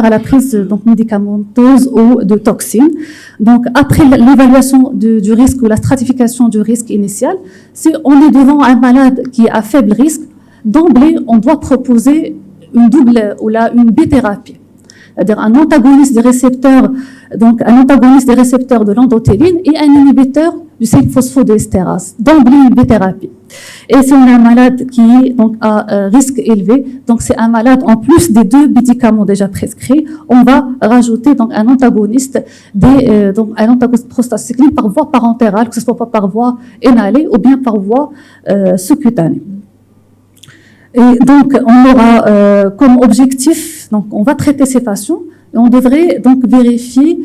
à la prise donc médicamenteuse ou de toxines. Donc après l'évaluation du risque ou la stratification du risque initial, si on est devant un malade qui est à faible risque, d'emblée on doit proposer une bithérapie. C'est-à-dire un antagoniste des récepteurs, donc un antagoniste des récepteurs de l'endothéline et un inhibiteur du 5-phosphodiesterase, d'emblée une bithérapie. Et si on a un malade qui est donc à risque élevé, donc c'est un malade en plus des 2 médicaments déjà prescrits, on va rajouter donc un antagoniste prostacycline par voie parentérale, que ce soit pas par voie inhalée ou bien par voie sous-cutanée. Et donc, on aura comme objectif, donc on va traiter ces patients et on devrait donc vérifier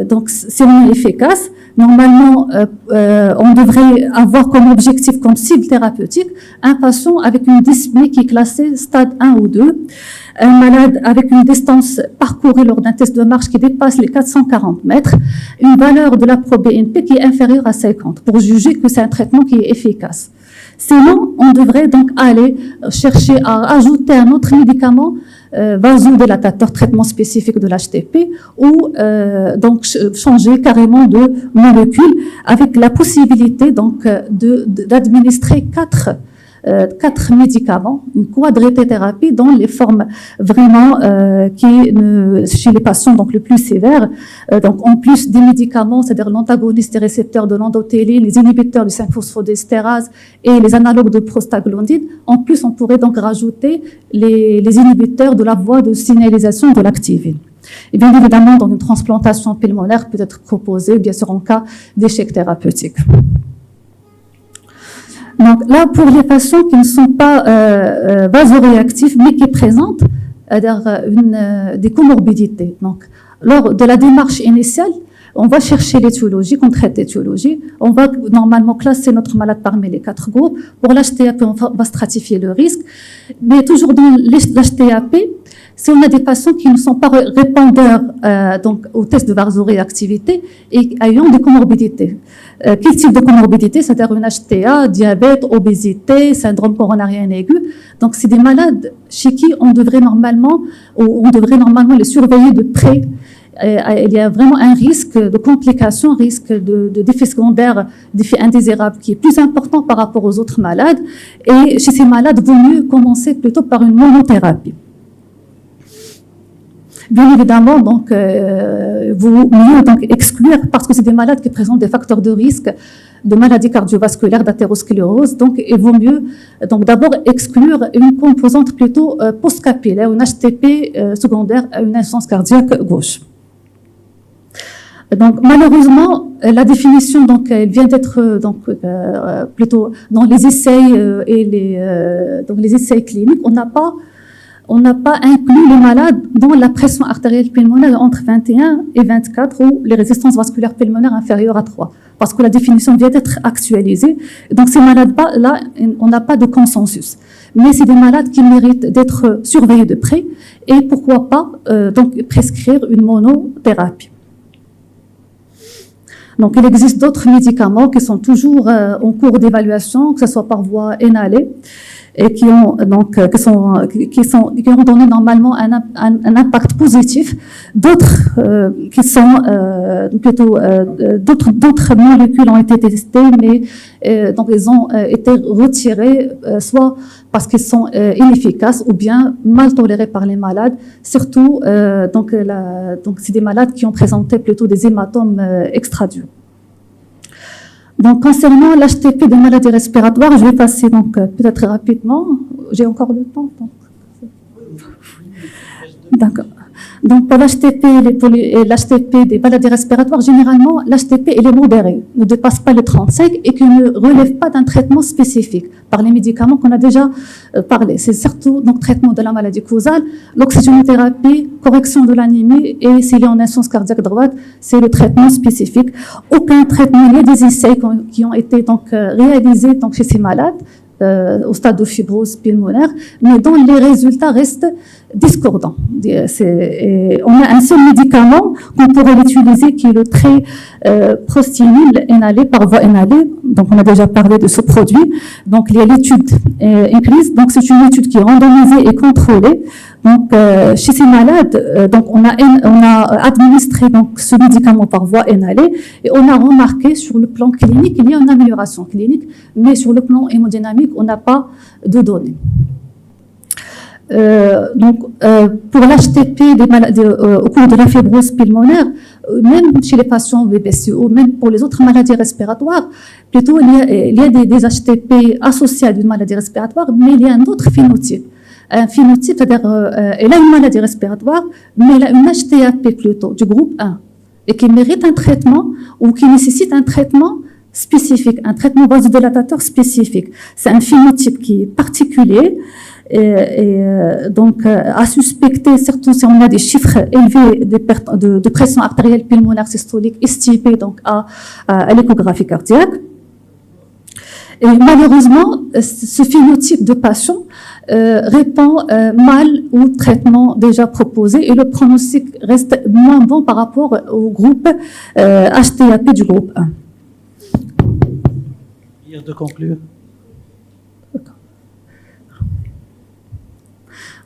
donc si on est efficace. Normalement, on devrait avoir comme objectif, comme cible thérapeutique, un patient avec une dyspnée qui est classée stade 1 ou 2, un malade avec une distance parcourue lors d'un test de marche qui dépasse les 440 mètres, une valeur de la pro-BNP qui est inférieure à 50 pour juger que c'est un traitement qui est efficace. Sinon, on devrait donc aller chercher à ajouter un autre médicament vasodilatateur, traitement spécifique de l'HTP, ou donc changer carrément de molécule avec la possibilité donc d'administrer 4 médicaments, une quadritéthérapie dans les formes vraiment chez les patients donc les plus sévères. Donc en plus des médicaments, c'est-à-dire l'antagoniste des récepteurs de l'endothéline, les inhibiteurs du 5-phosphodiesterase et les analogues de prostaglandine, en plus on pourrait donc rajouter les inhibiteurs de la voie de signalisation de l'activine. Et bien évidemment, donc une transplantation pulmonaire peut être proposée, bien sûr en cas d'échec thérapeutique. Donc là, pour les patients qui ne sont pas vasoréactifs, mais qui présentent des comorbidités. Donc, lors de la démarche initiale, on va chercher l'étiologie, qu'on traite l'étiologie. On va normalement classer notre malade parmi les 4 groupes. Pour l'HTAP, on va stratifier le risque. Mais toujours dans l'HTAP, si on a des patients qui ne sont pas répondeurs donc au test de vasoréactivité et ayant des comorbidités. Quel type de comorbidité? C'est-à-dire une HTA, diabète, obésité, syndrome coronarien aigu. Donc c'est des malades chez qui on devrait normalement les surveiller de près il y a vraiment un risque de complications, un risque d'effets secondaires, d'effets indésirables qui est plus important par rapport aux autres malades. Et chez ces malades, il vaut mieux commencer plutôt par une monothérapie. Bien évidemment, donc, vaut mieux donc exclure, parce que c'est des malades qui présentent des facteurs de risque de maladies cardiovasculaires, d'athérosclérose. Donc, il vaut mieux donc d'abord exclure une composante plutôt post-capillaire, une HTP secondaire à une insuffisance cardiaque gauche. Donc, malheureusement, la définition, donc, elle vient d'être donc plutôt dans les essais donc les essais cliniques. On n'a pas inclus les malades dont la pression artérielle pulmonaire entre 21 et 24 ou les résistances vasculaires pulmonaires inférieures à 3, parce que la définition vient d'être actualisée. Donc ces malades-là, on n'a pas de consensus. Mais c'est des malades qui méritent d'être surveillés de près et pourquoi pas donc prescrire une monothérapie. Donc il existe d'autres médicaments qui sont toujours en cours d'évaluation, que ce soit par voie inhalée, et qui ont donné normalement un impact positif. D'autres qui sont plutôt d'autres molécules ont été testées, mais donc ils ont été retirées, soit parce qu'ils sont inefficaces ou bien mal tolérés par les malades. Surtout donc c'est des malades qui ont présenté plutôt des hématomes extraduraux. Donc, concernant l'HTP des maladies respiratoires, je vais passer donc peut-être rapidement. J'ai encore le temps. D'accord. Donc, pour l'HTP et l'HTP des maladies respiratoires, généralement, l'HTP est modéré, ne dépasse pas les 35 et qui ne relève pas d'un traitement spécifique par les médicaments qu'on a déjà parlé. C'est surtout donc traitement de la maladie causale, l'oxygénothérapie, correction de l'anémie et s'il y a une insuffisance cardiaque droite, c'est le traitement spécifique. Aucun traitement, il y a des essais qui ont été donc réalisés donc chez ces malades au stade de fibrose pulmonaire, mais dont les résultats restent discordants. On a un seul médicament qu'on pourrait utiliser qui est le prostynil inhalé par voie inhalée. Donc on a déjà parlé de ce produit. Donc il y a l'étude INCREASE. Donc c'est une étude qui est randomisée et contrôlée. Donc chez ces malades, donc on a administré donc ce médicament par voie inhalée et on a remarqué sur le plan clinique il y a une amélioration clinique, mais sur le plan hémodynamique on n'a pas de données. Pour l'HTP des maladies au cours de la fibrose pulmonaire, même chez les patients BPCO, même pour les autres maladies respiratoires, plutôt il y a des HTP associés à une maladie respiratoire, mais il y a un autre phénotype. Un phénotype, c'est-à-dire elle a une maladie respiratoire, mais elle a une HTAP plutôt du groupe 1 et qui mérite un traitement ou qui nécessite un traitement spécifique, un traitement vasodilatateur spécifique. C'est un phénotype qui est particulier. Donc à suspecter, surtout si on a des chiffres élevés de pression artérielle pulmonaire systolique estimée donc à l'échographie cardiaque. Et malheureusement, ce phénotype de patient répond mal au traitement déjà proposé et le pronostic reste moins bon par rapport au groupe HTAP du groupe 1. De conclure.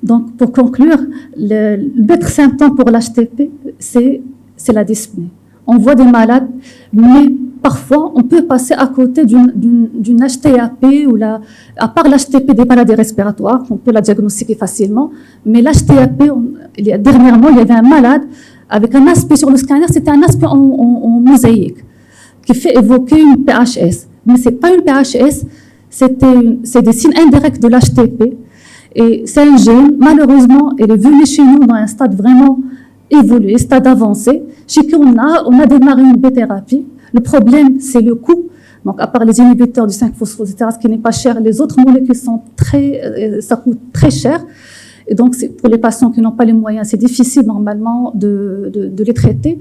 Donc, pour conclure, l'autre symptôme pour l'HTP, c'est la dyspnée. On voit des malades, mais parfois, on peut passer à côté d'une HTAP à part l'HTP des maladies respiratoires, on peut la diagnostiquer facilement, mais l'HTAP, dernièrement, il y avait un malade avec un aspect sur le scanner, c'était un aspect en mosaïque, qui fait évoquer une PHS. Mais ce n'est pas une PHS, c'est des signes indirects de l'HTP. Et c'est un gène, malheureusement, elle est venue chez nous dans un stade vraiment évolué, stade avancé, chez qui on a démarré une B-thérapie. Le problème, c'est le coût. Donc, à part les inhibiteurs du 5-phosphoryltérase, qui n'est pas cher, les autres molécules ça coûte très cher. Et donc, pour les patients qui n'ont pas les moyens, c'est difficile normalement de les traiter.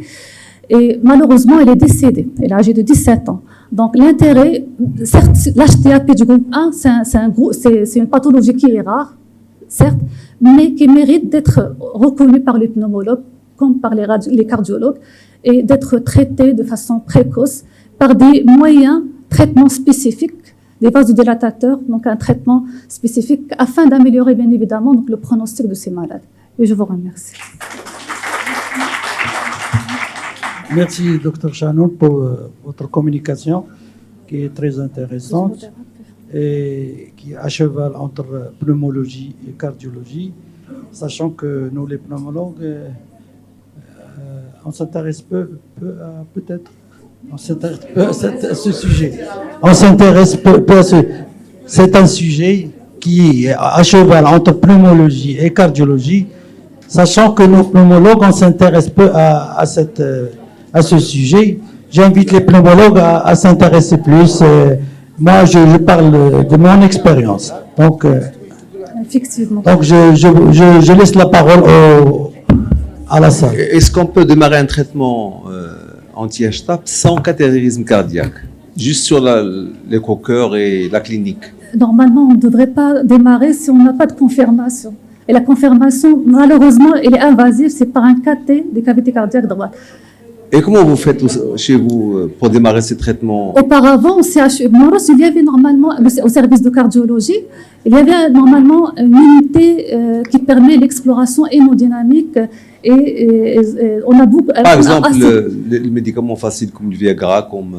Et malheureusement, elle est décédée. Elle est âgée de 17 ans. Donc, l'intérêt, certes, l'HTAP du groupe 1, c'est une pathologie qui est rare, certes, mais qui mérite d'être reconnue par les pneumologues, comme par les cardiologues, et d'être traitée de façon précoce par des moyens, traitements spécifiques, des vasodilatateurs, donc un traitement spécifique, afin d'améliorer bien évidemment donc, le pronostic de ces malades. Et je vous remercie. Merci, Dr Chanoun, pour votre communication qui est très intéressante et qui est à cheval entre pneumologie et cardiologie, sachant que nous, les pneumologues, on s'intéresse peut-être on s'intéresse peu à ce sujet. On s'intéresse peu à ce. C'est un sujet qui est à cheval entre pneumologie et cardiologie, sachant que nos pneumologues, on s'intéresse peu à ce sujet. J'invite les pneumologues à s'intéresser plus. Moi, je parle de mon expérience. Donc, Effectivement. donc je laisse la parole à la salle. Est-ce qu'on peut démarrer un traitement anti-HTAP sans cathétérisme cardiaque, juste sur l'écho-cœur et la clinique? Normalement, on ne devrait pas démarrer si on n'a pas de confirmation. Et la confirmation, malheureusement, elle est invasive, c'est par un cathé des cavités cardiaques droites. Et comment vous faites chez vous pour démarrer ces traitements? Auparavant, au CHU Moros, il y avait normalement, au service de cardiologie, il y avait normalement une unité qui permet l'exploration hémodynamique et on a beaucoup... Par exemple, les médicaments faciles comme le Viagra, comme...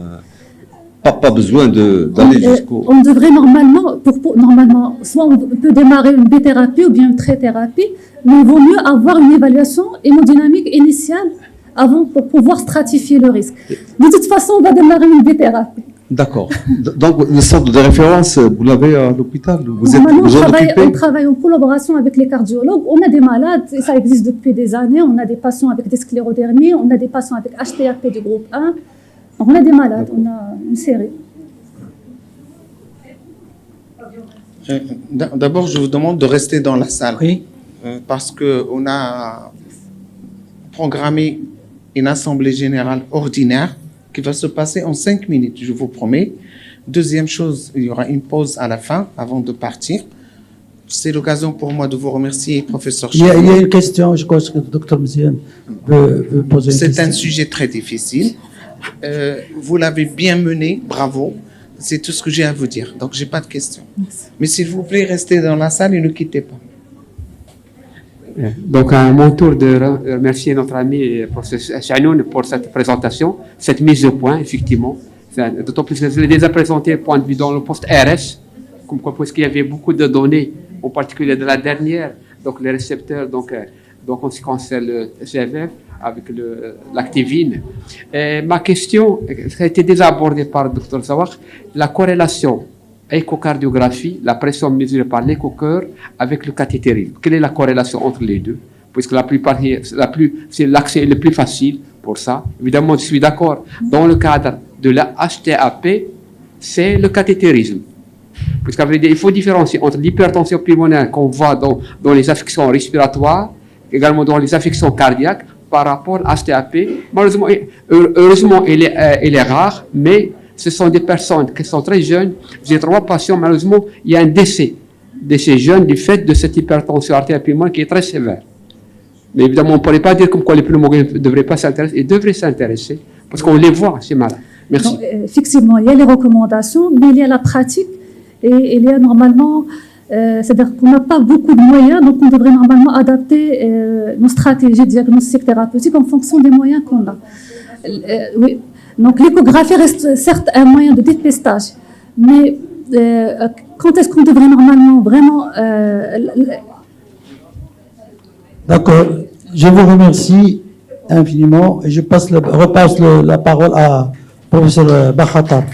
Pas besoin d'aller jusqu'au... On devrait normalement, normalement, soit on peut démarrer une B-thérapie ou bien une trithérapie, mais il vaut mieux avoir une évaluation hémodynamique initiale avant pour pouvoir stratifier le risque. De toute façon, on va démarrer une B-thérapie. D'accord. Donc, le centre de référence, vous l'avez à l'hôpital? On travaille en collaboration avec les cardiologues. On a des malades, et ça existe depuis des années. On a des patients avec des sclérodermies, on a des patients avec HTAP du groupe 1. Donc, on a des malades, on a une série. D'abord, je vous demande de rester dans la salle. Oui. Parce qu'on a programmé une assemblée générale ordinaire qui va se passer en 5 minutes, je vous promets. Deuxième chose, il y aura une pause à la fin, avant de partir. C'est l'occasion pour moi de vous remercier, professeur Il y Chanoun. a une question, je crois que le docteur Messian veut poser une question. C'est un sujet très difficile. Vous l'avez bien mené, bravo. C'est tout ce que j'ai à vous dire. Donc, je n'ai pas de questions. Mais s'il vous plaît, restez dans la salle et ne quittez pas. Donc, à mon tour de remercier notre ami professeur Chanoun pour cette présentation, cette mise au point, effectivement. D'autant plus que je l'ai déjà présenté point de vue dans le poste RS, comme quoi, parce qu'il y avait beaucoup de données, en particulier de la dernière, donc les récepteurs, donc en ce qui concerne le CFF, avec l'activine. Ma question, ça a été déjà abordée par le Dr Zawak, la corrélation échocardiographie, la pression mesurée par l'écho-cœur avec le cathétérisme. Quelle est la corrélation entre les deux? Puisque c'est l'accès le plus facile pour ça. Évidemment, je suis d'accord. Dans le cadre de la HTAP, c'est le cathétérisme. Puisqu'à vrai dire, il faut différencier entre l'hypertension pulmonaire qu'on voit dans les affections respiratoires, également dans les affections cardiaques, par rapport à l'HTAP. Malheureusement, heureusement, elle est rare, mais ce sont des personnes qui sont très jeunes. J'ai 3 patients, malheureusement, il y a un décès de ces jeunes du fait de cette hypertension artérielle pulmonaire qui est très sévère. Mais évidemment, on ne pourrait pas dire comme quoi les pneumologues ne devraient pas s'intéresser. Ils devraient s'intéresser, parce qu'on les voit, ces malades. Merci. Donc, effectivement, il y a les recommandations, mais il y a la pratique et il y a normalement... c'est-à-dire qu'on n'a pas beaucoup de moyens, donc on devrait normalement adapter nos stratégies diagnostiques thérapeutiques en fonction des moyens qu'on a. Oui. Donc l'échographie reste certes un moyen de dépistage, mais quand est-ce qu'on devrait normalement vraiment... D'accord. Je vous remercie infiniment et je repasse la parole à professeur Bakhatar.